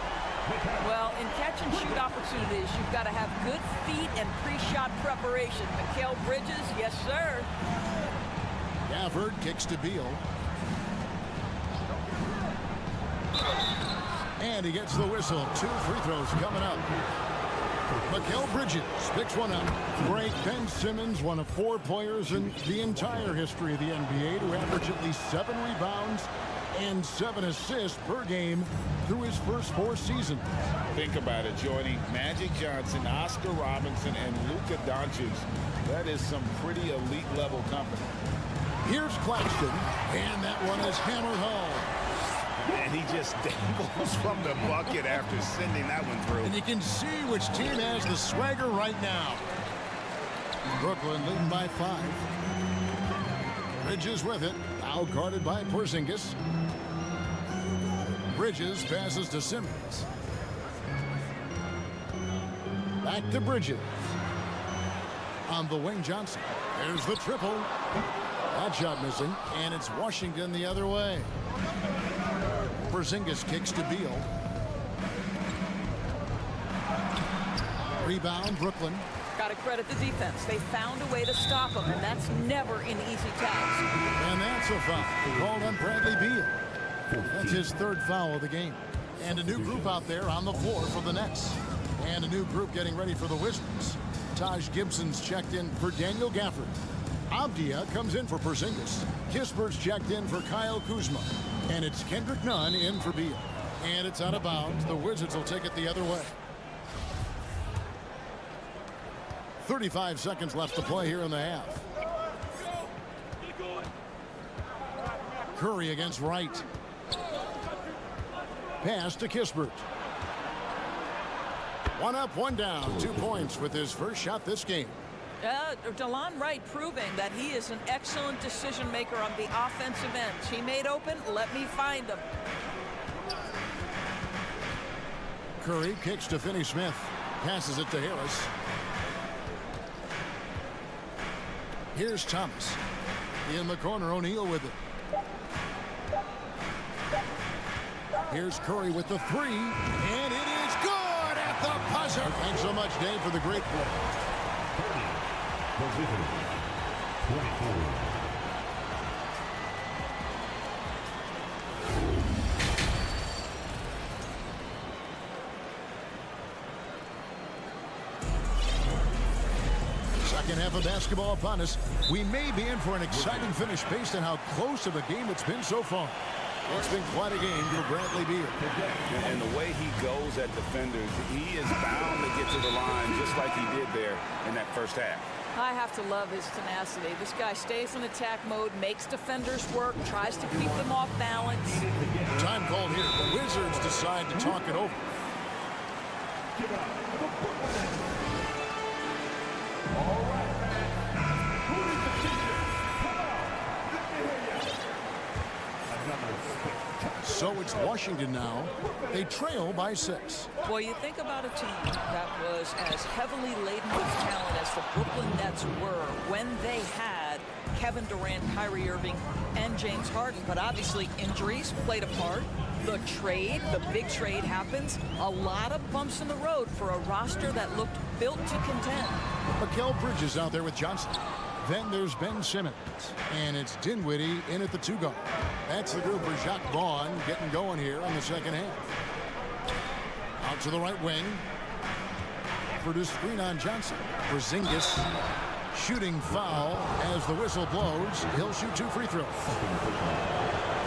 Well, in catch-and-shoot opportunities, you've got to have good feet and pre-shot preparation. Mikal Bridges, yes, sir. Gafford kicks to Beal. And he gets the whistle. 2 free throws coming up. Mikal Bridges picks one up. Great. Ben Simmons, one of 4 players in the entire history of the NBA to average at least 7 rebounds and 7 assists per game through his first 4 seasons. Think about it, joining Magic Johnson, Oscar Robinson, and Luka Doncic. That is some pretty elite level company. Here's Claxton, and that one is hammered home. And he just dangles from the bucket after sending that one through. And you can see which team has the swagger right now. Brooklyn leading by 5. Bridges with it, now guarded by Porzingis. Bridges passes to Simmons. Back to Bridges. On the wing, Johnson. There's the triple. That shot missing, and it's Washington the other way. Porzingis kicks to Beal. Rebound, Brooklyn. Got to credit the defense. They found a way to stop him, and that's never an easy task. And that's a foul called on Bradley Beal. That's his 3rd foul of the game. And a new group out there on the floor for the Nets. And a new group getting ready for the Wizzards. Taj Gibson's checked in for Daniel Gafford. Avdia comes in for Porzingis. Kispert's checked in for Kyle Kuzma. And it's Kendrick Nunn in for Beal. And it's out of bounds. The Wizards will take it the other way. 35 seconds left to play here in the half. Curry against Wright. Pass to Kispert. 1 up, 1 down. 2 points with his first shot this game. DeLon Wright proving that he is an excellent decision maker on the offensive end. Teammate open, let me find him. Curry kicks to Finney-Smith. Passes it to Harris. Here's Thomas. In the corner, O'Neal with it. Here's Curry with the 3. And it is good at the buzzer. Thanks so much, Dave, for the great play. Position 24. Second half of basketball upon us. We may be in for an exciting finish based on how close of a game it's been so far. It's been quite a game for Bradley Beal. And the way he goes at defenders, he is bound to get to the line just like he did there in that first half. I have to love his tenacity. This guy stays in attack mode, makes defenders work, tries to keep them off balance. Time called here. The Wizards decide to talk it over. So it's Washington now. They trail by 6. Well, you think about a team that was as heavily laden with talent as the Brooklyn Nets were when they had Kevin Durant, Kyrie Irving, and James Harden. But obviously injuries played a part. The trade, the big trade happens. A lot of bumps in the road for a roster that looked built to contend. Mikal Bridges out there with Johnson. Then there's Ben Simmons. And it's Dinwiddie in at the 2 guard. That's the group for Jacques Vaughn getting going here in the second half. Out to the right wing. For the screen on Johnson. Porzingis shooting foul as the whistle blows. He'll shoot 2 free throws.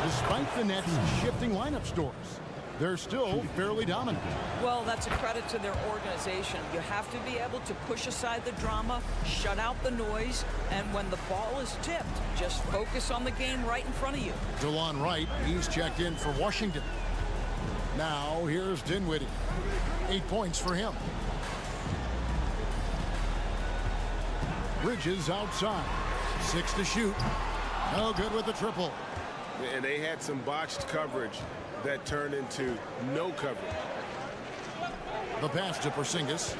Despite the Nets shifting lineup scores, they're still fairly dominant. Well, that's a credit to their organization. You have to be able to push aside the drama, shut out the noise, and when the ball is tipped, just focus on the game right in front of you. DeLon Wright, he's checked in for Washington. Now, here's Dinwiddie. 8 points for him. Bridges outside. 6 to shoot. No good with the triple. And they had some botched coverage that turned into no coverage. The pass to Porzingis.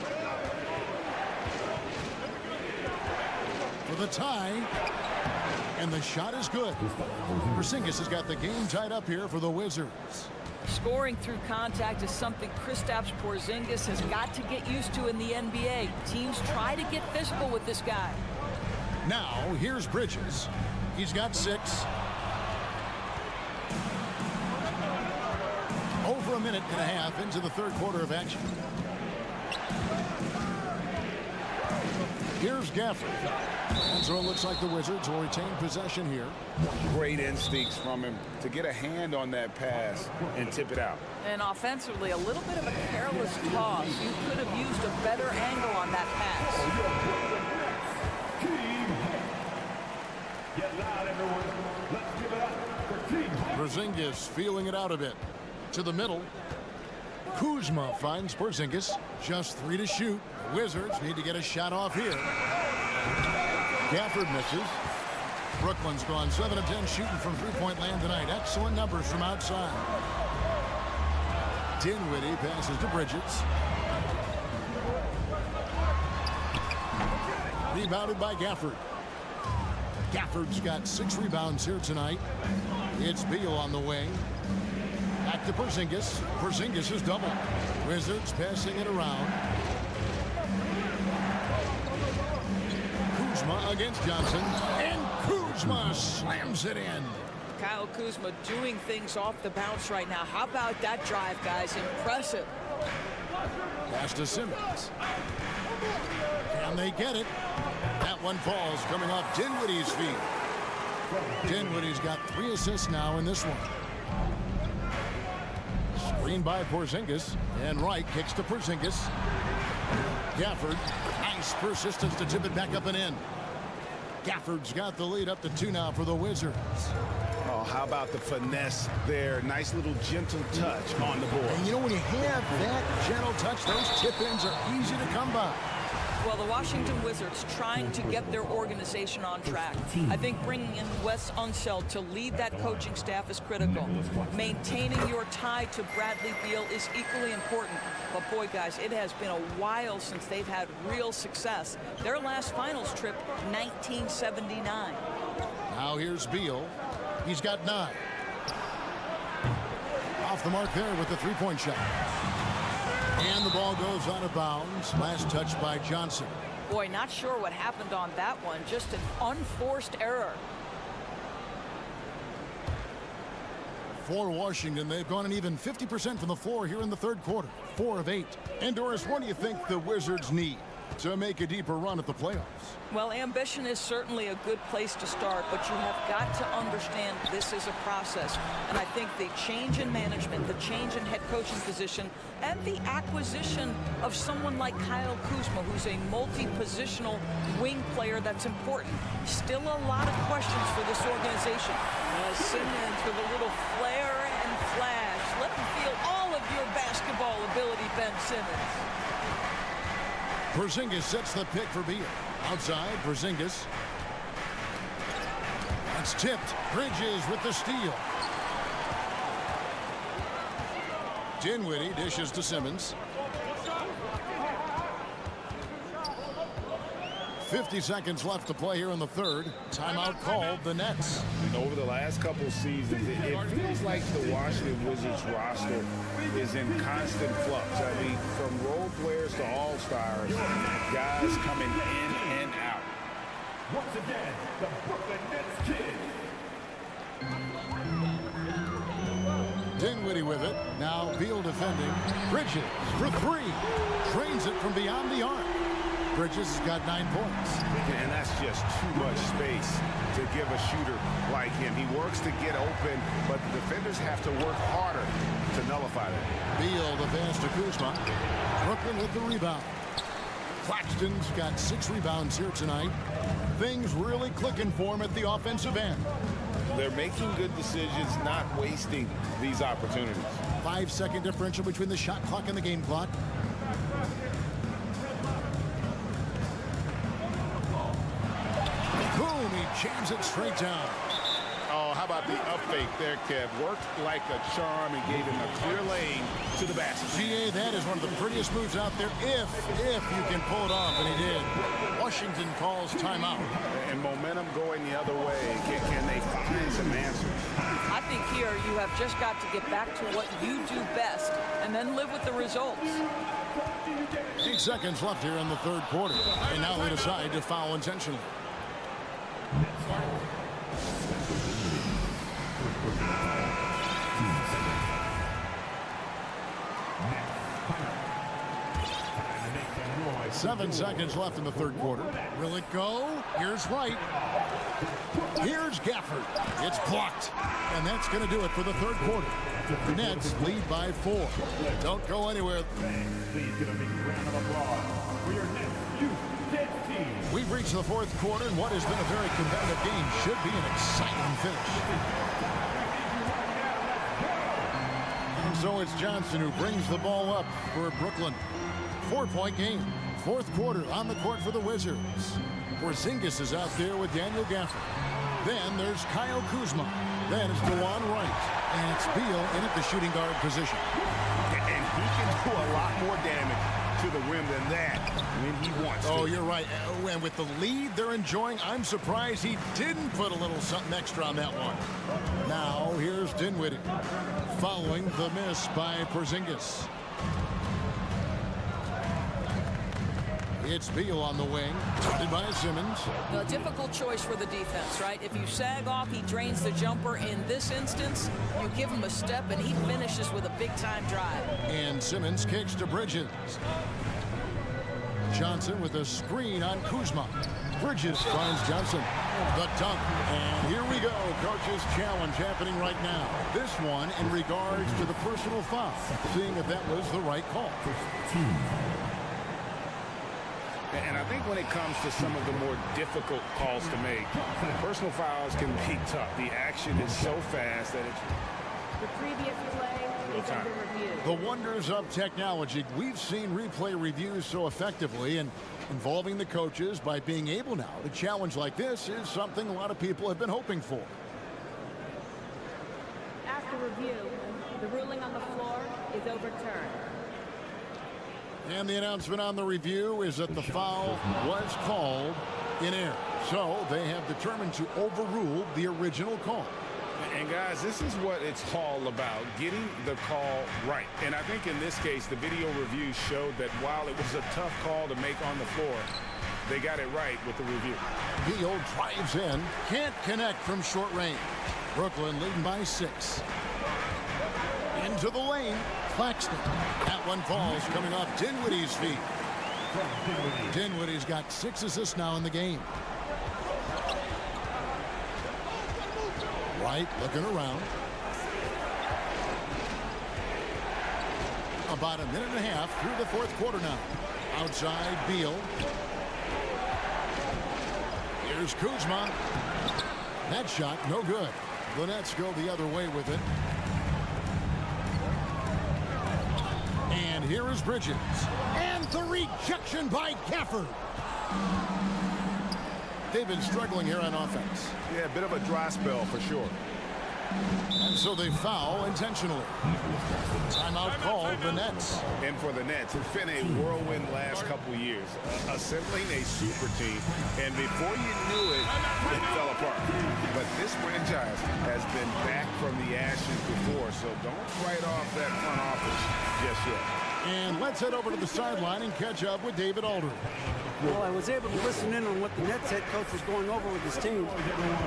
for the tie. And the shot is good. Porzingis has got the game tied up here for the Wizards. Scoring through contact is something Kristaps Porzingis has got to get used to in the NBA. Teams try to get physical with this guy. Now, here's Bridges. He's got 6. Over a minute and a half into the third quarter of action. Here's Gafford. And so it looks like the Wizards will retain possession here. Great instincts from him to get a hand on that pass and tip it out. And offensively, a little bit of a careless toss. You could have used a better angle on that pass. Get loud, everyone. Let's give it up for Team. Porzingis feeling it out a bit. To the middle. Kuzma finds Porzingis. Just 3 to shoot. The Wizards need to get a shot off here. Gafford misses. Brooklyn's gone 7 of 10 shooting from three-point land tonight. Excellent numbers from outside. Dinwiddie passes to Bridges. Rebounded by Gafford. Gafford's got 6 rebounds here tonight. It's Beal on the wing. Back to Porzingis. Porzingis is double. Wizards passing it around. Kuzma against Johnson. And Kuzma slams it in. Kyle Kuzma doing things off the bounce right now. How about that drive, guys? Impressive. Pass to Simmons. And they get it. That one falls coming off Dinwiddie's feet. Dinwiddie's got 3 assists now in this one. Screen by Porzingis. And Wright kicks to Porzingis. Gafford. Nice persistence to tip it back up and in. Gafford's got the lead up to 2 now for the Wizards. Oh, how about the finesse there? Nice little gentle touch on the board. And you know, when you have that gentle touch, those tip-ins are easy to come by. Well, the Washington Wizards trying to get their organization on track. I think bringing in Wes Unseld to lead that coaching staff is critical. Maintaining your tie to Bradley Beal is equally important. But boy, guys, it has been a while since they've had real success. Their last finals trip, 1979. Now here's Beal. He's got 9. Off the mark there with the three-point shot. And the ball goes out of bounds. Last touch by Johnson. Boy, not sure what happened on that one. Just an unforced error. For Washington, they've gone an even 50% from the floor here in the third quarter. 4 of 8. And Doris, what do you think the Wizards need to make a deeper run at the playoffs? Well, ambition is certainly a good place to start, but you have got to understand this is a process. And I think the change in management, the change in head coaching position, and the acquisition of someone like Kyle Kuzma, who's a multi-positional wing player that's important. Still a lot of questions for this organization. Simmons with a little flair and flash. Let him feel all of your basketball ability, Ben Simmons. Porzingis sets the pick for Beal. Outside, Porzingis. It's tipped. Bridges with the steal. Dinwiddie dishes to Simmons. 50 seconds left to play here in the third. Timeout called the Nets. Over the last couple seasons, it feels like the Washington Wizards roster is in constant flux. I mean, from role players to all-stars, guys coming in and out. Once again, the Brooklyn Nets kid. Dinwiddie with it. Now Beal defending. Bridges for 3. Drains it from beyond the arc. Bridges has got 9 points. And that's just too much space to give a shooter like him. He works to get open, but the defenders have to work harder to nullify that. Beal the pass to Kuzma. Brooklyn with the rebound. Claxton's got 6 rebounds here tonight. Things really clicking for him at the offensive end. They're making good decisions, not wasting these opportunities. 5-second differential between the shot clock and the game clock. Boom, he jams it straight down. Oh, how about the up fake there, Kev? Worked like a charm and gave him a clear lane to the basket. GA, that is one of the prettiest moves out there if you can pull it off, and he did. Washington calls timeout. And momentum going the other way. Can they find some answers? I think here you have just got to get back to what you do best and then live with the results. 8 seconds left here in the third quarter. And now they decide to foul intentionally. Seven seconds left in the third quarter. Will it go? Here's Wright. Here's Gafford. It's blocked. And that's going to do it for the third quarter. The Nets lead by 4. Don't go anywhere. Please give a big round of applause for your next youth team. We've reached the fourth quarter, and what has been a very competitive game should be an exciting finish. And so it's Johnson who brings the ball up for Brooklyn. 4-point game. Fourth quarter on the court for the Wizards. Porzingis is out there with Daniel Gafford. Then there's Kyle Kuzma. Then it's DeJuan Wright. And it's Beal in at the shooting guard position. And he can do a lot more damage to the rim than that when he wants to. Oh, you're right. And with the lead they're enjoying, I'm surprised he didn't put a little something extra on that one. Now here's Dinwiddie following the miss by Porzingis. It's Beal on the wing, guarded by Simmons. A difficult choice for the defense, right? If you sag off, he drains the jumper. In this instance, you give him a step, and he finishes with a big-time drive. And Simmons kicks to Bridges. Johnson with a screen on Kuzma. Bridges finds Johnson. The dunk. And here we go. Coach's challenge happening right now. This one in regards to the personal foul. Seeing if that was the right call. And I think when it comes to some of the more difficult calls to make, personal fouls can be tough. The action is so fast that it's... The previous play is under review. The wonders of technology. We've seen replay reviews so effectively, and involving the coaches by being able now to challenge like this is something a lot of people have been hoping for. After review, the ruling on the floor is overturned. And the announcement on the review is that the foul was called in air. So they have determined to overrule the original call. And guys, this is what it's all about, getting the call right. And I think in this case, the video review showed that while it was a tough call to make on the floor, they got it right with the review. Beal drives in, can't connect from short range. Brooklyn leading by 6. Into the lane, Claxton. That one falls, coming off Dinwiddie's feet. Dinwiddie's got 6 assists now in the game. Wright looking around. About a minute and a half through the fourth quarter now. Outside Beal. Here's Kuzma. That shot no good. The Nets go the other way with it. And here is Bridges. And the rejection by Gafford. They've been struggling here on offense. Yeah, a bit of a dry spell for sure. And so they foul intentionally. Timeout called the Nets. And for the Nets, it's been a whirlwind last couple years. Assembling a super team, and before you knew it, it fell apart. But this franchise has been back from the ashes before, so don't write off that front office just yet. And let's head over to the sideline and catch up with David Aldridge. Well, I was able to listen in on what the Nets head coach was going over with his team.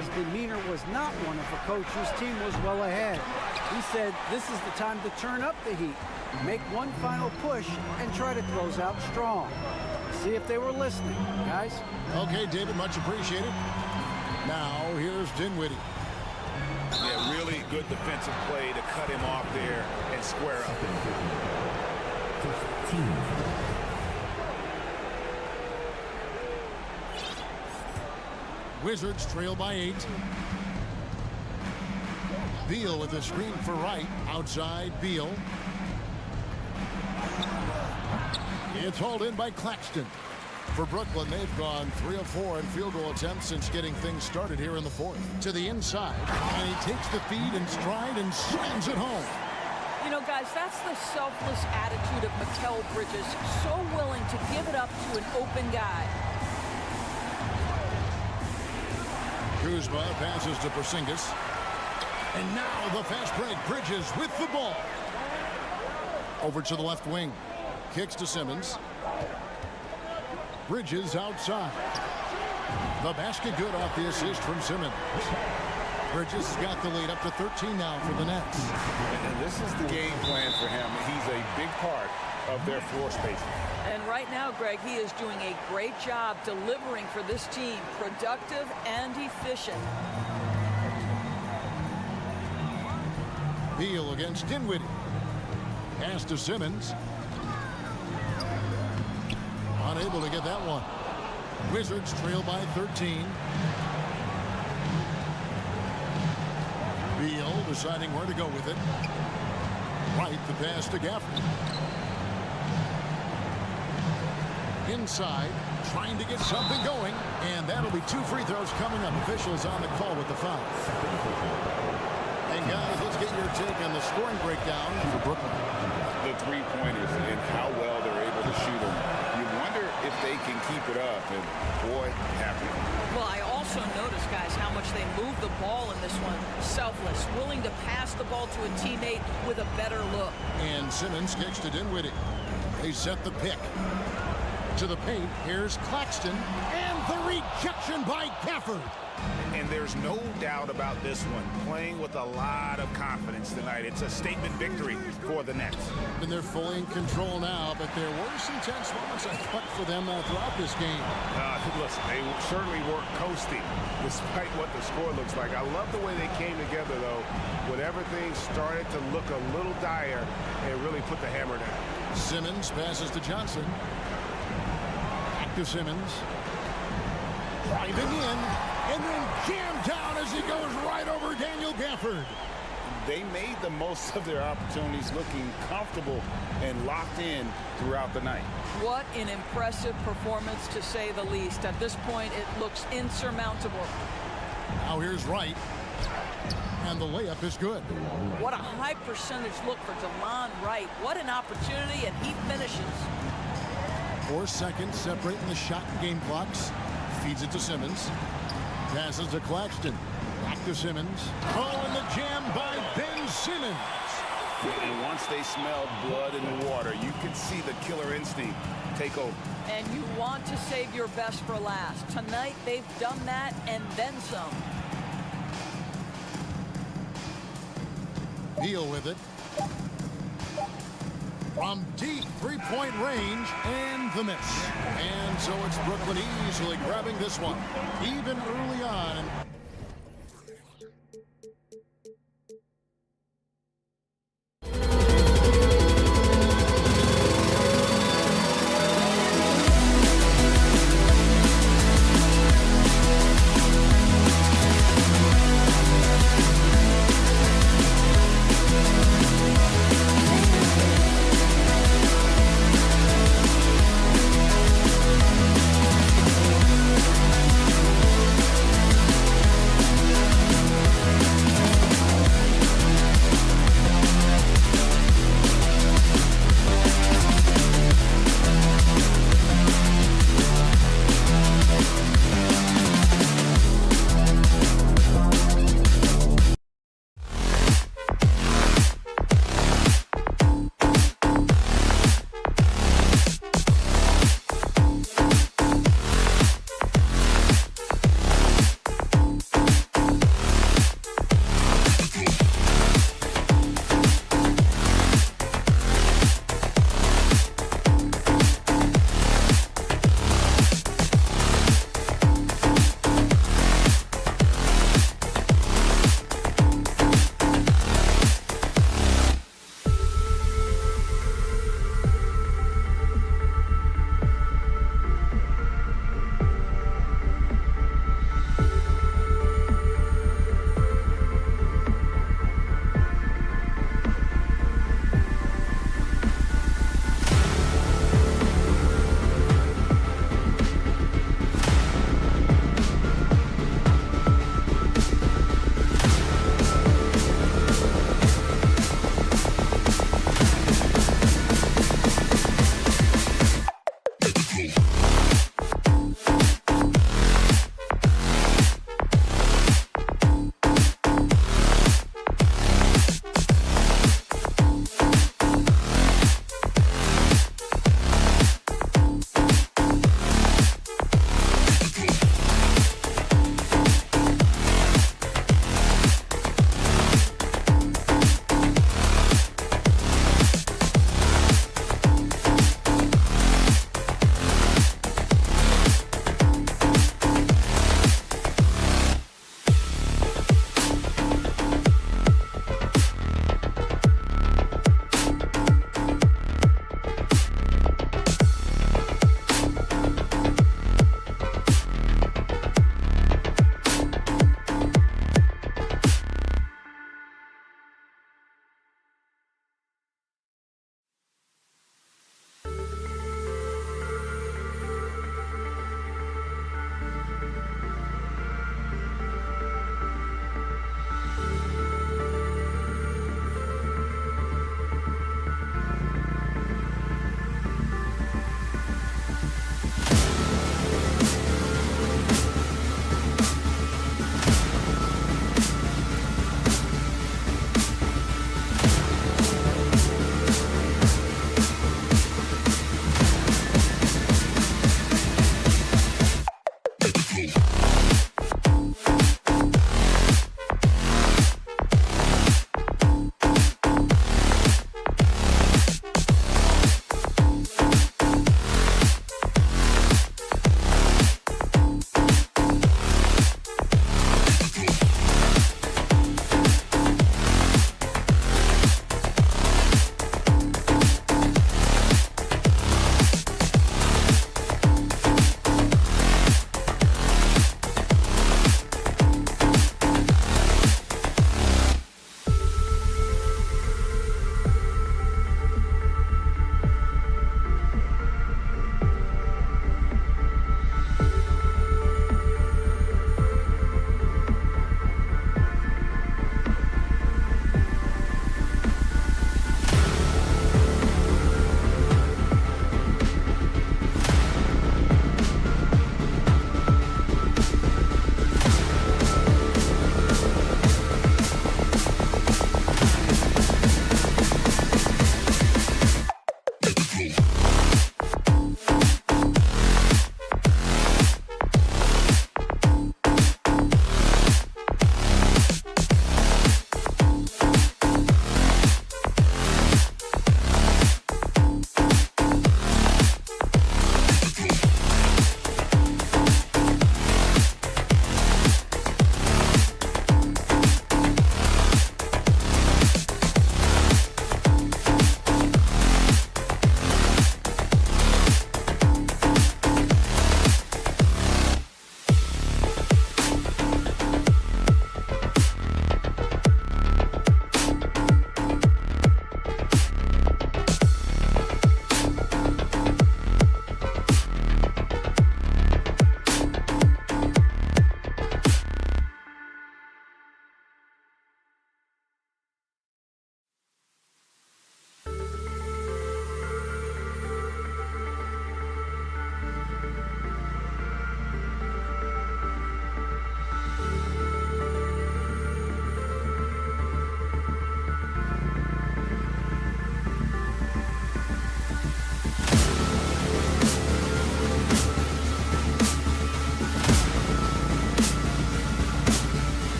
His demeanor was not one of a coach whose team was well ahead. He said this is the time to turn up the heat, make one final push, and try to close out strong. See if they were listening, guys. Okay, David, much appreciated. Now, here's Dinwiddie. Yeah, really good defensive play to cut him off there and square up. Wizards trail by 8. Beal with a screen for Wright. Outside Beal. It's hauled in by Claxton. For Brooklyn, they've gone 3 of 4 in field goal attempts since getting things started here in the fourth. To the inside, and he takes the feed in stride and slams it home. You know, guys, that's the selfless attitude of Mikal Bridges. So willing to give it up to an open guy. Kuzma passes to Porzingis. And now the fast break. Bridges with the ball. Over to the left wing. Kicks to Simmons. Bridges outside. The basket good off the assist from Simmons. Bridges has got the lead up to 13 now for the Nets. And this is the game plan for him. He's a big part of their floor spacing. And right now, Greg, he is doing a great job delivering for this team. Productive and efficient. Beal against Dinwiddie. Pass to Simmons. Unable to get that one. Wizards trail by 13. Beal deciding where to go with it. Right, the pass to Gafford. Inside, trying to get something going. And that'll be 2 free throws coming up. Officials on the call with the foul. And guys, let's get your take on the scoring breakdown for Brooklyn. The three-pointers and how well they're able to shoot them. You wonder if they can keep it up, and boy, happy. Well, I also noticed, guys, how much they move the ball in this one. Selfless, willing to pass the ball to a teammate with a better look. And Simmons kicks to Dinwiddie. They set the pick. To the paint, here's Claxton, and the rejection by Gafford. And there's no doubt about this one. Playing with a lot of confidence tonight. It's a statement victory for the Nets. And they're fully in control now, but there were some tense moments, I thought, for them throughout this game. Listen, they certainly weren't coasting, despite what the score looks like. I love the way they came together, though, when everything started to look a little dire and really put the hammer down. Simmons passes to Johnson. Back to Simmons. Driving in, and then jammed down as he goes right over Daniel Gafford. They made the most of their opportunities, looking comfortable and locked in throughout the night. What an impressive performance, to say the least. At this point, it looks insurmountable. Now here's Wright, and the layup is good. What a high percentage look for DeLon Wright. What an opportunity, and he finishes. 4 seconds separating the shot and game clocks. Feeds it to Simmons. Passes to Claxton. Back to Simmons. Oh, and the jam by Ben Simmons. And once they smelled blood in the water, you could see the killer instinct take over. And you want to save your best for last. Tonight, they've done that and then some. Beal with it. From deep three-point range, and the miss. And so it's Brooklyn easily grabbing this one, even early on.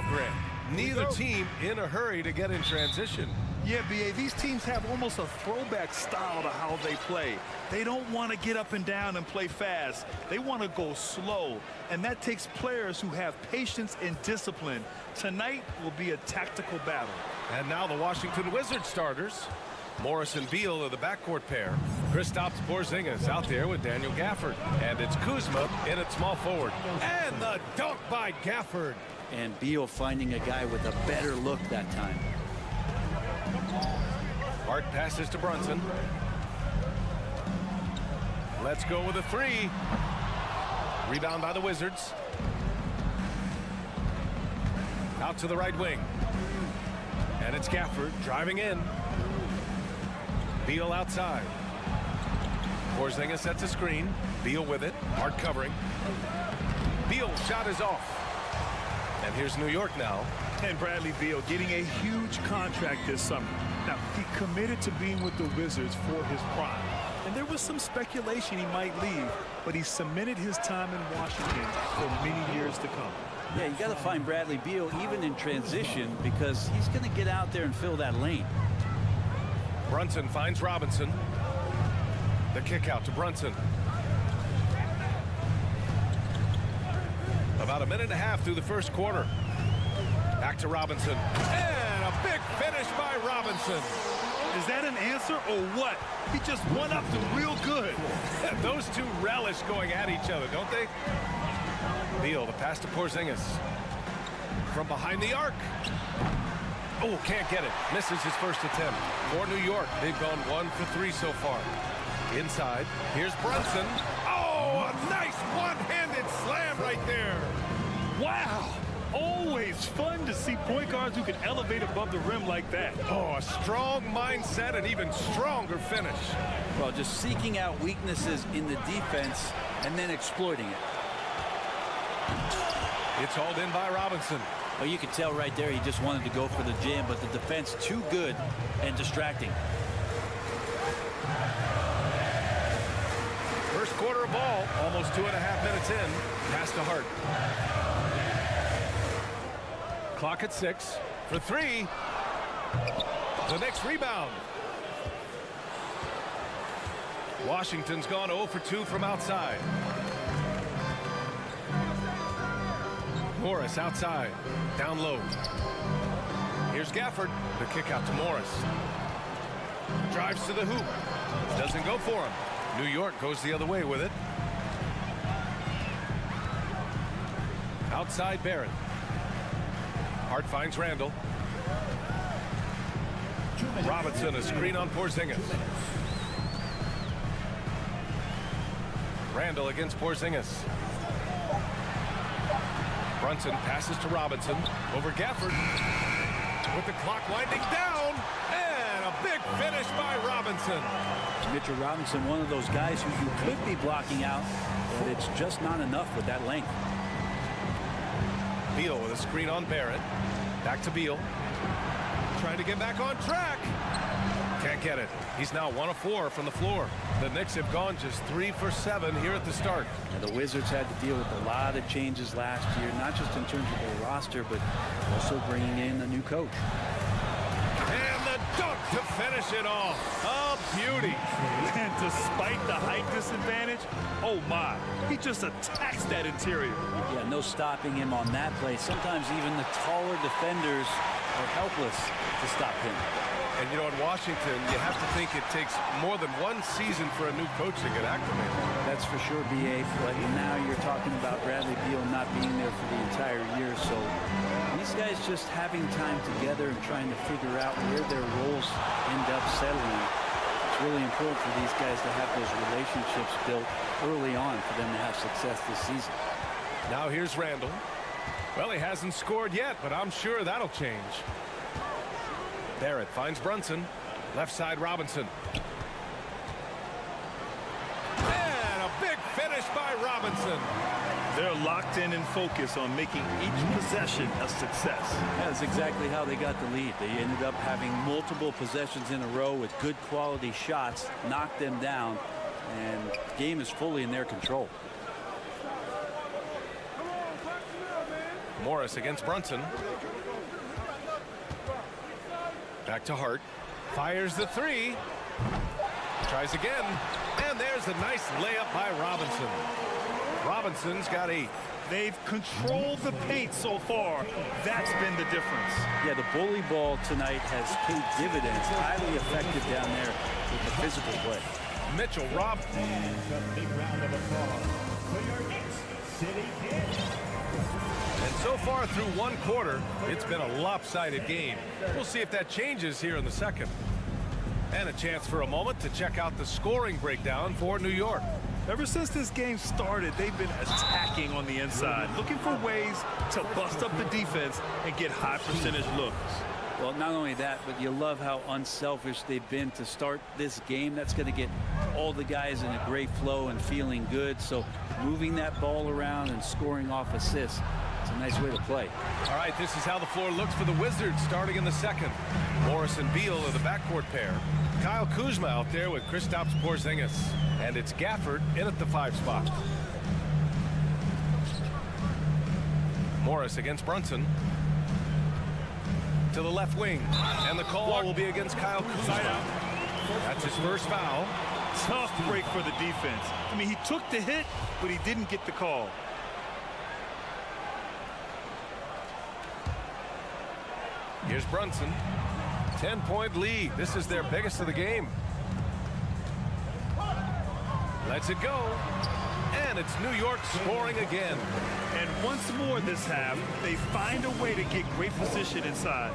Grant. Neither team in a hurry to get in transition. Yeah, B.A., these teams have almost a throwback style to how they play. They don't want to get up and down and play fast. They want to go slow, and that takes players who have patience and discipline. Tonight will be a tactical battle. And now the Washington Wizards starters. Morris and Beal are the backcourt pair. Kristaps Porzingis out there with Daniel Gafford. And it's Kuzma in at small forward. And the dunk by Gafford. And Beal finding a guy with a better look that time. Hart passes to Brunson. Let's go with a three. Rebound by the Wizards. Out to the right wing. And it's Gafford driving in. Beal outside. Porzingis sets a screen. Beal with it. Hart covering. Beal shot is off. And here's New York now. And Bradley Beal getting a huge contract this summer. Now, he committed to being with the Wizards for his prime. And there was some speculation he might leave, but he cemented his time in Washington for many years to come. Yeah, you got to find Bradley Beal even in transition because he's going to get out there and fill that lane. Brunson finds Robinson. The kick out to Brunson. About a minute and a half through the first quarter. Back to Robinson. And a big finish by Robinson. Is that an answer or what? He just one-upped him real good. Those two relish going at each other, don't they? Beal, the pass to Porzingis. From behind the arc. Oh, can't get it. Misses his first attempt. For New York, they've gone 1 for 3 so far. Inside, here's Brunson. Oh, a nice one-handed slam right there. Wow. Always fun to see point guards who can elevate above the rim like that. Oh, a strong mindset and even stronger finish. Well, just seeking out weaknesses in the defense and then exploiting it. It's hauled in by Robinson. Well, you could tell right there he just wanted to go for the jam, but the defense too good and distracting. First quarter of ball, almost 2.5 minutes in. Pass to Hart. Clock at 6 for 3. The Knicks rebound. Washington's gone 0 for 2 from outside. Morris outside, down low. Here's Gafford. The kick out to Morris. Drives to the hoop. Doesn't go for him. New York goes the other way with it. Outside Barrett. Hart finds Randall. Robinson, a screen on Porzingis. Randall against Porzingis. Brunson passes to Robinson. Over Gafford. With the clock winding down. And a big finish by Robinson. Mitchell Robinson, one of those guys who you could be blocking out, but it's just not enough with that length. Beal with a screen on Barrett. Back to Beal. Trying to get back on track. Can't get it. He's now 1 of 4 from the floor. The Knicks have gone just 3 for 7 here at the start. And the Wizards had to deal with a lot of changes last year, not just in terms of their roster, but also bringing in a new coach. And the dunk to finish it off. A beauty. And despite the height disadvantage, oh my, he just attacks that interior. Yeah, no stopping him on that play. Sometimes even the taller defenders are helpless to stop him. And you know, in Washington, you have to think it takes more than 1 season for a new coach to get acclimated. That's for sure, B.A. But now you're talking about Bradley Beal not being there for the entire year. So these guys just having time together and trying to figure out where their roles end up settling. It's really important for these guys to have those relationships built early on for them to have success this season. Now here's Randall. Well, he hasn't scored yet, but I'm sure that'll change. Barrett finds Brunson. Left side Robinson. And a big finish by Robinson. They're locked in and focused on making each possession a success. That's exactly how they got the lead. They ended up having multiple possessions in a row with good quality shots, knocked them down, and the game is fully in their control. Morris against Brunson. Back to Hart. Fires the three. Tries again. And there's a nice layup by Robinson. Robinson's got 8. They've controlled the paint so far. That's been the difference. Yeah, the bully ball tonight has paid dividends. Highly effective down there with the physical play. Mitchell Rob. And so far through one quarter, it's been a lopsided game. We'll see if that changes here in the second. And a chance for a moment to check out the scoring breakdown for New York. Ever since this game started, they've been attacking on the inside, looking for ways to bust up the defense and get high percentage looks. Well, not only that, but you love how unselfish they've been to start this game. That's going to get all the guys in a great flow and feeling good. So moving that ball around and scoring off assists, it's a nice way to play. All right, this is how the floor looks for the Wizards starting in the second. Morris and Beal are the backcourt pair. Kyle Kuzma out there with Kristaps Porzingis. And it's Gafford in at the 5 spot. Morris against Brunson. To the left wing. And the call will be against Kyle Kuzma. That's his first foul. Tough break for the defense. I mean, he took the hit, but he didn't get the call. Here's Brunson. 10-point lead. This is their biggest of the game. Lets it go. And it's New York scoring again. And once more this half, they find a way to get great position inside.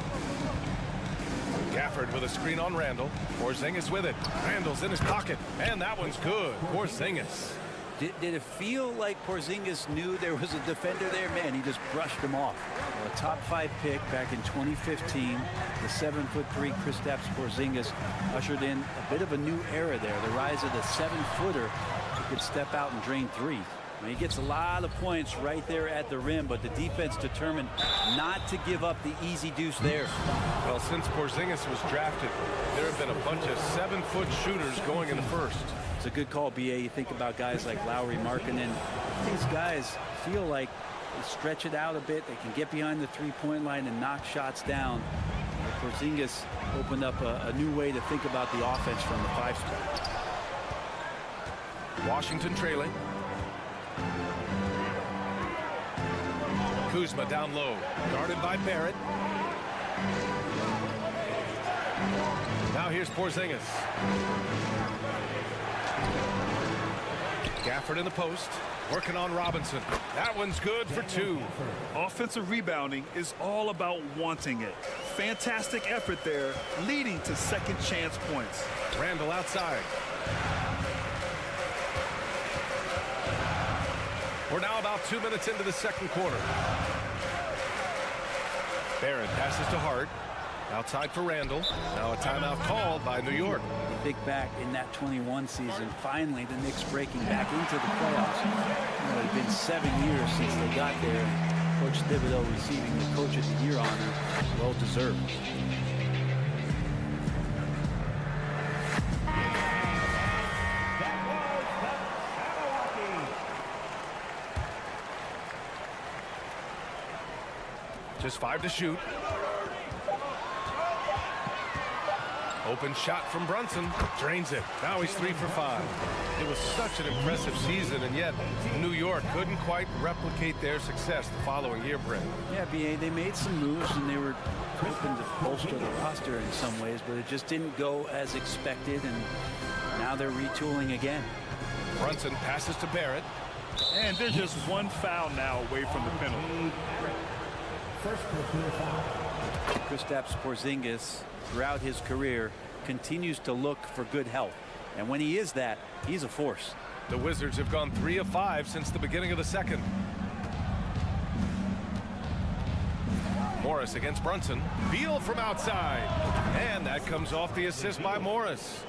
Gafford with a screen on Randall. Porzingis with it. Randall's in his pocket. And that one's good. Porzingis. Did it feel like Porzingis knew there was a defender there? Man, he just brushed him off. A top 5 pick back in 2015. The 7'3" Kristaps Porzingis ushered in a bit of a new era there. The rise of the 7-footer who could step out and drain threes. I mean, he gets a lot of points right there at the rim, but the defense determined not to give up the easy deuce there. Well, since Porzingis was drafted, there have been a bunch of 7-foot shooters going in the first. It's a good call, BA. You think about guys like Lowry, Markkanen. These guys feel like they stretch it out a bit. They can get behind the three-point line and knock shots down. Porzingis opened up a new way to think about the offense from the 5 spot. Washington trailing. Kuzma down low, guarded by Barrett. Now here's Porzingis. Gafford in the post, working on Robinson. That one's good for 2. Offensive rebounding is all about wanting it. Fantastic effort there, leading to second chance points. Randall outside. We're now about 2 minutes into the second quarter. Barrett passes to Hart. Outside for Randall. Now a timeout called by New York. You think back in that 21 season, finally the Knicks breaking back into the playoffs. You know, it had been 7 years since they got there. Coach Thibodeau receiving the Coach of the Year honor. Well deserved. Just 5 to shoot. Open shot from Brunson. Drains it. Now he's 3 for 5. It was such an impressive season, and yet New York couldn't quite replicate their success the following year, Brent. Yeah, BA, they made some moves, and they were hoping to bolster the roster in some ways, but it just didn't go as expected, and now they're retooling again. Brunson passes to Barrett. And they're just one foul now away from the penalty. Kristaps Porzingis, throughout his career, continues to look for good health. And when he is that, he's a force. The Wizards have gone 3 of 5 since the beginning of the second. Morris against Brunson. Beal from outside. And that comes off the assist by Morris.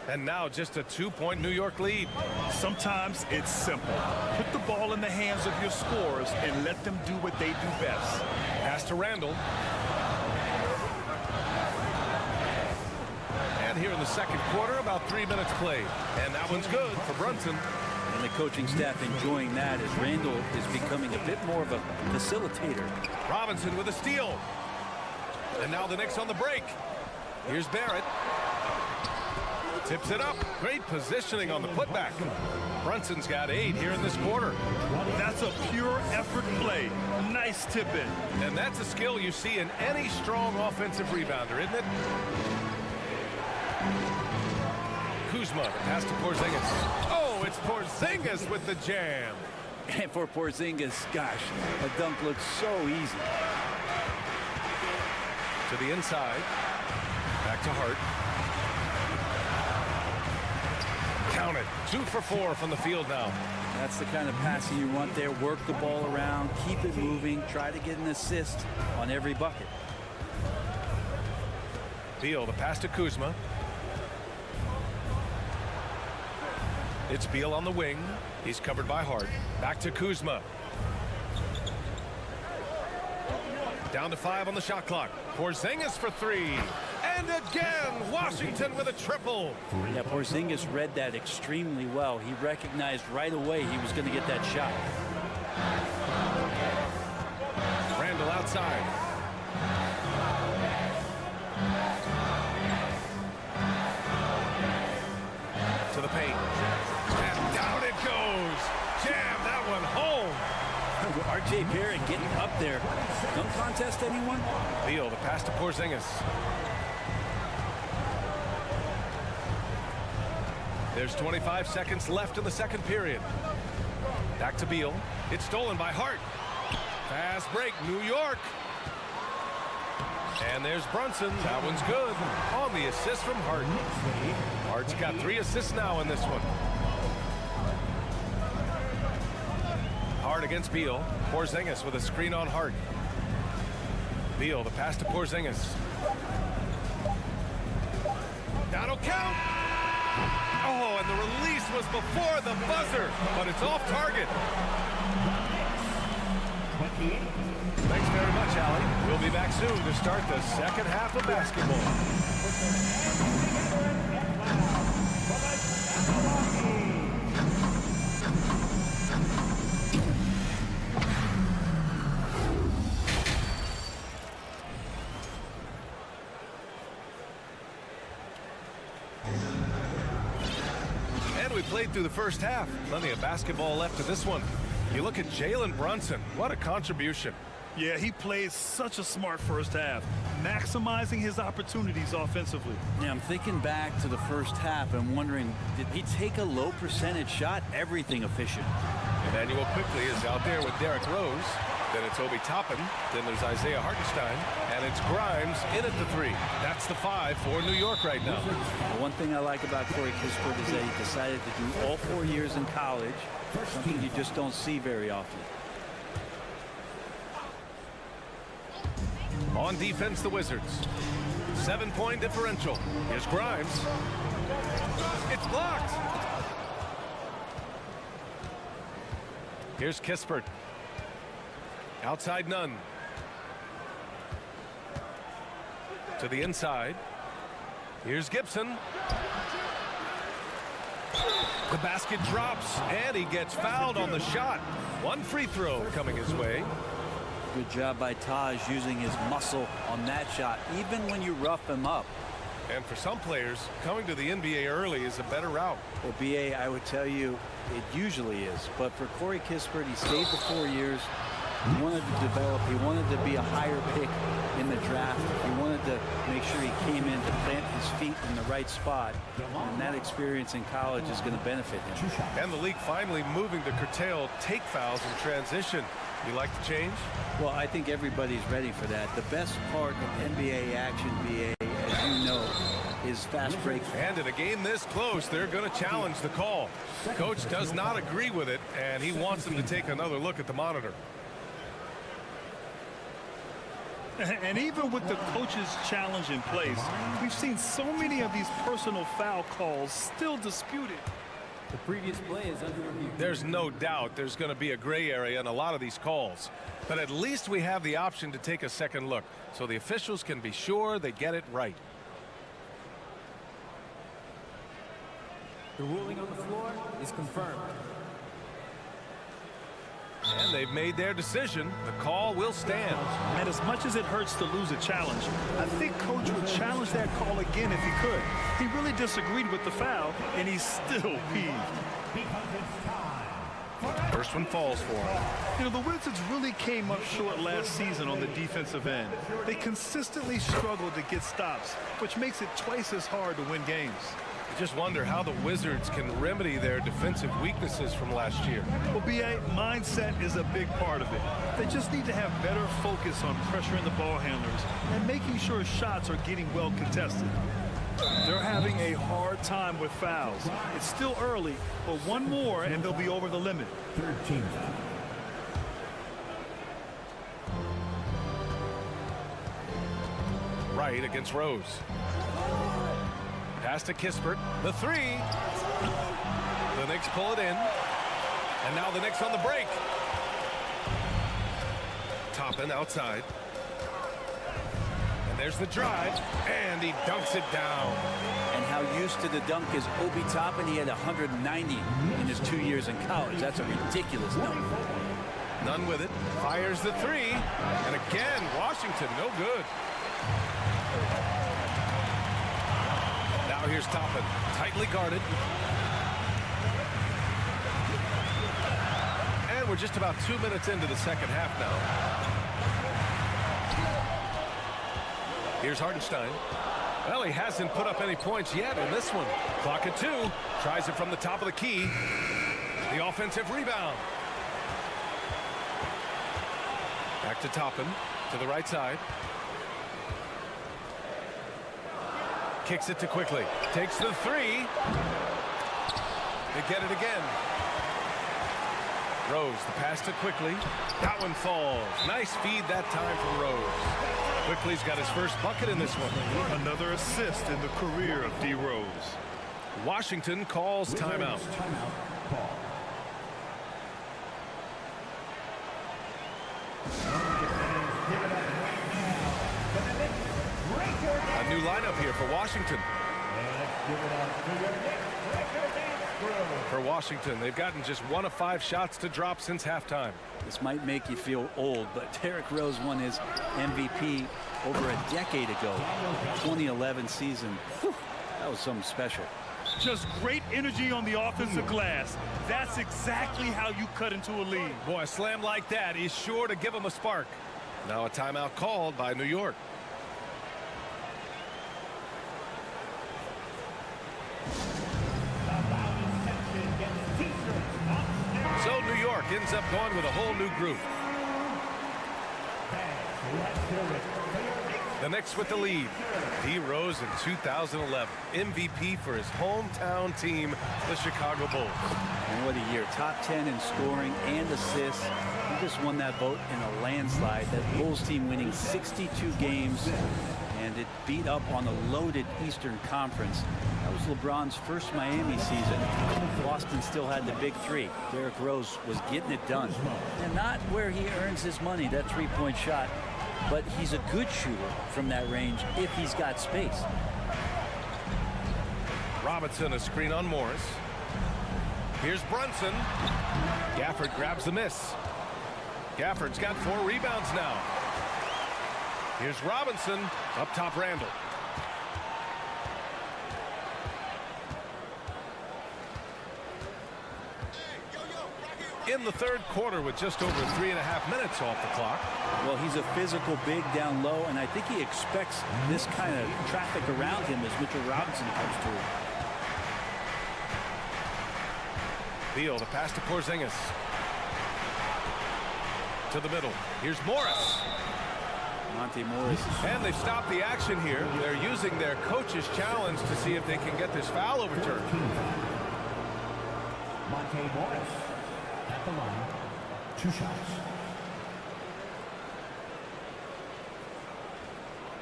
And now just a 2-point New York lead. Sometimes it's simple. Put the ball in the hands of your scorers and let them do what they do best. Pass to Randall. And here in the second quarter, about 3 minutes played. And that one's good for Brunson. And the coaching staff enjoying that as Randall is becoming a bit more of a facilitator. Robinson with a steal. And now the Knicks on the break. Here's Barrett. Tips it up. Great positioning on the putback. Brunson's got 8 here in this quarter. That's a pure effort play. Nice tip in. And that's a skill you see in any strong offensive rebounder, isn't it? Kuzma, the pass to Porzingis. Oh, it's Porzingis with the jam. And for Porzingis, gosh, a dunk looks so easy. To the inside. Back to Hart. Count it. 2 for 4 from the field now. That's the kind of passing you want there. Work the ball around, keep it moving, try to get an assist on every bucket. Beal, the pass to Kuzma. It's Beal on the wing. He's covered by Hart. Back to Kuzma. Down to 5 on the shot clock. Porzingis for 3. And again, Washington with a triple. Yeah, Porzingis read that extremely well. He recognized right away he was going to get that shot. Randall outside. To the paint. And down it goes. Jam that one home. R.J. Barrett getting up there. Don't contest anyone. Beal, the pass to Porzingis. There's 25 seconds left in the second period. Back to Beal. It's stolen by Hart. Fast break, New York. And there's Brunson. That one's good. On the assist from Hart. Hart's got 3 assists now in this one. Hart against Beal. Porzingis with a screen on Hart. Beal, the pass to Porzingis. That'll count. Oh, and the release was before the buzzer, but it's off target. Thanks very much, Allie. We'll be back soon to start the second half of basketball. We played through the first half. Plenty of basketball left to this one. You look at Jalen Brunson. What a contribution. Yeah, he played such a smart first half, maximizing his opportunities offensively. Yeah, I'm thinking back to the first half and wondering, did he take a low percentage shot? Everything efficient. Emmanuel quickly is out there with Derrick Rose. Then it's Obi Toppin. Then there's Isaiah Hartenstein. And it's Grimes in at the 3. That's the 5 for New York right now. The one thing I like about Corey Kispert is that he decided to do all 4 years in college, something you just don't see very often. On defense, the Wizards. 7-point differential. Here's Grimes. It's blocked. Here's Kispert. Outside none. To the inside. Here's Gibson. The basket drops, and he gets fouled on the shot. 1 free throw coming his way. Good job by Taj using his muscle on that shot, even when you rough him up. And for some players, coming to the NBA early is a better route. Well, B.A., I would tell you, it usually is. But for Corey Kispert, he stayed the 4 years. He wanted to develop. He wanted to be a higher pick in the draft. He wanted to make sure he came in to plant his feet in the right spot. And that experience in college is going to benefit him. And the league finally moving to curtail take fouls in transition. You like the change? Well, I think everybody's ready for that. The best part of NBA action, BA, as you know, is fast break. And in a game this close, they're going to challenge the call. Coach does not agree with it, and he wants them to take another look at the monitor. And even with the coach's challenge in place, we've seen so many of these personal foul calls still disputed. The previous play is under review. There's no doubt there's going to be a gray area in a lot of these calls. But at least we have the option to take a second look, so the officials can be sure they get it right. The ruling on the floor is confirmed. And they've made their decision. The call will stand. And as much as it hurts to lose a challenge, I think Coach would challenge that call again if he could. He really disagreed with the foul, and he's still peeved. First one falls for him. You know, the Wizards really came up short last season on the defensive end. They consistently struggled to get stops, which makes it twice as hard to win games. I just wonder how the Wizards can remedy their defensive weaknesses from last year. Well, BA, mindset is a big part of it. They just need to have better focus on pressuring the ball handlers and making sure shots are getting well contested. They're having a hard time with fouls. It's still early, but one more and they'll be over the limit. 13. Right against Rose. Pass to Kispert. The three. The Knicks pull it in. And now the Knicks on the break. Toppin outside. And there's the drive. And he dunks it down. And how used to the dunk is Obi Toppin. He had 190 in his 2 years in college. That's a ridiculous number. None with it. Fires the three. And again, Washington, no good. Now here's Toppin, tightly guarded. And we're just about 2 minutes into the second half now. Here's Hartenstein. Well, he hasn't put up any points yet in this one. Clock at 2. Tries it from the top of the key. The offensive rebound. Back to Toppin, to the right side. Kicks it to Quickly. Takes the three. They get it again. Rose, the pass to Quickly. That one falls. Nice feed that time from Rose. Quickly's got his first bucket in this one. Another assist in the career of D. Rose. Washington calls timeout. A new lineup here for Washington. For Washington, they've gotten just 1 of 5 shots to drop since halftime. This might make you feel old, but Derrick Rose won his MVP over a decade ago. 2011 season. Whew, that was something special. Just great energy on the offensive glass. That's exactly how you cut into a lead. Boy, a slam like that is sure to give them a spark. Now a timeout called by New York. So New York ends up going with a whole new group. The Knicks with the lead. D. Rose in 2011. MVP for his hometown team, the Chicago Bulls. And what a year. Top 10 in scoring and assists. He just won that vote in a landslide. That Bulls team winning 62 games. And it beat up on a loaded Eastern Conference. That was LeBron's first Miami season. Boston still had the big three. Derrick Rose was getting it done. And not where he earns his money, that three-point shot. But he's a good shooter from that range if he's got space. Robinson, a screen on Morris. Here's Brunson. Gafford grabs the miss. Gafford's got 4 rebounds now. Here's Robinson. Up top, Randall. In the third quarter with just over 3.5 minutes off the clock. Well, he's a physical big down low, and I think he expects this kind of traffic around him as Mitchell Robinson comes through. Beal, the pass to Porzingis. To the middle. Here's Morris. Monte Morris. And they've stopped the action here. They're using their coach's challenge to see if they can get this foul overturned. Monte Morris at the line. 2 shots.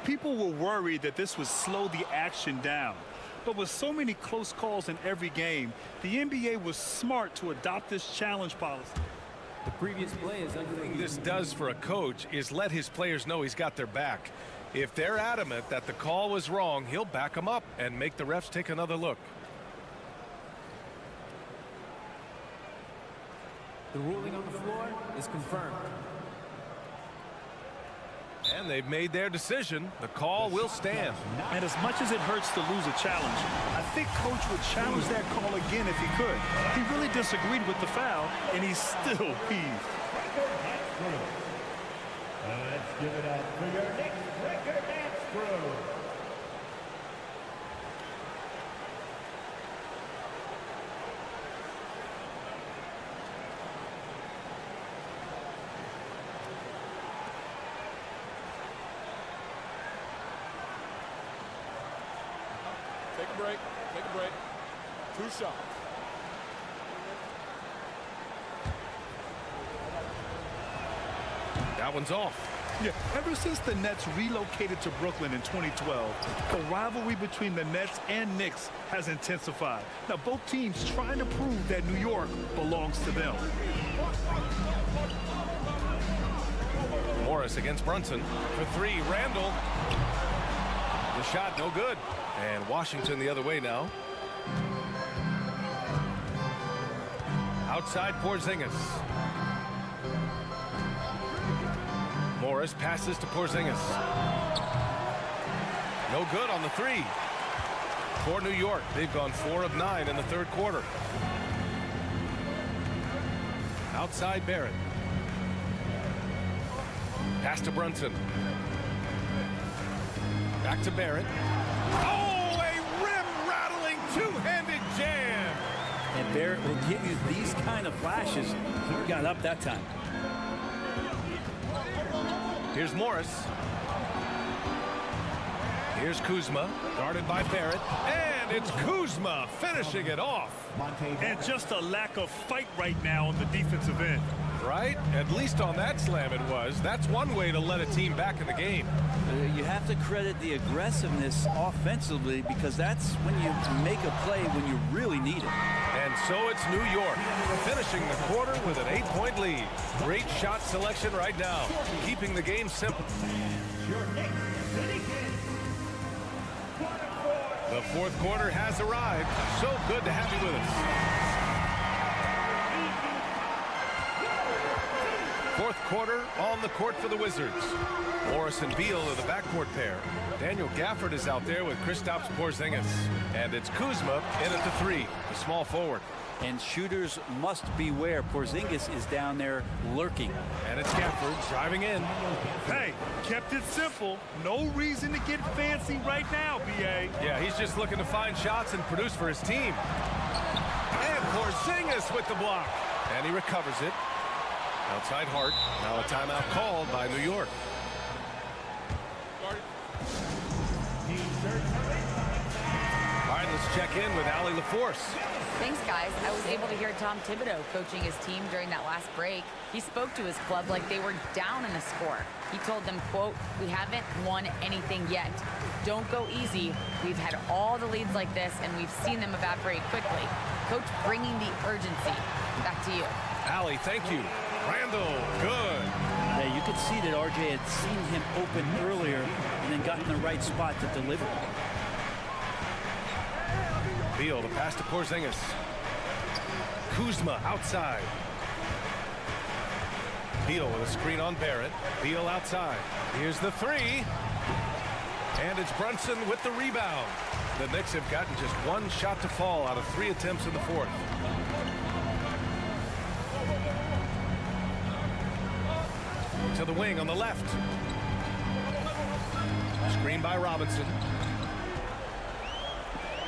People were worried that this would slow the action down. But with so many close calls in every game, the NBA was smart to adopt this challenge policy. The previous play is under the This does for a coach is let his players know he's got their back. If they're adamant that the call was wrong, he'll back them up and make the refs take another look. The ruling on the floor is confirmed. And they've made their decision. The call will stand. And as much as it hurts to lose a challenge, I think Coach would challenge that call again if he could. He really disagreed with the foul, and he's still peeved. Let's give it up for your Knicks record dance crew. Take a break. Take a break. 2 shots. That one's off. Yeah, ever since the Nets relocated to Brooklyn in 2012, the rivalry between the Nets and Knicks has intensified. Now, both teams trying to prove that New York belongs to them. Morris against Brunson for 3. Randall. The shot no good. And Washington the other way now. Outside Porzingis. Morris passes to Porzingis. No good on the 3. For New York, they've gone 4 of 9 in the third quarter. Outside Barrett. Pass to Brunson. Back to Barrett. Oh, a rim-rattling two-handed jam. And Barrett will give you these kind of flashes. He got up that time. Here's Morris. Here's Kuzma, guarded by Barrett. And it's Kuzma finishing it off. And just a lack of fight right now on the defensive end. Right? At least on that slam it was. That's one way to let a team back in the game. You have to credit the aggressiveness offensively, because that's when you make a play when you really need it. And so it's New York finishing the quarter with an 8-point lead. Great shot selection right now, keeping the game simple. The fourth quarter has arrived. So good to have you with us. Fourth quarter on the court for the Wizards. Morris and Beal are the backcourt pair. Daniel Gafford is out there with Kristaps Porzingis. And it's Kuzma in at the 3, the small forward. And shooters must beware. Porzingis is down there lurking. And it's Gafford driving in. Hey, kept it simple. No reason to get fancy right now, B.A. Yeah, he's just looking to find shots and produce for his team. And Porzingis with the block. And he recovers it. Outside Hart. Now a timeout called by New York. All right, let's check in with Allie LaForce. Thanks, guys. I was able to hear Tom Thibodeau coaching his team during that last break. He spoke to his club like they were down in a score. He told them, quote, "We haven't won anything yet. Don't go easy. We've had all the leads like this, and we've seen them evaporate quickly." Coach bringing the urgency. Back to you. Allie, thank you. Randall, good. Yeah, you could see that RJ had seen him open earlier and then got in the right spot to deliver. Beal, the pass to Porzingis. Kuzma outside. Beal with a screen on Barrett. Beal outside. Here's the 3. And it's Brunson with the rebound. The Knicks have gotten just 1 shot to fall out of 3 attempts in the fourth. To the wing on the left. Screen by Robinson.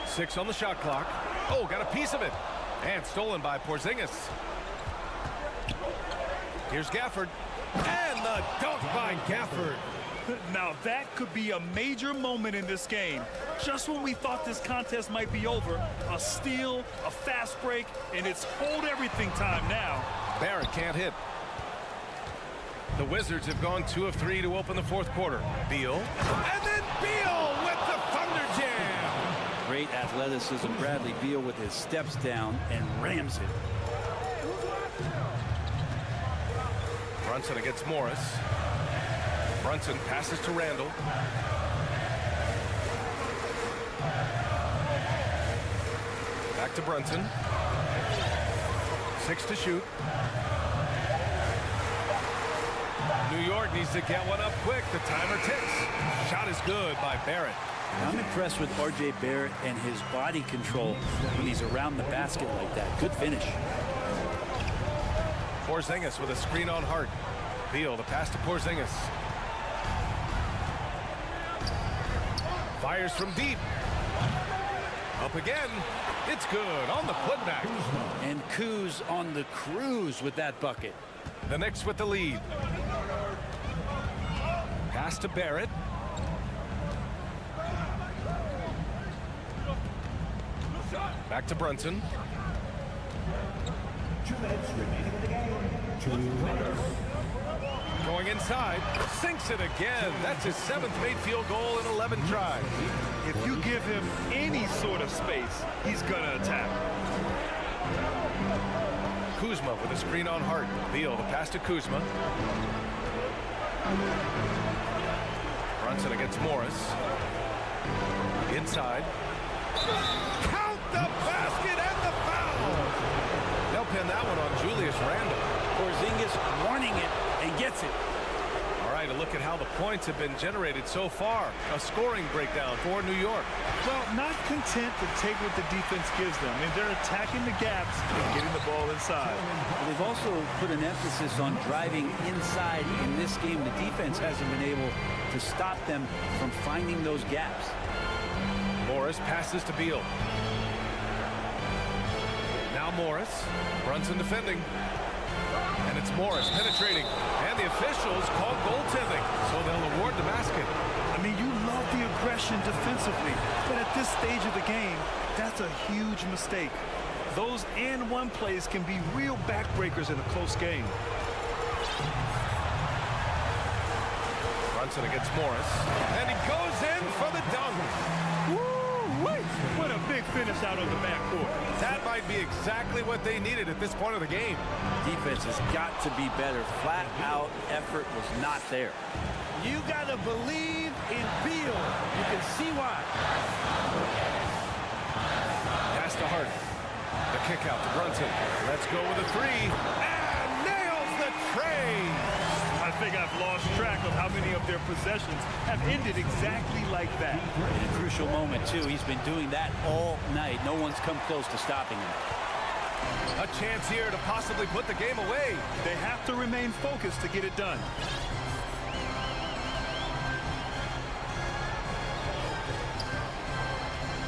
6 on the shot clock. Oh, got a piece of it. And stolen by Porzingis. Here's Gafford. And the dunk by Gafford. Now that could be a major moment in this game. Just when we thought this contest might be over, a steal, a fast break, and it's hold everything time now. Barrett can't hit. The Wizards have gone 2 of 3 to open the fourth quarter. Beal. And then Beal with the thunder jam. Great athleticism. Bradley Beal with his steps down and rams it. Brunson against Morris. Brunson passes to Randall. Back to Brunson. 6 to shoot. New York needs to get one up quick. The timer ticks. Shot is good by Barrett. I'm impressed with R.J. Barrett and his body control when he's around the basket like that. Good finish. Porzingis with a screen on Hart. Beal, the pass to Porzingis. Fires from deep. Up again. It's good on the putback. And Kuz on the cruise with that bucket. The Knicks with the lead. Pass to Barrett. Back to Brunson. 2 minutes remaining in the game. 2 minutes. Going inside. Sinks it again. That's his 7th made field goal in 11 tries. If you give him any sort of space, he's going to attack. Kuzma with a screen on Hart. Beal, the pass to Kuzma. Brunson against Morris. Inside. Count the basket and the foul! They'll pin that one on Julius Randle. Porzingis wanting it and gets it. All right, a look at how the points have been generated so far. A scoring breakdown for New York. Well, not content to take what the defense gives them. I mean, they're attacking the gaps and getting the ball inside. They've also put an emphasis on driving inside in this game. The defense hasn't been able to stop them from finding those gaps. Morris passes to Beal. Now Morris. Brunson defending. And it's Morris penetrating. And the officials call goaltending, so they'll award the basket. I mean, you love the aggression defensively, but at this stage of the game, that's a huge mistake. Those and-one plays can be real backbreakers in a close game. Brunson against Morris. And he goes in for the dunk. Woo-wee! What a big finish out on the backcourt. That might be exactly what they needed at this point of the game. Defense has got to be better. Flat out effort was not there. You got to believe in Beal. You can see why. Pass to Hart. The kick out to Brunson. Let's go with a 3. And nails the tray. I think I've lost track of how many of their possessions have ended exactly like that. In a crucial moment, too. He's been doing that all night. No one's come close to stopping him. A chance here to possibly put the game away. They have to remain focused to get it done.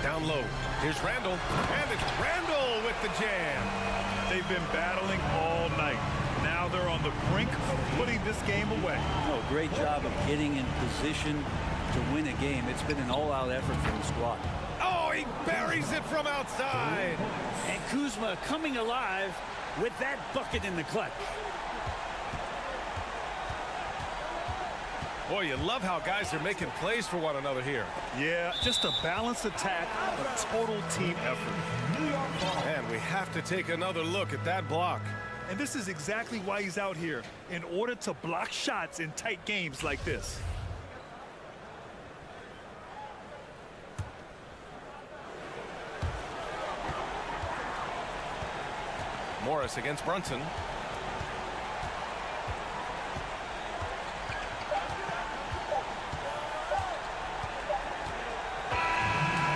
Down low. Here's Randle. And it's Randle with the jam. They've been battling all night. Now they're on the brink of putting this game away. Oh, great job of getting in position to win a game. It's been an all-out effort from the squad. Oh, he buries it from outside. And Kuzma coming alive with that bucket in the clutch. Boy, you love how guys are making plays for one another here. Yeah, just a balanced attack, a total team effort. And we have to take another look at that block. And this is exactly why he's out here, in order to block shots in tight games like this. Morris against Brunson.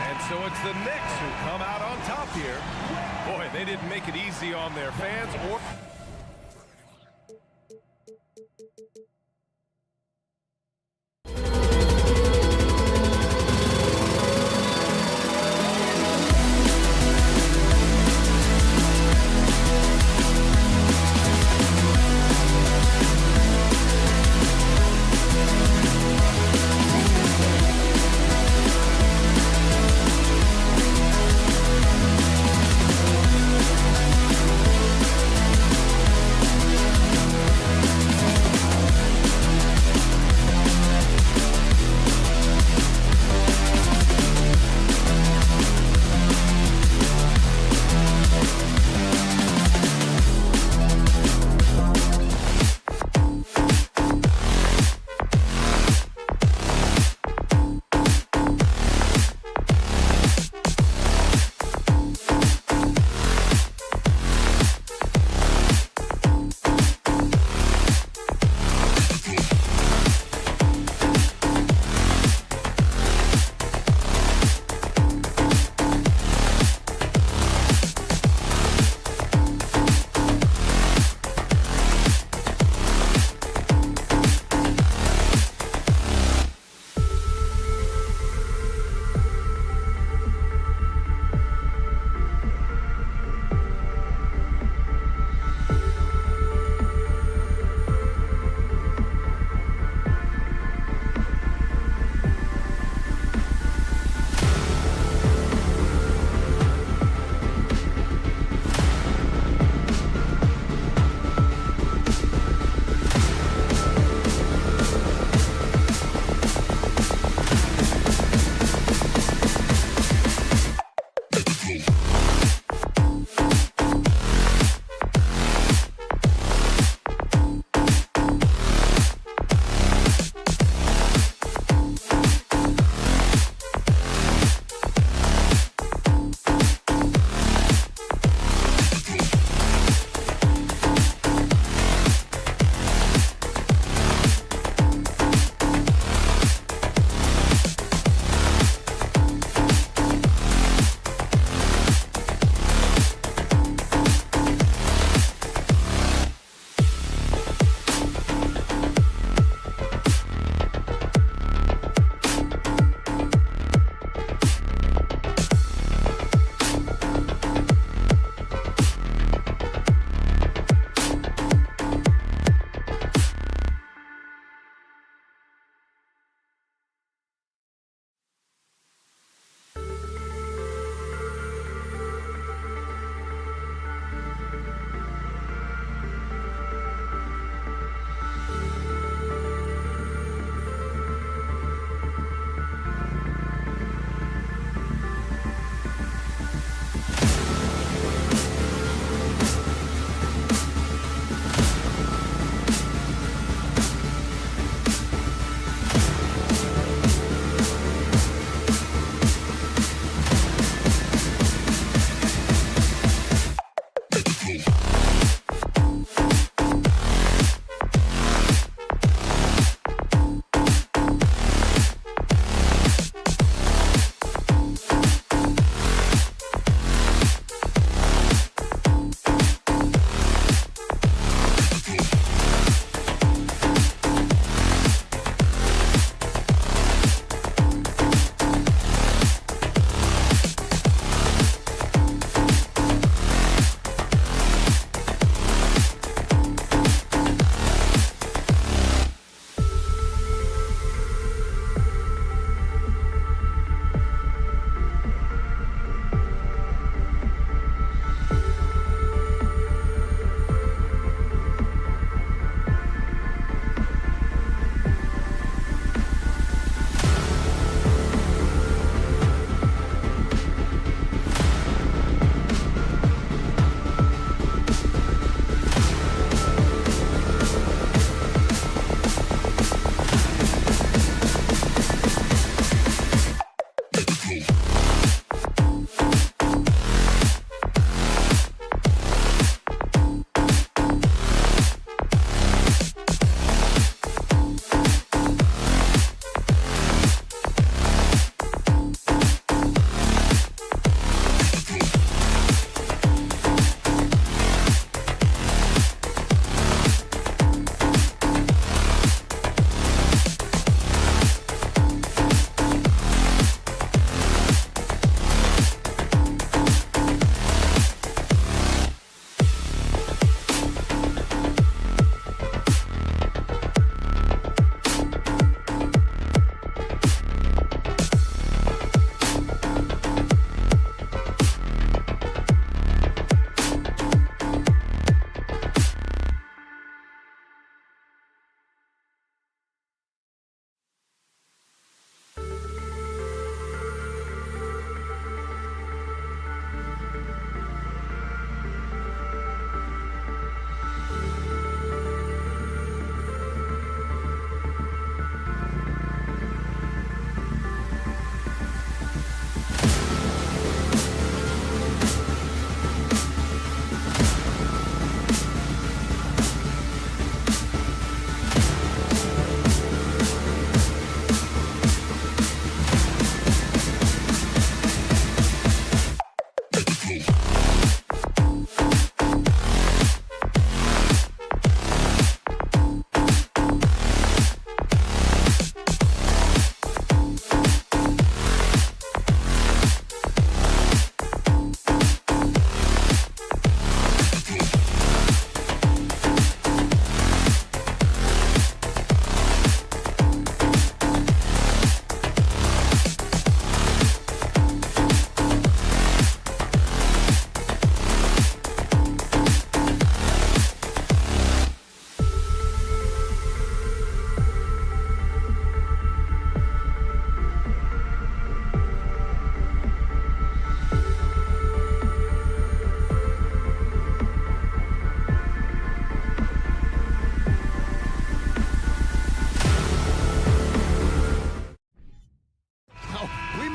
And so it's the Knicks who come out on top here. Boy, they didn't make it easy on their fans or...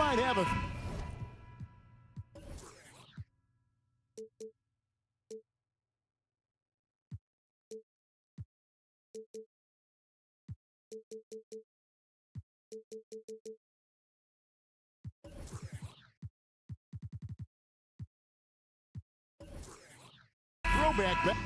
might have a... Throwback back.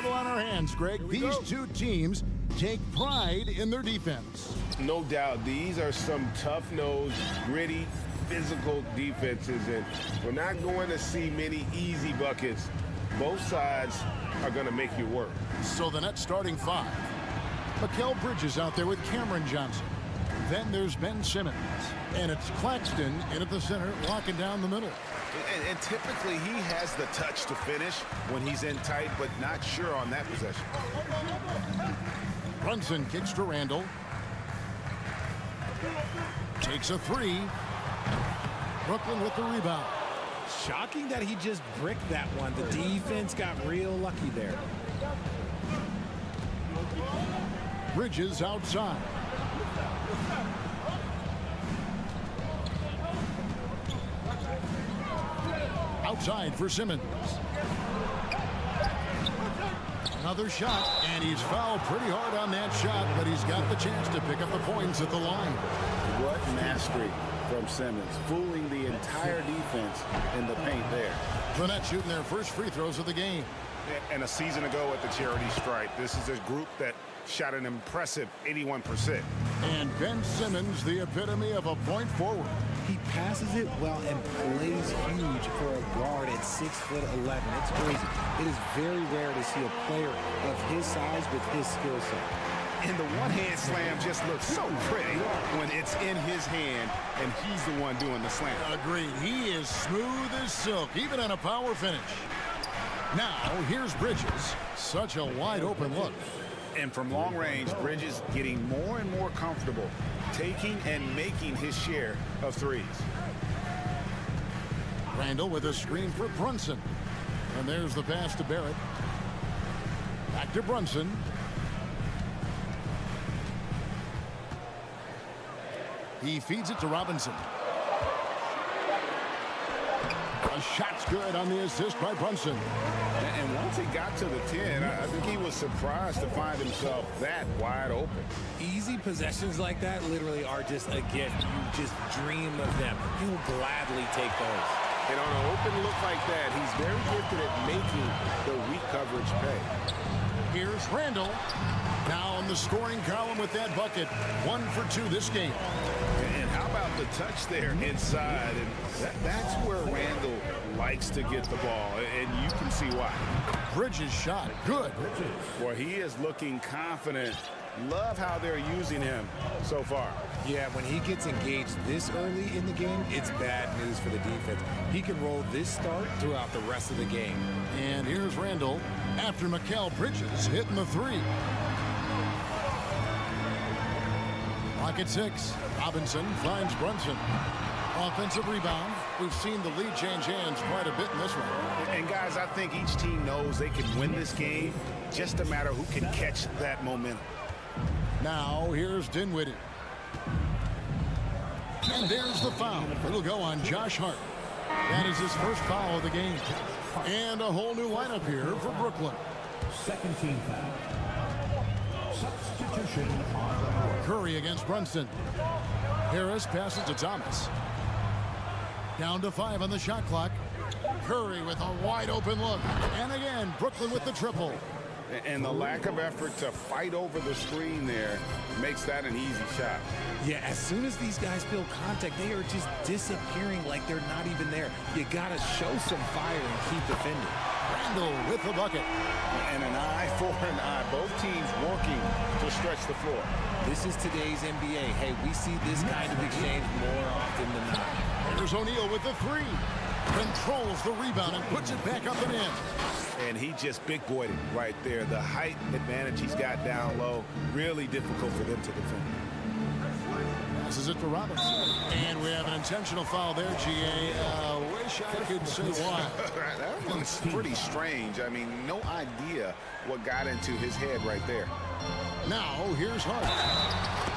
On our hands, Greg. These two teams take pride in their defense. No doubt, these are some tough-nosed, gritty, physical defenses, and we're not going to see many easy buckets. Both sides are going to make you work. So the Nets starting five. Mikal Bridges out there with Cameron Johnson. Then there's Ben Simmons. And it's Claxton in at the center, locking down the middle. And typically he has the touch to finish when he's in tight, but not sure on that possession. Brunson kicks to Randall. Takes a three. Brooklyn with the rebound. Shocking that he just bricked that one. The defense got real lucky there. Bridges outside. Outside for Simmons. Another shot, and he's fouled pretty hard on that shot, but he's got the chance to pick up the points at the line. What mastery from Simmons, fooling the entire defense in the paint there. The Nets shooting their first free throws of the game. And a season ago at the charity stripe, this is a group that shot an impressive 81%. And Ben Simmons, the epitome of a point forward. He passes it well and plays huge for a guard at 6'11". It's crazy. It is very rare to see a player of his size with his skill set. And the one-hand slam just looks so pretty when it's in his hand and he's the one doing the slam. Agreed. He is smooth as silk, even on a power finish. Now, here's Bridges. Such a wide open look. And from long range, Bridges getting more and more comfortable, taking and making his share of threes. Randall with a screen for Brunson. And there's the pass to Barrett. Back to Brunson. He feeds it to Robinson. A shot's good on the assist by Brunson. And once he got to the 10, I think he was surprised to find himself that wide open. Easy possessions like that literally are just a gift. You just dream of them. He'll gladly take those. And on an open look like that, he's very gifted at making the weak coverage pay. Here's Randall. Now in the scoring column with that bucket. 1 for 2 this game. And how about the touch there inside? And that's where Randall likes to get the ball, and you can see why. Bridges shot. Good. Boy, he is looking confident. Love how they're using him so far. Yeah, when he gets engaged this early in the game, it's bad news for the defense. He can roll this start throughout the rest of the game. And here's Randall after Mikal Bridges hitting the three. Clock at 6. Robinson finds Brunson. Offensive rebound. We've seen the lead change hands quite a bit in this one. And guys, I think each team knows they can win this game. Just a matter who can catch that momentum. Now here's Dinwiddie. And there's the foul. It'll go on Josh Hart. That is his first foul of the game. And a whole new lineup here for Brooklyn. Second team foul. Substitution on the court. Curry against Brunson. Harris passes to Thomas. Down to 5 on the shot clock. Curry with a wide open look. And again, Brooklyn with the triple. And the lack of effort to fight over the screen there makes that an easy shot. Yeah, as soon as these guys feel contact, they are just disappearing like they're not even there. You got to show some fire and keep defending. Randall with the bucket. And an eye for an eye. Both teams working to stretch the floor. This is today's NBA. Hey, we see this kind of exchange more often than not. There's O'Neal with the three. Controls the rebound and puts it back up and in. And he just big boyed it right there. The height advantage he's got down low, really difficult for them to defend. Passes it to Robinson. And we have an intentional foul there, GA. Wish I could say why. That one's pretty strange. I mean, no idea what got into his head right there. Now, here's Hart.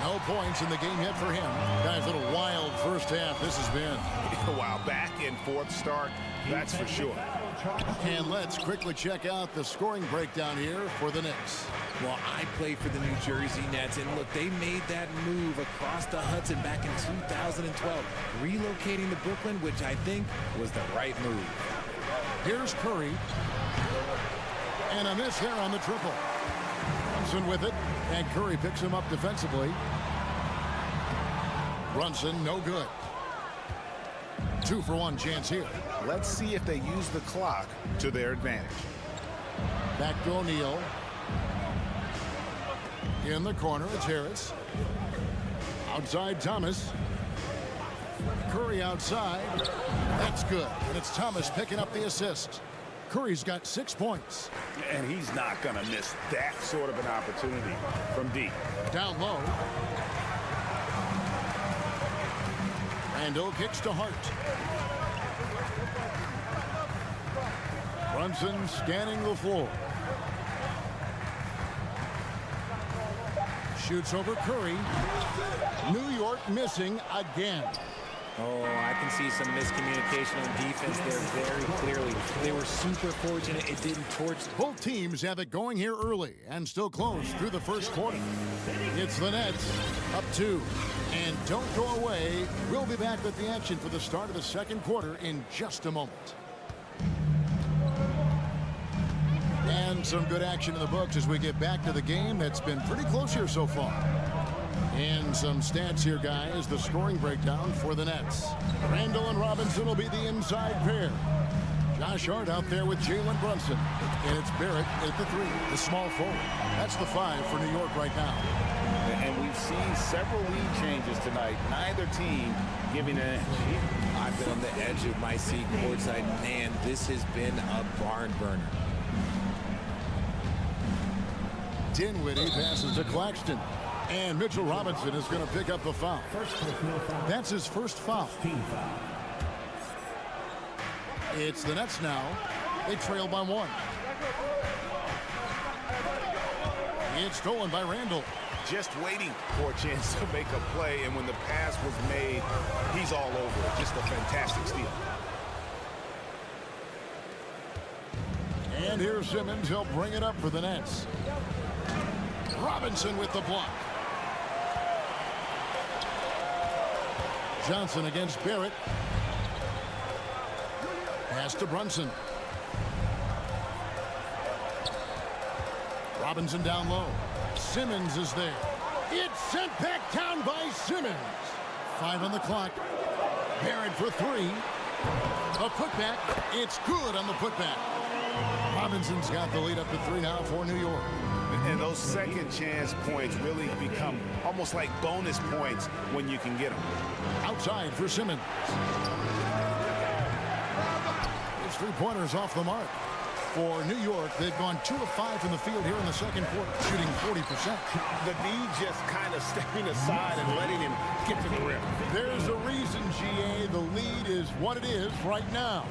No points in the game yet for him. Guys, a little wild first half this has been. Wow, back and forth start, that's for sure. And let's quickly check out the scoring breakdown here for the Knicks. Well, I play for the New Jersey Nets, and look, they made that move across the Hudson back in 2012, relocating to Brooklyn, which I think was the right move. Here's Curry. And a miss there on the triple. Brunson with it, and Curry picks him up defensively. Brunson, no good. 2-for-1 chance here. Let's see if they use the clock to their advantage. Back to O'Neal. In the corner, it's Harris. Outside, Thomas. Curry outside. That's good. And it's Thomas picking up the assist. Curry's got 6 points. And he's not going to miss that sort of an opportunity from deep. Down low. Randall kicks to Hart. Brunson scanning the floor. Shoots over Curry. New York missing again. Oh, I can see some miscommunication on defense there very clearly. They were super fortunate it didn't torch. Both teams have it going here early and still close through the first quarter. It's the Nets up 2. And don't go away. We'll be back with the action for the start of the second quarter in just a moment. And some good action in the books as we get back to the game that's been pretty close here so far. And some stats here, guys. The scoring breakdown for the Nets. Randall and Robinson will be the inside pair. Josh Hart out there with Jalen Brunson. And it's Barrett at the 3, the small forward. That's the 5 for New York right now. And we've seen several lead changes tonight. Neither team giving an edge. I've been on the edge of my seat courtside. Man, this has been a barn burner. Dinwiddie passes to Claxton. And Mitchell Robinson is going to pick up the foul. That's his first foul. It's the Nets now. They trail by 1. It's stolen by Randall. Just waiting for a chance to make a play, and when the pass was made, he's all over it. Just a fantastic steal. And here's Simmons. He'll bring it up for the Nets. Robinson with the block. Johnson against Barrett. Pass to Brunson. Robinson down low. Simmons is there. It's sent back down by Simmons. 5 on the clock. Barrett for 3. A putback. It's good on the putback. Robinson's got the lead up to 3 now for New York. And those second chance points really become almost like bonus points when you can get them. Outside for Simmons. His 3-pointers off the mark. For New York, they've gone 2 of 5 from the field here in the second quarter, shooting 40%. The D just kind of stepping aside and letting him get to the rim. There's a reason, GA, the lead is what it is right now.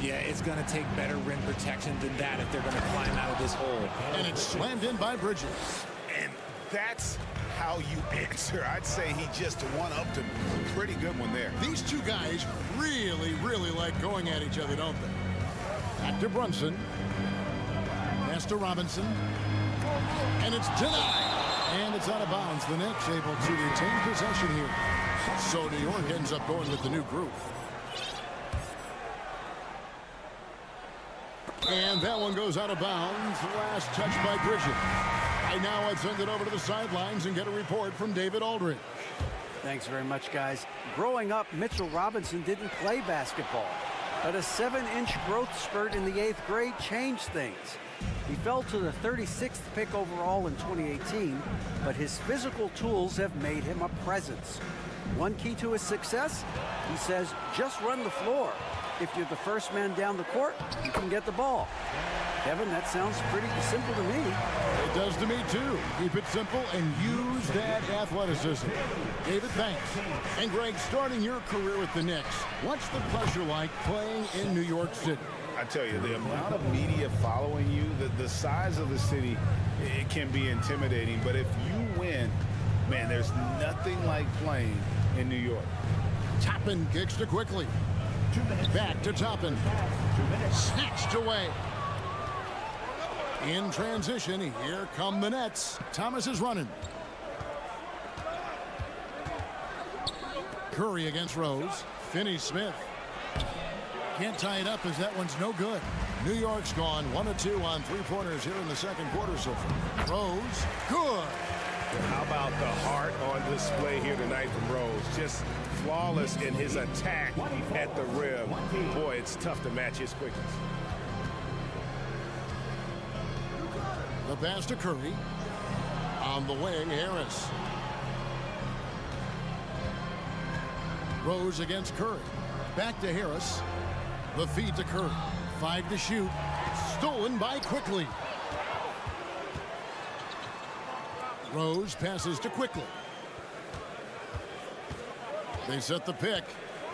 Yeah, it's going to take better rim protection than that if they're going to climb out of this hole. And it's slammed in by Bridges. And that's how you answer. I'd say he just one-upped him. Pretty good one there. These two guys really, really like going at each other, don't they? Back to Brunson. Pass to Robinson. And it's denied. And it's out of bounds. The Knicks able to retain possession here. So New York ends up going with the new group. And that one goes out of bounds. Last touch by Bridges. Right now, I'd send it over to the sidelines and get a report from David Aldridge. Thanks very much, guys. Growing up, Mitchell Robinson didn't play basketball, but a 7-inch growth spurt in the 8th grade changed things. He fell to the 36th pick overall in 2018, but his physical tools have made him a presence. One key to his success, he says, just run the floor. If you're the first man down the court, you can get the ball. Kevin, that sounds pretty simple to me. It does to me, too. Keep it simple and use that athleticism. David, thanks. And Greg, starting your career with the Knicks, what's the pressure like playing in New York City? I tell you, the amount of media following you, the size of the city, it can be intimidating. But if you win, man, there's nothing like playing in New York. Toppin kicks to quickly. Back to Toppin. Snatched away. In transition, here come the Nets. Thomas is running. Curry against Rose. Finney-Smith. Can't tie it up as that one's no good. New York's gone 1 of 2 on three-pointers here in the second quarter so far. Rose, good. How about the heart on display here tonight from Rose? Just flawless in his attack at the rim. Boy, it's tough to match his quickness. The pass to Curry. On the wing, Harris. Rose against Curry. Back to Harris. The feed to Curry. 5 to shoot. Stolen by Quickly. Rose passes to Quickly. They set the pick.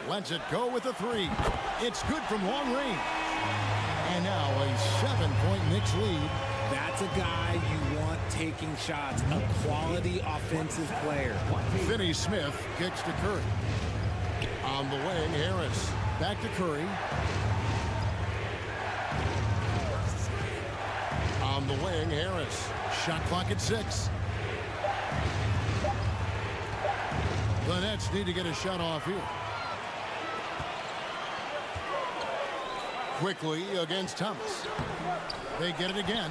Lets it go with a 3. It's good from long range. And now a 7-point Knicks lead. That's a guy you want taking shots, a quality offensive player. Finney-Smith kicks to Curry. On the wing, Harris. Back to Curry. On the wing, Harris. Shot clock at 6. The Nets need to get a shot off here. Quickly against Thomas. They get it again.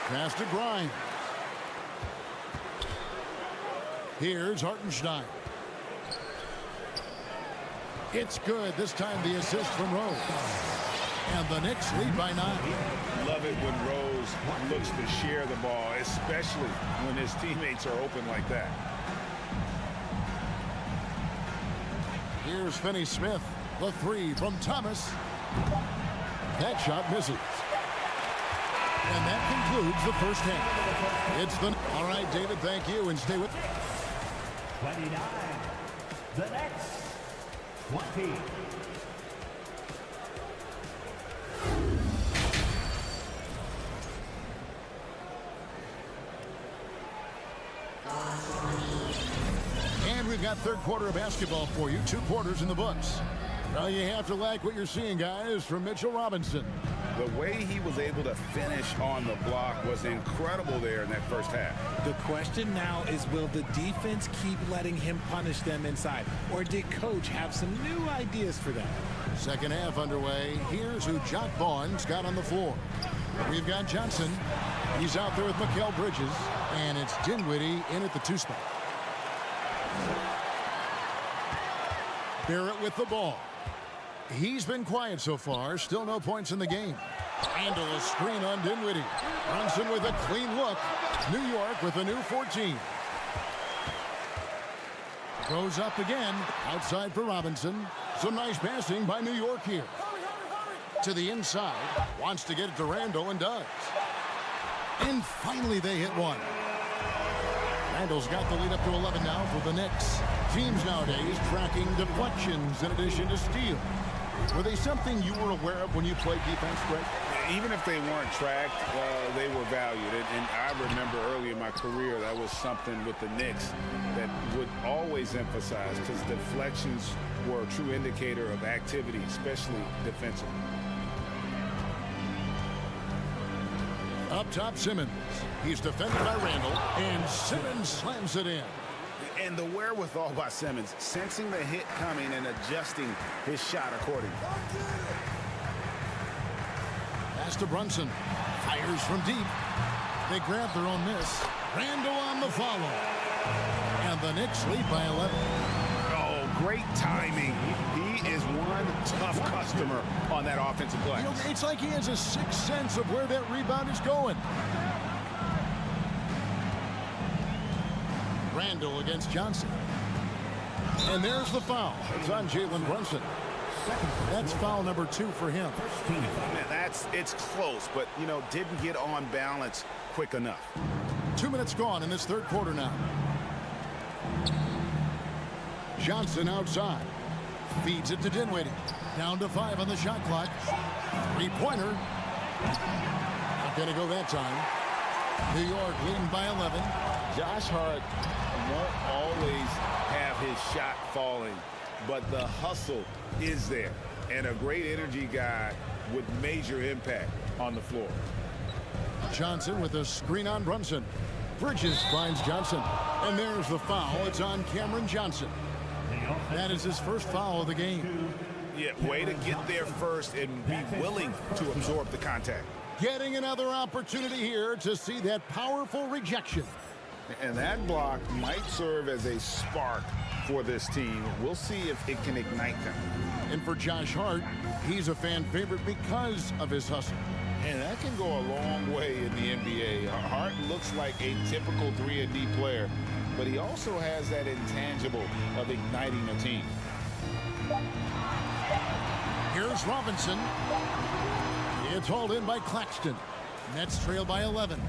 Pass to Grimes. Here's Hartenstein. It's good. This time the assist from Rose. And the Knicks lead by 9. Love it when Rose looks to share the ball, especially when his teammates are open like that. Here's Finney-Smith. The 3 from Thomas. That shot misses. And that concludes the first half. It's the... All right, David, thank you, and stay with... 29. The Nets. 20. And we've got third quarter of basketball for you. 2 quarters in the books. Now you have to like what you're seeing, guys, from Mitchell Robinson. The way he was able to finish on the block was incredible there in that first half. The question now is, will the defense keep letting him punish them inside? Or did Coach have some new ideas for them? Second half underway. Here's who Jock Vaughn's got on the floor. We've got Johnson. He's out there with Mikal Bridges. And it's Dinwiddie in at the 2 spot. Barrett with the ball. He's been quiet so far. Still no points in the game. Handle a screen on Dinwiddie. Brunson with a clean look. New York with a new 14. Goes up again. Outside for Robinson. Some nice passing by New York here. To the inside. Wants to get it to Randall and does. And finally they hit one. Randall's got the lead up to 11 now for the Knicks. Teams nowadays tracking deflections in addition to steals. Were they something you were aware of when you played defense, Greg? Even if they weren't tracked, they were valued. And I remember early in my career, that was something with the Knicks that would always emphasize, because deflections were a true indicator of activity, especially defensively. Up top, Simmons. He's defended by Randall, and Simmons slams it in. And the wherewithal by Simmons, sensing the hit coming and adjusting his shot accordingly. pass to Brunson. Fires from deep. They grab their own miss. Randall on the follow. And the Knicks lead by 11. Oh, great timing. He is one tough customer on that offensive play. You know, it's like he has a sixth sense of where that rebound is going. Randall against Johnson. And there's the foul. It's on Jalen Brunson. That's foul number 2 for him. Man, it's close, but, you know, didn't get on balance quick enough. 2 minutes gone in this third quarter now. Johnson outside. Feeds it to Dinwiddie. Down to 5 on the shot clock. Three-pointer. Not going to go that time. New York leading by 11. Josh Hart won't always have his shot falling, but the hustle is there. And a great energy guy with major impact on the floor. Johnson with a screen on Brunson. Bridges finds Johnson. And there's the foul. It's on Cameron Johnson. That is his first foul of the game. Yeah, way to get there first and be willing to absorb the contact. Getting another opportunity here to see that powerful rejection. And that block might serve as a spark for this team. We'll see if it can ignite them. And for Josh Hart, he's a fan favorite because of his hustle. And that can go a long way in the NBA. Hart looks like a typical 3-and-D player, but he also has that intangible of igniting a team. Here's Robinson. It's hauled in by Claxton. Nets trail by 11.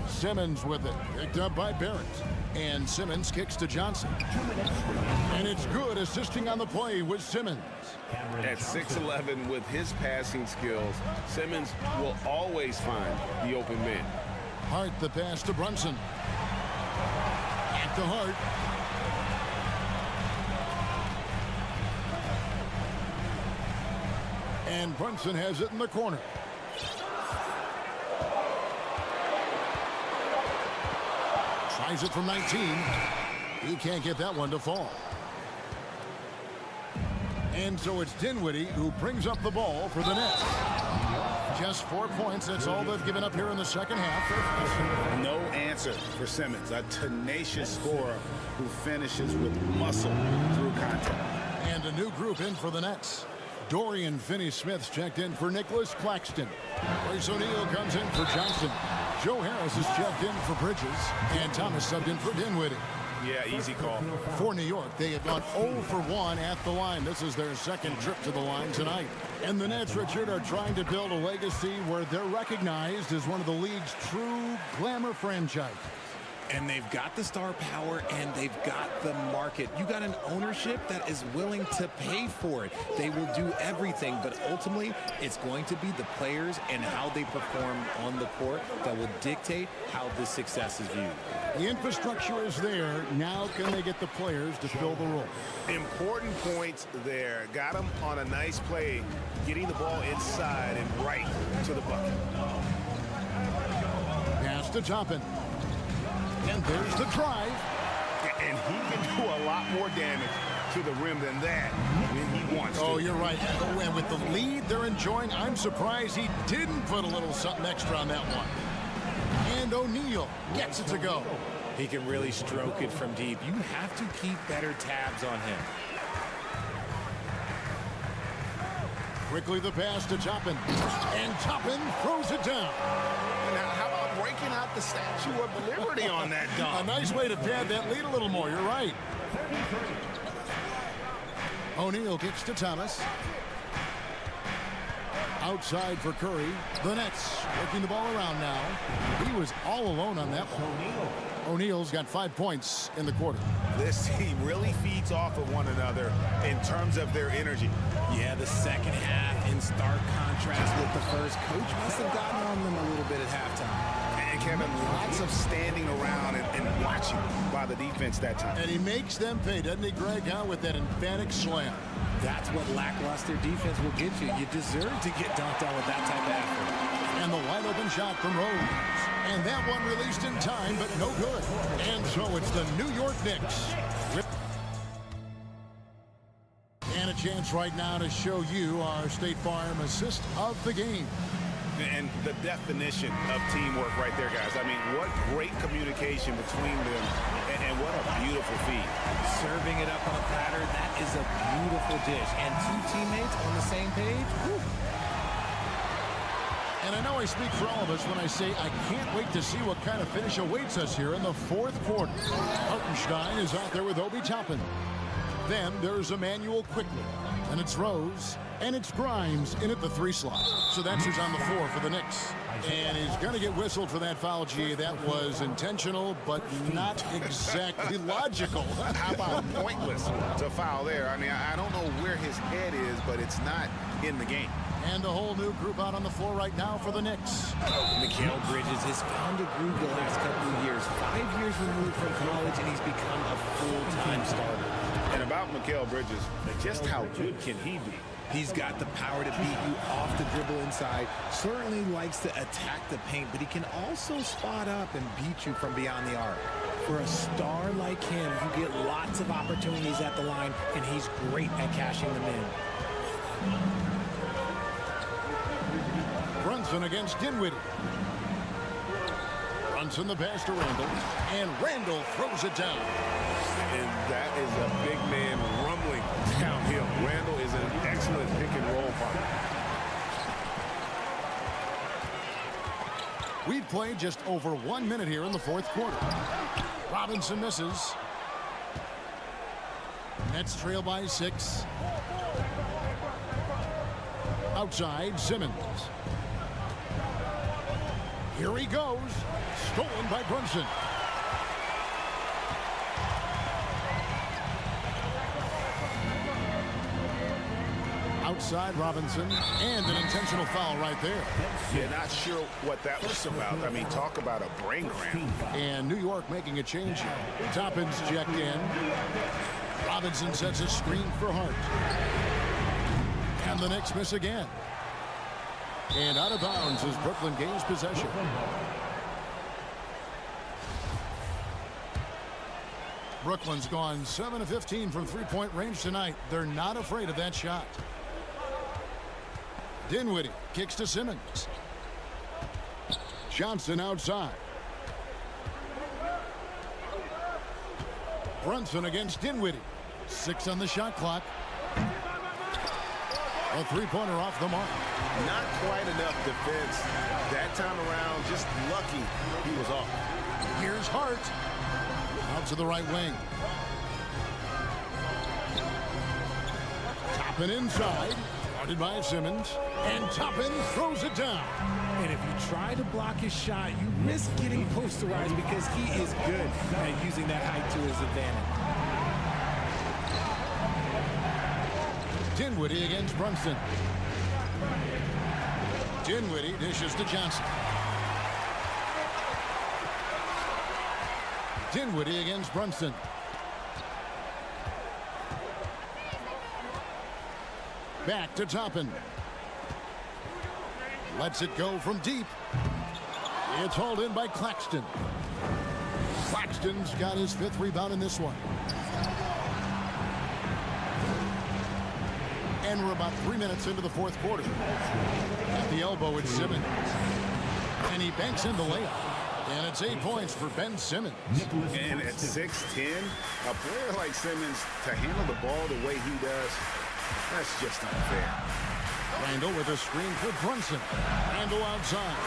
Simmons with it. Picked up by Barrett. And Simmons kicks to Johnson. And it's good, assisting on the play with Simmons. At 6'11", with his passing skills, Simmons will always find the open man. Hart the pass to Brunson. Back to Hart. And Brunson has it in the corner. Tries it from 19. He can't get that one to fall. And so it's Dinwiddie who brings up the ball for the Nets. Just 4 points. That's all they've given up here in the second half. No answer for Simmons, a tenacious scorer who finishes with muscle through contact. And a new group in for the Nets. Dorian Finney-Smith's checked in for Nicholas Claxton. Royce O'Neal comes in for Johnson. Joe Harris is checked in for Bridges. And Thomas subbed in for Dinwiddie. Yeah, easy call. For New York, they have gone 0 for 1 at the line. This is their second trip to the line tonight. And the Nets, Richard, are trying to build a legacy where they're recognized as one of the league's true glamour franchise. And they've got the star power and they've got the market. You got an ownership that is willing to pay for it. They will do everything, but ultimately it's going to be the players and how they perform on the court that will dictate how this success is viewed. The infrastructure is there. Now can they get the players to fill the role? Important points there. Got him on a nice play, getting the ball inside and right to the bucket. Pass to Toppin. And there's the drive. And he can do a lot more damage to the rim than that when he wants to. Oh, you're right. And with the lead they're enjoying, I'm surprised he didn't put a little something extra on that one. And O'Neal gets it to go. He can really stroke it from deep. You have to keep better tabs on him. Quickly the pass to Toppin. And Toppin throws it down. Now, how about breaking out the Statue of Liberty on that dunk? A nice way to pad that lead a little more. You're right. O'Neal kicks to Thomas. Outside for Curry. The Nets working the ball around now. He was all alone on that one. O'Neal's got 5 points in the quarter. This team really feeds off of one another in terms of their energy. Yeah, the second half in stark contrast with the first. Coach must have gotten on them a little bit at halftime. And Kevin, lots of standing around and watching by the defense that time. And he makes them pay, doesn't he, Greg, with that emphatic slam. That's what lackluster defense will get you. You deserve to get dunked on with that type of effort. And the wide open shot from Rose. And that one released in time, but no good. And so it's the New York Knicks. And it's chance right now to show you our State Farm assist of the game. And the definition of teamwork right there, guys. I mean, what great communication between them, and what a beautiful feed. Serving it up on a platter, that is a beautiful dish. And two teammates on the same page. Whew. And I know I speak for all of us when I say I can't wait to see what kind of finish awaits us here in the fourth quarter. Hartenstein is out there with Obi Toppin. Then there's Emmanuel Quickly. And it's Rose. And it's Grimes in at the 3 slot. So that's who's on the floor for the Knicks. And he's going to get whistled for that foul, G. That was intentional, but not exactly logical. How about pointless to foul there? I mean, I don't know where his head is, but it's not in the game. And a whole new group out on the floor right now for the Knicks. Mikal Bridges has found a groove the last couple of years. 5 years removed from college, and he's become a full-time starter. And about Mikal Bridges, just how good can he be? He's got the power to beat you off the dribble inside. Certainly likes to attack the paint, but he can also spot up and beat you from beyond the arc. For a star like him, you get lots of opportunities at the line, and he's great at cashing them in. Brunson against Dinwiddie. Brunson the pass to Randall, and Randall throws it down. And that is a big man rumbling downhill. Randall is an excellent pick and roll partner. We've played just over 1 minute here in the fourth quarter. Robinson misses. Nets trail by 6. Outside, Simmons. Here he goes. Stolen by Brunson. Outside Robinson, and an intentional foul right there. Yeah, not sure what that was about. I mean, talk about a brain cramp. And New York making a change here. Toppin's checked in. Robinson sets a screen for Hart. And the Knicks miss again. And out of bounds as Brooklyn gains possession. Brooklyn's gone 7 of 15 from three-point range tonight. They're not afraid of that shot. Dinwiddie kicks to Simmons. Johnson outside. Brunson against Dinwiddie. 6 on the shot clock. A three-pointer off the mark. Not quite enough defense that time around. Just lucky he was off. Here's Hart. Out to the right wing. Toppin inside. Guarded by Simmons. And Toppin throws it down. And if you try to block his shot, you risk getting posterized because he is good at using that height to his advantage. Dinwiddie against Brunson. Dinwiddie dishes to Johnson. Dinwiddie against Brunson. Back to Toppin. Lets it go from deep. It's hauled in by Claxton. Claxton's got his 5th rebound in this one. And we're about 3 minutes into the fourth quarter. At the elbow, it's Simmons. And he banks in the layup. And it's 8 points for Ben Simmons. And at 6'10", a player like Simmons, to handle the ball the way he does, that's just unfair. Randall with a screen for Brunson. Randall outside.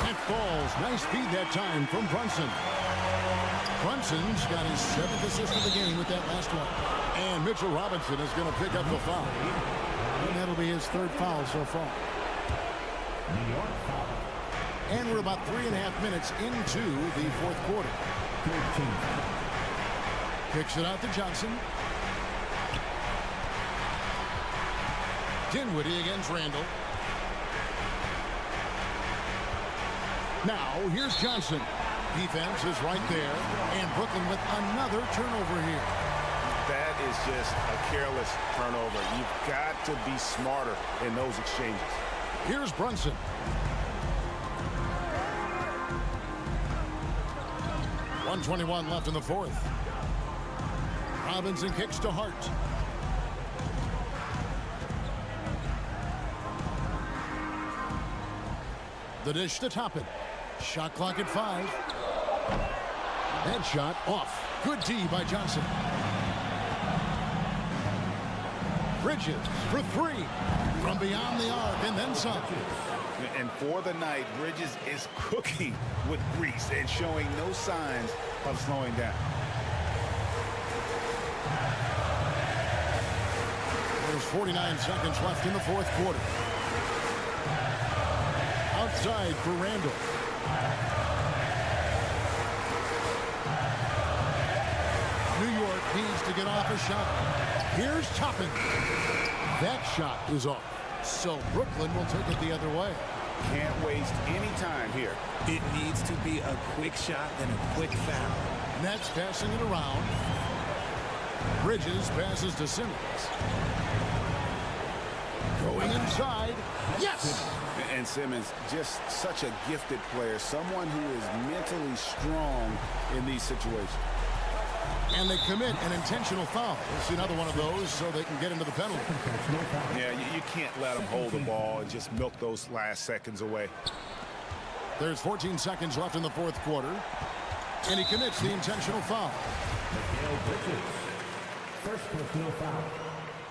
That falls. Nice speed that time from Brunson. Brunson's got his 7th assist of the game with that last one. And Mitchell Robinson is going to pick up the foul. And that'll be his 3rd foul so far. And we're about 3.5 minutes into the fourth quarter. Kicks it out to Johnson. Dinwiddie against Randall. Now, here's Johnson. Defense is right there. And Brooklyn with another turnover here. That is just a careless turnover. You've got to be smarter in those exchanges. Here's Brunson. .121 left in the fourth. Robinson kicks to Hart. The dish to Toppin. Shot clock at 5. Headshot off. Good D by Johnson. Bridges for 3. From beyond the arc and then some. And for the night, Bridges is cooking with grease and showing no signs of slowing down. There's 49 seconds left in the fourth quarter. Outside for Randall. New York needs to get off a shot. Here's Toppin. That shot is off. So Brooklyn will take it the other way. Can't waste any time here. It needs to be a quick shot and a quick foul. Nets passing it around. Bridges passes to Simmons. Going inside. Yes! And Simmons, just such a gifted player, someone who is mentally strong in these situations. And they commit an intentional foul. It's another one of those so they can get into the penalty. Yeah, you can't let them hold the ball and just milk those last seconds away. There's 14 seconds left in the fourth quarter. And he commits the intentional foul. First personal foul.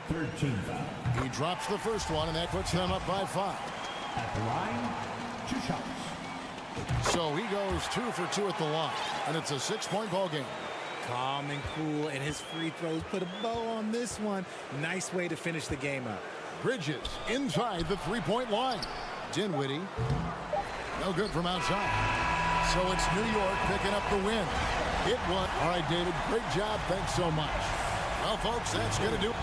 Third team foul. He drops the first one, and that puts them up by 5. At the line, 2 shots. So he goes 2 for 2 at the line, and it's a 6-point ball game. Calm and cool, and his free throws put a bow on this one. Nice way to finish the game up. Bridges inside the 3-point line. Dinwiddie, no good from outside. So it's New York picking up the win. It won. All right, David, great job. Thanks so much. Well, folks, that's going to do it.